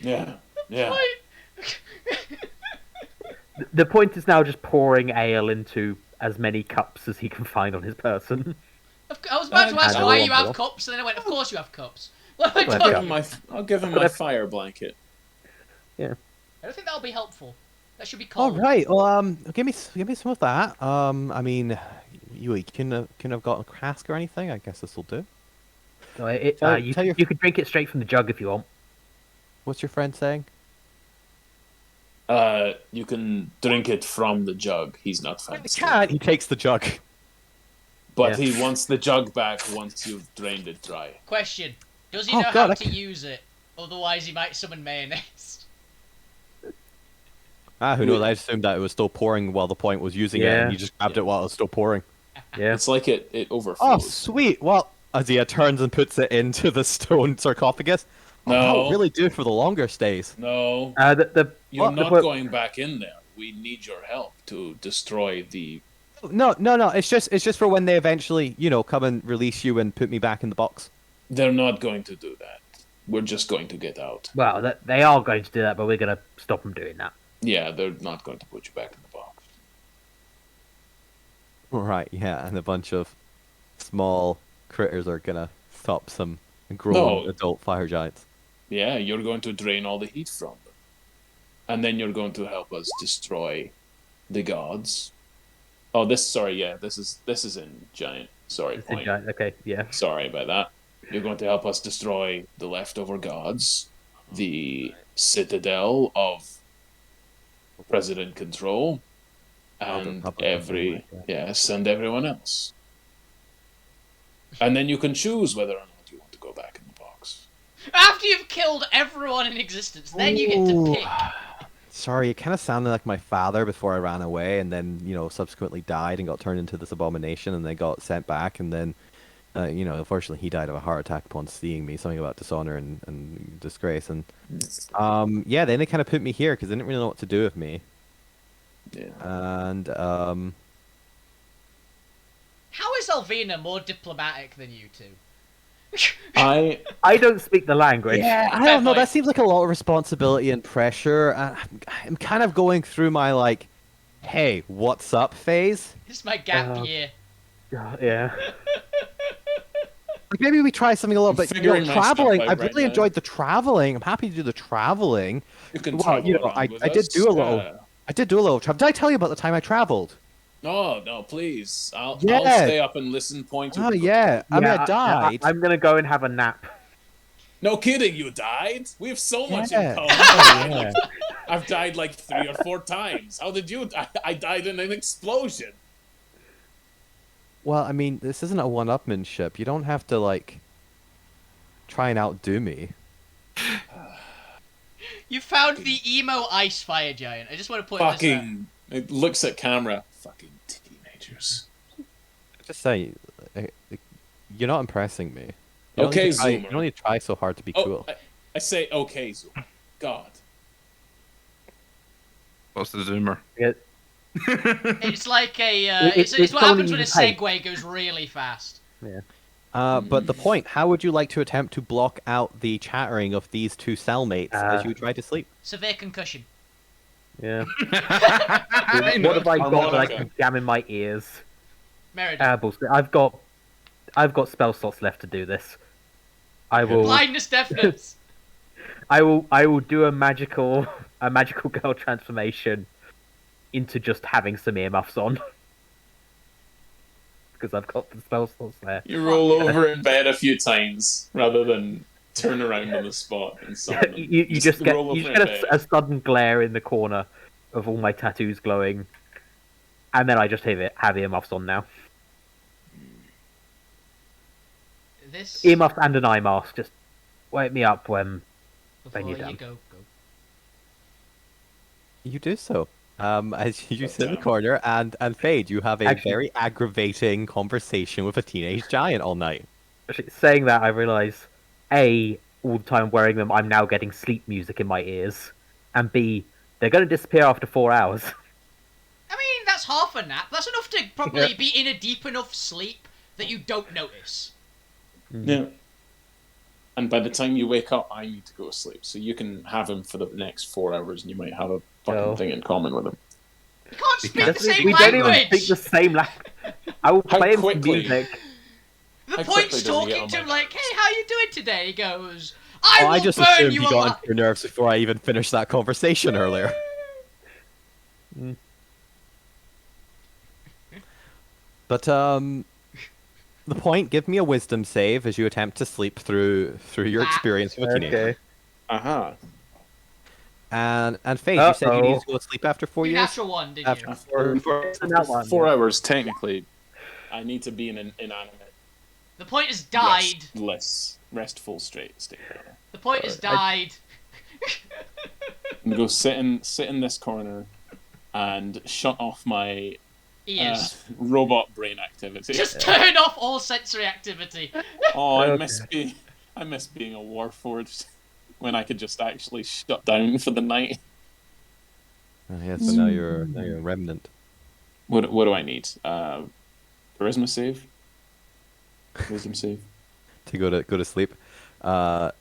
J: Yeah. Yeah.
E: The point is now just pouring ale into as many cups as he can find on his person.
C: I was about to ask
E: I
C: why
E: know,
C: you have
E: Bill.
C: cups, and then I went, of course you have cups. What am I
E: Well,
C: talking?
J: I'll give him
E: But
J: my
E: if-
J: fire blanket.
C: I don't think that'll be helpful. That should be
A: All
C: cold.
A: right. Well, give me some of that. I mean, you can have got a cask or anything. I guess this will do.
E: So
A: Tell your-
E: you could drink it straight from the jug if you want.
A: What's your friend saying?
J: You can drink it from the jug. He's not
A: When he
J: fancy.
A: can't, he takes the jug.
J: But
E: Yeah.
J: he wants the jug back once you've drained it dry.
C: Question: does he
A: Oh,
C: know
A: God,
C: how
A: I
C: to
A: can-
C: use it? Otherwise, he might summon mayonnaise.
A: Who knows? I assumed that it was still pouring while the point was using it,
E: Yeah.
A: and he just grabbed it while it was still pouring.
E: Yeah.
J: It's like it
A: Oh,
J: overflows.
A: sweet. Well, as he turns and puts it into the stone sarcophagus. Oh,
J: No.
A: that'll really do for the longer stays.
J: No, you're
A: What?
J: not
A: What?
J: going back in there. We need your help to destroy the.
A: No. It's just for when they eventually, come and release you and put me back in the box.
J: They're not going to do that. We're just going to get out.
E: Well, they are going to do that, but we're going to stop them doing that.
J: Yeah, they're not going to put you back in the box.
A: Right, yeah, and a bunch of small critters are gonna stop some grown
I: No.
A: adult fire giants.
I: Yeah, you're going to drain all the heat from them. And then you're going to help us destroy the gods. Oh, this is in giant. Sorry,
E: It's a
I: point.
E: giant. Okay, yeah.
I: Sorry about that. You're going to help us destroy the leftover gods, the citadel of President Control, and and everyone else. And then you can choose whether or not you want to go back in the box.
C: After you've killed everyone in existence, then you get to
A: Ooh.
C: pick.
A: Sorry, it kind of sounded like my father before I ran away, and then subsequently died and got turned into this abomination, and then got sent back, and then unfortunately he died of a heart attack upon seeing me. Something about dishonor and disgrace, and yeah, then they kind of put me here because they didn't really know what to do with me.
I: Yeah.
A: And
C: How is Alvina more diplomatic than you two?
E: I don't speak the language.
A: yeah, I
C: Fair
A: don't know.
C: point.
A: That seems like a lot of responsibility and pressure. I'm kind of going through my like, hey, what's up phase.
C: This is my gap year.
E: Yeah.
A: Like maybe we try something a little bit.
I: figuring my stuff
A: Traveling.
I: out
A: I've
I: right
A: really
I: now.
A: enjoyed the traveling. I'm happy to do the traveling.
I: You can
A: Well,
I: travel around
A: I
I: with
A: did
I: us.
A: do a little. I did do a little travel. Did I tell you about the time I traveled?
I: No, please. I'll
A: Yeah.
I: stay up and listen. Point.
A: Oh yeah. I mean, I died.
E: I'm gonna go and have a nap.
I: No kidding, you died? We have so much in
A: Yeah.
I: common.
A: Yeah.
I: I've died like 3 or 4 times. How did you die? I died in an explosion.
A: Well, I mean, this isn't a one-upmanship. You don't have to like try and outdo me.
C: You found the emo ice fire giant. I just want to point this out.
I: Fucking. It looks at camera. Fucking teenagers.
A: Just say, you're not impressing me. You don't
I: Okay,
A: need to try-
I: Zoomer.
A: You don't need to try so hard to be
I: Oh,
A: cool.
I: I say okay, Zoom. God.
F: What's the zoomer?
C: It's like a.
E: It's
C: It's what
E: someone
C: happens when a
E: you hate.
C: Segway goes really fast.
A: But the point, how would you like to attempt to block out the chattering of these two cellmates as you try to sleep?
C: Severe concussion.
E: Yeah.
F: I
E: What have I got that I
I: harmonica.
E: can jam in my ears?
C: Meredith.
E: Bullshit. I've got spell slots left to do this. I will.
C: Blindness, deafness.
E: I will do a magical girl transformation into just having some earmuffs on. Because I've got the spell slots there.
I: You roll over in bed a few times rather than turn around on the spot and summon them.
E: you just get,
I: roll
E: you
I: over
E: just
I: in
E: get
I: bed.
E: a sudden glare in the corner of all my tattoos glowing. And then I just have earmuffs on now.
C: This.
E: Earmuffs and an eye mask. Just wake me up when
C: Before
E: you're
C: you
E: done.
C: go.
A: You do so. As you sit in the
I: damn.
A: corner and Fade, you have a
E: Actually-
A: very aggravating conversation with a teenage giant all night.
E: Actually, saying that, I realise, A, all the time wearing them, I'm now getting sleep music in my ears. And B, they're going to disappear after 4 hours.
C: I mean, that's half a nap. That's enough to probably be in a deep enough sleep that you don't notice.
I: Yeah. And by the time you wake up, I need to go to sleep. So you can have him for the next 4 hours, and you might have a fucking
E: Oh.
I: thing in common with him.
C: You can't speak the same
E: we don't even
C: language.
E: speak the same language. I will
I: How
E: play him some
I: quickly?
E: music.
C: The
I: How
C: point's
I: quickly does he get
C: talking
I: on
C: to
I: my-
C: him like, "Hey, how you doing today?" He goes, "I
A: I
C: will
A: just
C: burn
A: assumed
C: you
A: you got
C: alive."
A: onto your nerves before I even finished that conversation earlier. But the point, give me a wisdom save as you attempt to sleep through your experience with a teenager.
E: Okay.
I: Aha.
A: And Faith, you said you needed
E: Uh-oh.
A: to go to sleep after 4
C: You
A: years.
C: natural one, didn't you?
I: For 4 hours, technically, I need to be in an inanimate,
C: The point has died.
I: restful state.
C: The point has died.
I: I'm gonna go sit in this corner and shut off my
C: Ears.
I: robot brain activity.
C: Just turn off all sensory activity.
I: Oh, I
E: Okay.
I: miss being a warforged when I could just actually shut down for the night.
A: Oh, yeah, so now you're a remnant.
I: What do I need? Charisma save, wisdom save.
A: To go to sleep.
C: I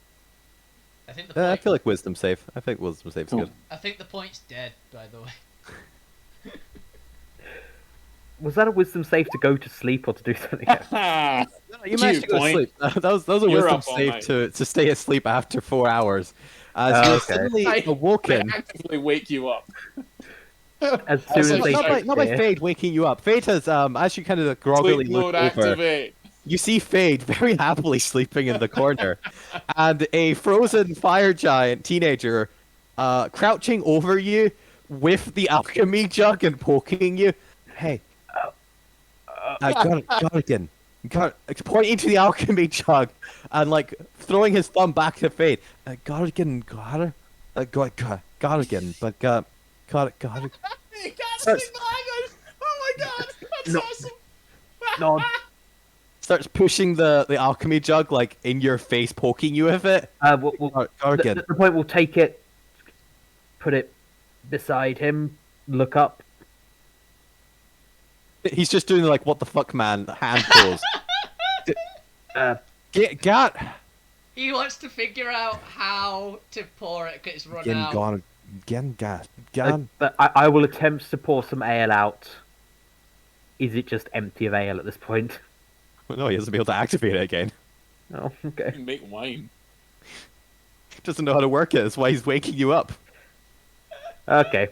C: think the
A: I
C: point.
A: feel like wisdom save. I think wisdom save's
I: Cool.
A: good.
C: I think the point's dead. By the way.
E: Was that a wisdom save to go to sleep or to do something else?
A: No, you managed to go to
I: Point.
A: sleep. That was a
I: You're
A: wisdom
I: up all
A: save
I: night.
A: to stay asleep after 4 hours. As
E: Oh,
A: you're
E: okay.
A: suddenly
I: I
A: awoken.
I: actively wake you up.
E: As
I: Also,
E: soon as they
A: Not by
E: disappear.
A: Fade waking you up. Fade has, as you kind of groggily
I: Sleep
A: look
I: mode
A: over,
I: activate.
A: you see Fade very happily sleeping in the corner, and a frozen fire giant teenager crouching over you with the alchemy jug and poking you. Hey, Garligan. Pointing to the alchemy jug and like throwing his thumb back to Fade. Garligan, Garligan, but Garligan.
I: You can't
A: Starts-
I: sleep behind us. Oh my god, that's
E: No.
I: awesome.
E: Nod.
A: Starts pushing the alchemy jug like in your face, poking you with it. Garligan.
E: The point will take it, put it beside him, look up.
A: He's just doing like what the fuck man hand pose. Got
C: He wants to figure out how to pour it because it's run out.
A: gone.
E: But I will attempt to pour some ale out. Is it just empty of ale at this point?
A: No, he doesn't be able to activate it again.
E: Oh, okay.
I: You make wine.
A: Doesn't know how to work it. That's why he's waking you up.
E: Okay.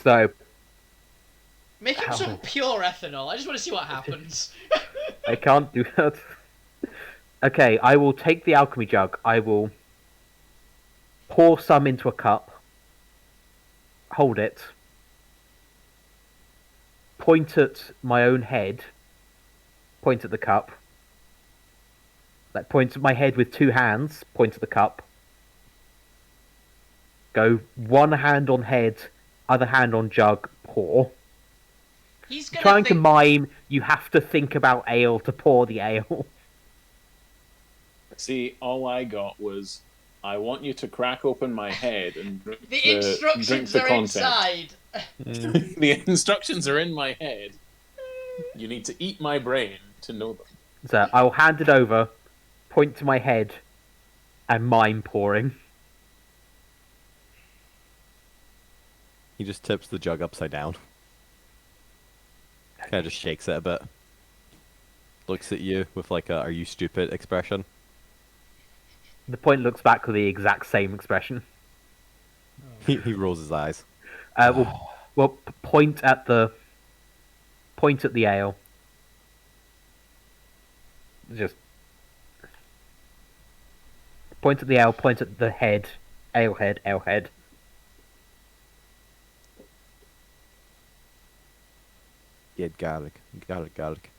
E: So,
C: Make him
E: How?
C: some pure ethanol. I just want to see what happens.
E: I can't do that. Okay, I will take the alchemy jug. I will pour some into a cup. Hold it. Point at my own head. Point at the cup. Like, point at my head with two hands. Point at the cup. Go one hand on head, other hand on jug, pour.
C: He's gonna
E: Trying to
C: think...
E: mime, you have to think about ale to pour the ale.
I: See, all I got was, I want you to crack open my head and drink
C: The
I: drink
C: instructions
I: the
C: are
I: content.
C: inside.
I: The instructions are in my head. You need to eat my brain to know them.
E: So I will hand it over, point to my head, and mime pouring.
A: He just tips the jug upside down. Kind of just shakes it a bit. Looks at you with like a "Are you stupid?" expression.
E: The point looks back with the exact same expression.
A: He rolls his eyes.
E: We'll point at the ale. Just point at the ale. Point at the head. Ale head. Ale head.
A: Get garlic. Garlic.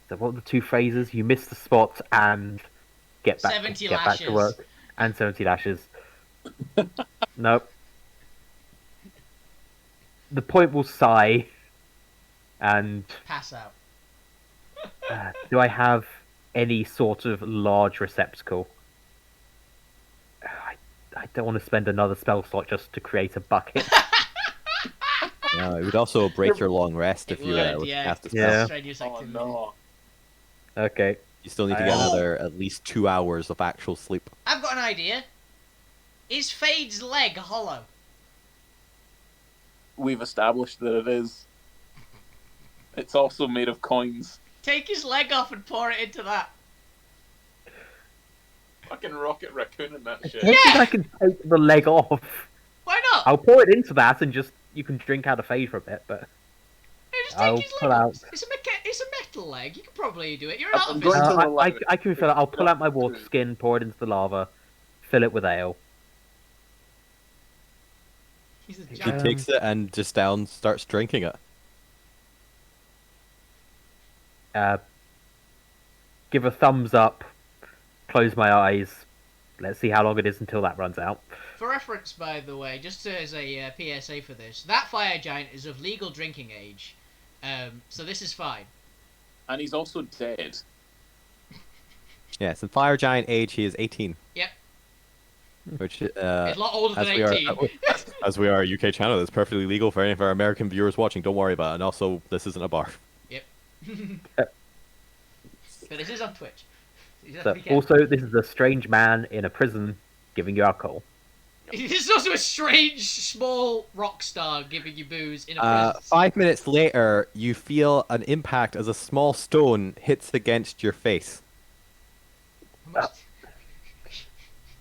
E: So what were the two phrases? You missed the spot and get back
C: 70
E: back to
C: lashes.
E: work. And 70 lashes. Nope. The point will sigh. And
C: Pass out.
E: do I have any sort of large receptacle? I don't want to spend another spell slot just to create a bucket.
A: It would also break your long rest if
C: It
A: you
C: would, yeah.
A: cast a spell.
E: Yeah.
C: Strenuous
I: Oh
C: activity.
I: no.
E: Okay.
A: You still need to get another at least 2 hours of actual sleep.
C: I've got an idea. Is Fade's leg hollow?
I: We've established that it is. It's also made of coins.
C: Take his leg off and pour it into that.
I: Fucking rocket raccoon and that
E: I
I: shit.
E: don't think I can take the leg off.
C: Why not?
E: I'll pour it into that and just you can drink out of Fade for a bit, but
C: Just take
E: I'll
C: his
E: pull
C: leg
E: out.
C: off. It's a metal leg. You can probably do it. You're an
I: I'm
C: artificer.
I: going to allow
E: I can refill it. I'll pull out my water skin, pour it into the lava, fill it with ale.
C: He's a
A: He
C: giant.
A: takes it and just starts drinking it.
E: Give a thumbs up, close my eyes. Let's see how long it is until that runs out.
C: For reference, by the way, just as a PSA for this, that fire giant is of legal drinking age, so this is fine.
I: And he's also dead.
A: Yes, in Fire Giant age, he is 18.
C: Yep.
A: Which,
C: It's a lot older than
A: as we are,
C: 18.
A: as we are a UK channel, that's perfectly legal for any of our American viewers watching. Don't worry about it. And also, this isn't a bar.
C: But this is on Twitch. So you have
E: So,
C: to be careful.
E: also, this is a strange man in a prison giving you alcohol.
C: There's also a strange small rock star giving you booze in a prison.
A: 5 minutes later, you feel an impact as a small stone hits against your face.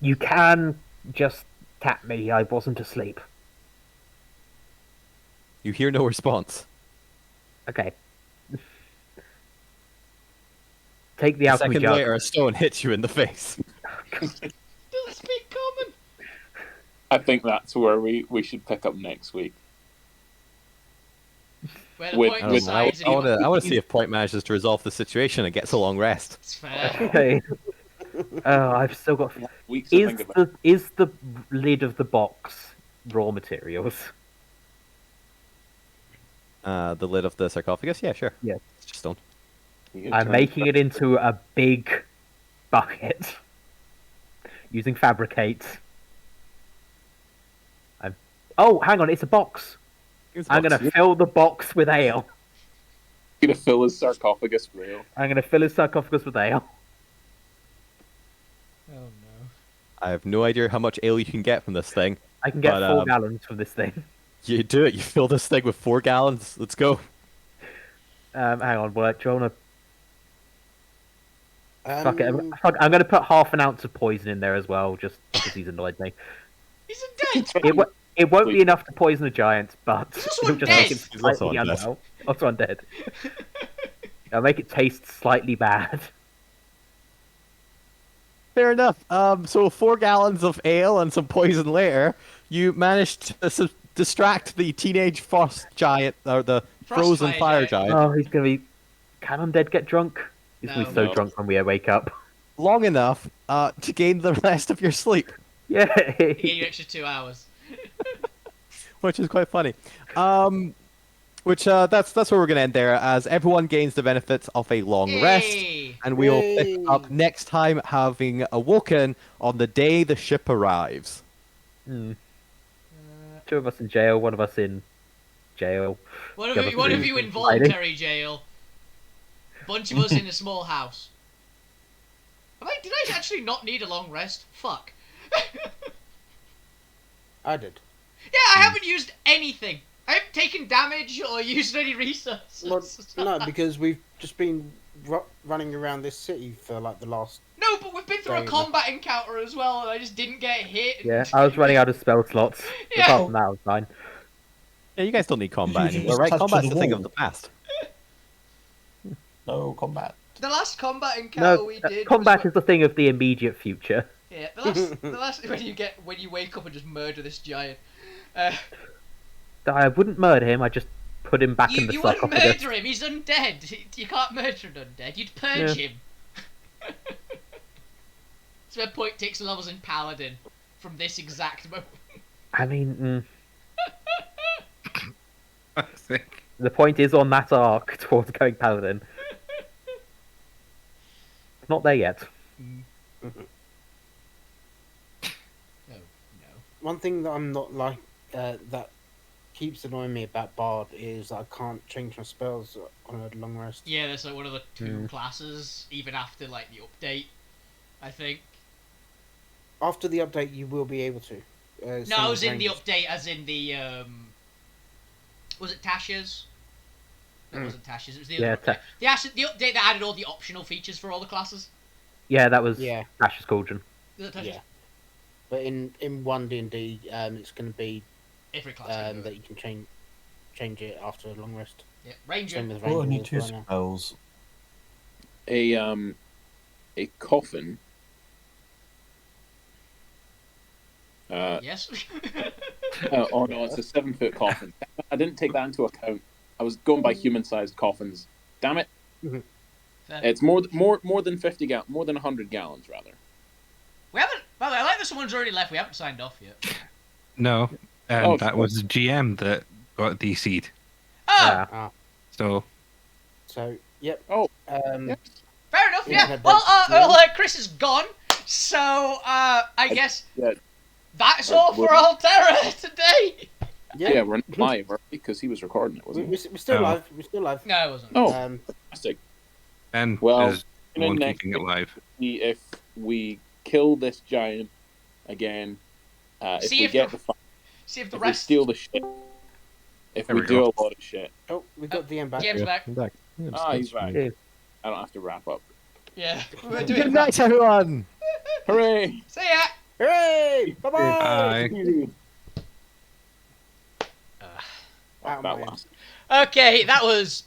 E: You can just tap me. I wasn't asleep.
A: You hear no response.
E: Okay. Take the
A: A
E: alchemy
A: second
E: jug.
A: later, a stone hits you in the face.
C: Doesn't speak common.
I: I think that's where we should pick up next week.
C: Where the
I: With-
C: point
A: I, don't know,
C: decides if
A: I
C: you
A: want to see if Point manages to resolve the situation and gets a long rest.
C: It's fair.
E: Okay. Oh, I've still got.
I: Weeks to think about.
E: Is the lid of the box raw materials?
A: The lid of the sarcophagus? Yeah, sure.
E: Yeah.
A: It's just stone.
E: I'm making it into a big bucket using fabricate. Oh, hang on, it's a box. I'm going to fill the box with ale.
I: Gonna fill his sarcophagus for real.
E: I'm going to fill his sarcophagus with ale.
C: Oh no.
A: I have no idea how much ale you can get from this thing.
E: I can get
A: But,
E: 4 gallons from this thing.
A: You do it. You fill this thing with 4 gallons. Let's go.
E: Hang on, do you want to... Fuck it.
B: Um,
E: I'm going to put half an ounce of poison in there as well, just because he's annoyed me.
C: He's undead.
E: It won't be enough to poison a giant, but
C: He's also
E: it'll just make it
C: undead.
A: He's also
E: slightly
A: undead.
E: unwell. Also undead. I'll make it taste slightly bad.
A: Fair enough. So 4 gallons of ale and some poison later, you managed to distract the teenage frost giant, or the frozen
C: Frostfire
A: fire
C: giant.
A: giant,
E: Oh, he's going to be... Can undead get drunk? He's going to be so
I: No.
E: drunk when we wake up.
A: long enough to gain the rest of your sleep,
E: Yeah.
C: He gave you extra 2 hours.
A: which is quite funny. That's where we're gonna end there, as everyone gains the benefits of a long rest,
C: Yay!
A: and we will pick
B: Yay.
A: up next time, having awoken on the day the ship arrives.
E: Hmm. 2 of us in jail, 1 of us in jail.
C: One
E: Yeah,
C: of you,
E: but
C: one of
E: we-
C: you in voluntary jail. Bunch of us in a small house. Did I actually not need a long rest? Fuck.
B: I did.
C: Yeah, I haven't used anything. I haven't taken damage or used any resources.
B: Well, no, because we've just been running around this city for like the last.
C: No, but we've been through a
B: Fair
C: combat encounter as well, and I just didn't get hit.
E: Yeah, I was running out of spell slots.
C: Yeah.
E: Apart from that, I was fine.
A: Yeah, you guys don't need combat
G: You
A: anymore,
G: just
A: right?
G: touch
A: Combat's
G: the
A: a thing
G: wall.
A: of the past.
G: No combat.
C: The last combat encounter
E: No,
C: we did.
E: combat
C: was
E: is the thing of the immediate future.
C: Yeah, the last when you wake up and just murder this giant.
E: I wouldn't murder him, I just put him back in
C: You
E: the
C: wouldn't
E: sarcophagus.
C: murder him. He's undead. You can't murder an undead. You'd purge him. That's where Point takes levels in Paladin from this exact moment.
E: I mean,
F: I think.
E: the point is on that arc towards going paladin. Not there yet.
C: No, no.
B: One thing that I'm not like that keeps annoying me about Bard is I can't change my spells on a long rest.
C: Yeah, there's like one of the 2 classes even after like the update. I think.
B: After the update, you will be able to.
C: No,
B: same
C: I
B: as
C: was in the
B: Rangers.
C: update, as in the was it Tasha's? No, it
B: Mm.
C: wasn't Tasha's. It was the
E: Yeah,
C: other update. The update that added all the optional features for all the classes.
E: Yeah, that was
B: Yeah,
E: Ash's Cauldron.
C: Was it Tasha's?
B: yeah. But in one D&D, it's going to be
C: Every class. can do
B: that
C: it.
B: you can change it after a long rest.
C: Yeah, Ranger.
B: Same with
G: Oh, I
B: Ranger
G: need
B: as
G: 2
B: well now.
G: spells.
I: A coffin.
C: Yes.
I: Oh no, it's a 7-foot coffin. I didn't take that into account. I was going by human-sized coffins. Damn it!
C: Fair.
I: It's more than 50 more than 100 gallons rather.
C: We haven't. Well, I like that someone's already left. We haven't signed off yet.
F: No,
I: Oh,
F: that was the GM that got DC'd.
C: Oh,
E: Yeah.
F: So
B: So, yep.
I: Oh,
B: Um,
C: fair enough.
B: Yeah,
C: Yeah.
B: but-
C: Well, Chris is gone, so I guess
I: yeah,
C: that's all for Alterra today.
I: yeah, we're not live, right? Because he was recording it, wasn't he?
B: we're still
F: Oh.
B: live. We're still live.
C: No, it wasn't.
I: Oh,
B: Fantastic.
F: Ben
I: Well,
F: is the
I: tune in
F: one
I: next
F: keeping it
I: week.
F: live.
I: See if we kill this giant again, If
C: See
I: we
C: if
I: get
C: the-
I: the fire,
C: See if the
I: if we
C: rest.
I: steal the shit, if
F: There
I: we
F: we
I: do
F: go.
I: a lot of shit,
B: Oh, we got DM back.
C: James back.
A: I'm back. Yeah,
I: he's back.
E: Yeah.
I: I don't have to wrap up.
C: Yeah. We're doing
A: Good
C: it.
A: night, everyone.
I: Hooray!
C: See ya.
B: Hooray! Bye bye.
F: Bye.
B: Out of my end.
C: Okay, that was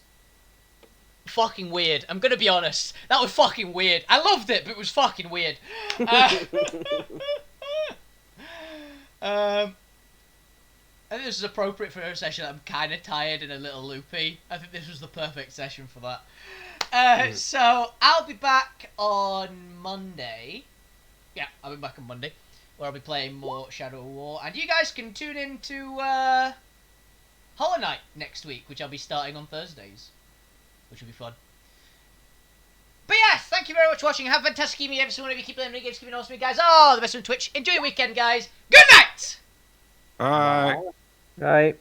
C: fucking weird. I'm gonna be honest. That was fucking weird. I loved it, but it was fucking weird. I think this is appropriate for a session. I'm kind of tired and a little loopy. I think this was the perfect session for that. So I'll be back on Monday. Yeah, I'll be back on Monday, where I'll be playing more Shadow War, and you guys can tune in to Hollow Knight next week, which I'll be starting on Thursdays, which will be fun. But yes, thank you very much for watching. Have a fantastic evening, every single one of you. Keep playing video games, keep it awesome, guys. Oh, the best on Twitch. Enjoy your weekend, guys. Good night.
F: Bye.
E: Right.